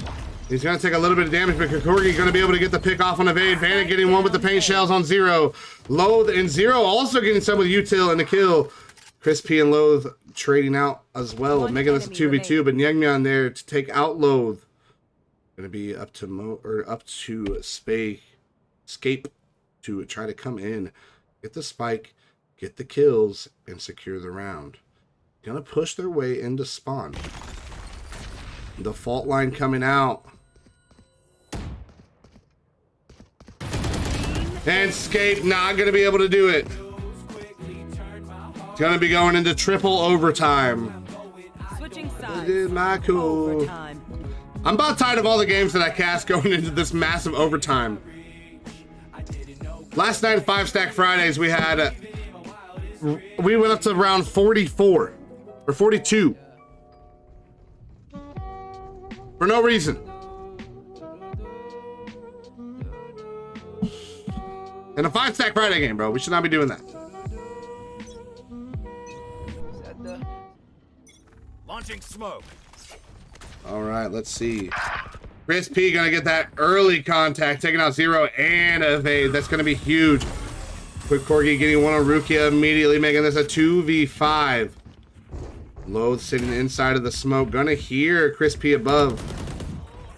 He's going to take a little bit of damage, but Kikorgi going to be able to get the pick off on evade. Vanek getting one with the paint shells on Zero. Loath and Zero also getting some with util and the kill. Crispy and Loath trading out as well, making this a 2v2, but Nyangmyeon there to take out Loath. Going to be up to Scape to try to come in, get the spike, get the kills, and secure the round. Going to push their way into spawn. The fault line coming out. And Scape not going to be able to do it. It's going to be going into triple overtime. Switching sides. It is my cool. Overtime. I'm about tired of all the games that I cast going into this massive overtime. Last night in 5-Stack Fridays, we had... we went up to round 44. Or 42. For no reason. In a 5-Stack Friday game, bro. We should not be doing that. Launching smoke. All right, let's see. Chris P gonna get that early contact, taking out Zero and evade. That's gonna be huge. Quick Corgi getting one on Rukia immediately, making this a 2v5. Loath sitting inside of the smoke. Gonna hear Chris P above.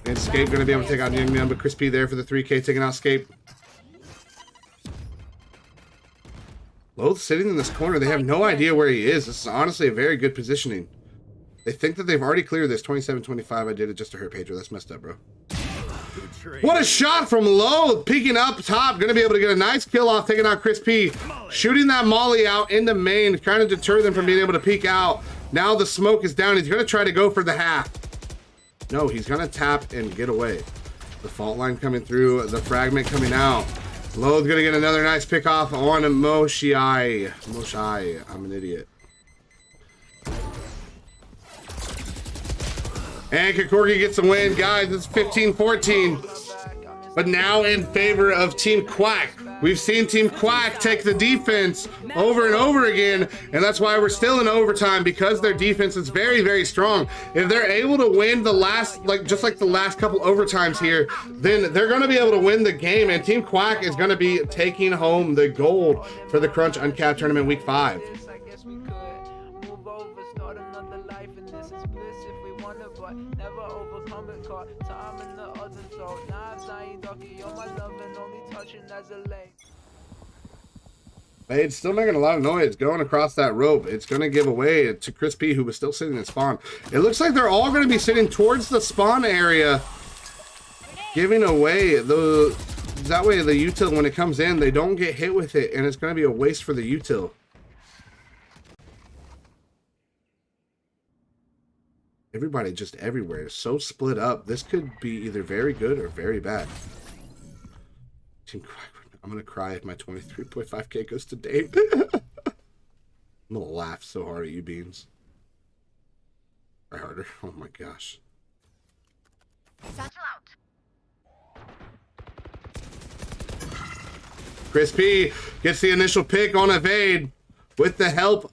And Scape gonna be able to take out Nyangmyeon, but Chris P there for the 3K, taking out Scape. Loath sitting in this corner. They have no idea where he is. This is honestly a very good positioning. They think that they've already cleared this. 27-25. I did it just to hurt Pedro. That's messed up, bro. What a shot from Loath. Peeking up top. Going to be able to get a nice kill off, taking out Chris P. Shooting that molly out in the main. Trying to deter them from being able to peek out. Now the smoke is down. He's going to try to go for the half. No, he's going to tap and get away. The fault line coming through. The fragment coming out. Loath going to get another nice pick off on Moshai. Moshai. I'm an idiot. And Kikorgi gets a win. Guys, it's 15-14. But now in favor of Team Quack. We've seen Team Quack take the defense over and over again, and that's why we're still in overtime, because their defense is very, very strong. If they're able to win the last, just like the last couple overtimes here, then they're going to be able to win the game, and Team Quack is going to be taking home the gold for the Crunch Uncapped Tournament Week 5. It's still making a lot of noise going across that rope. It's going to give away to Chris P, who was still sitting in spawn. It looks like they're all going to be sitting towards the spawn area, giving away the... That way the util, when it comes in, they don't get hit with it, and it's going to be a waste for the util. Everybody just everywhere is so split up. This could be either very good or very bad. Team Quack. I'm gonna cry if my 23.5K goes to Dave. I'm gonna laugh so hard at you, Beans. Try harder. Oh my gosh. Chris P gets the initial pick on evade with the help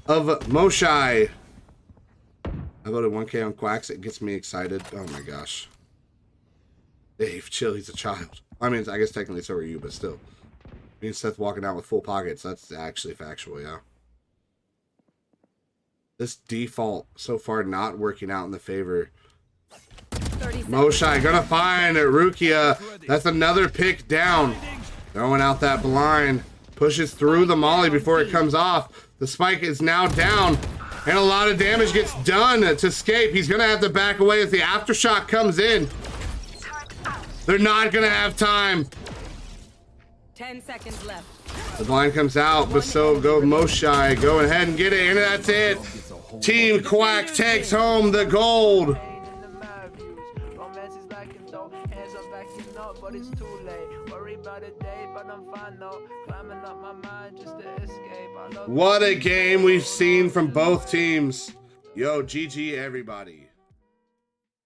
of Moshai. I voted 1K on Quacks. It gets me excited. Oh my gosh. Dave, chill. He's a child. I mean, I guess technically so are you, but still. Me and Seth walking out with full pockets, that's actually factual, yeah. This default so far not working out in the favor. Moshai gonna find Rukia. That's another pick down. Throwing out that blind. Pushes through the molly before it comes off. The spike is now down. And a lot of damage gets done to escape. He's gonna have to back away as the aftershock comes in. They're not gonna have time. 10 seconds left. The blind comes out, but so go Moshai. Go ahead and get it, and that's it. Team Quack takes home the gold. What a game we've seen from both teams. Yo, GG everybody.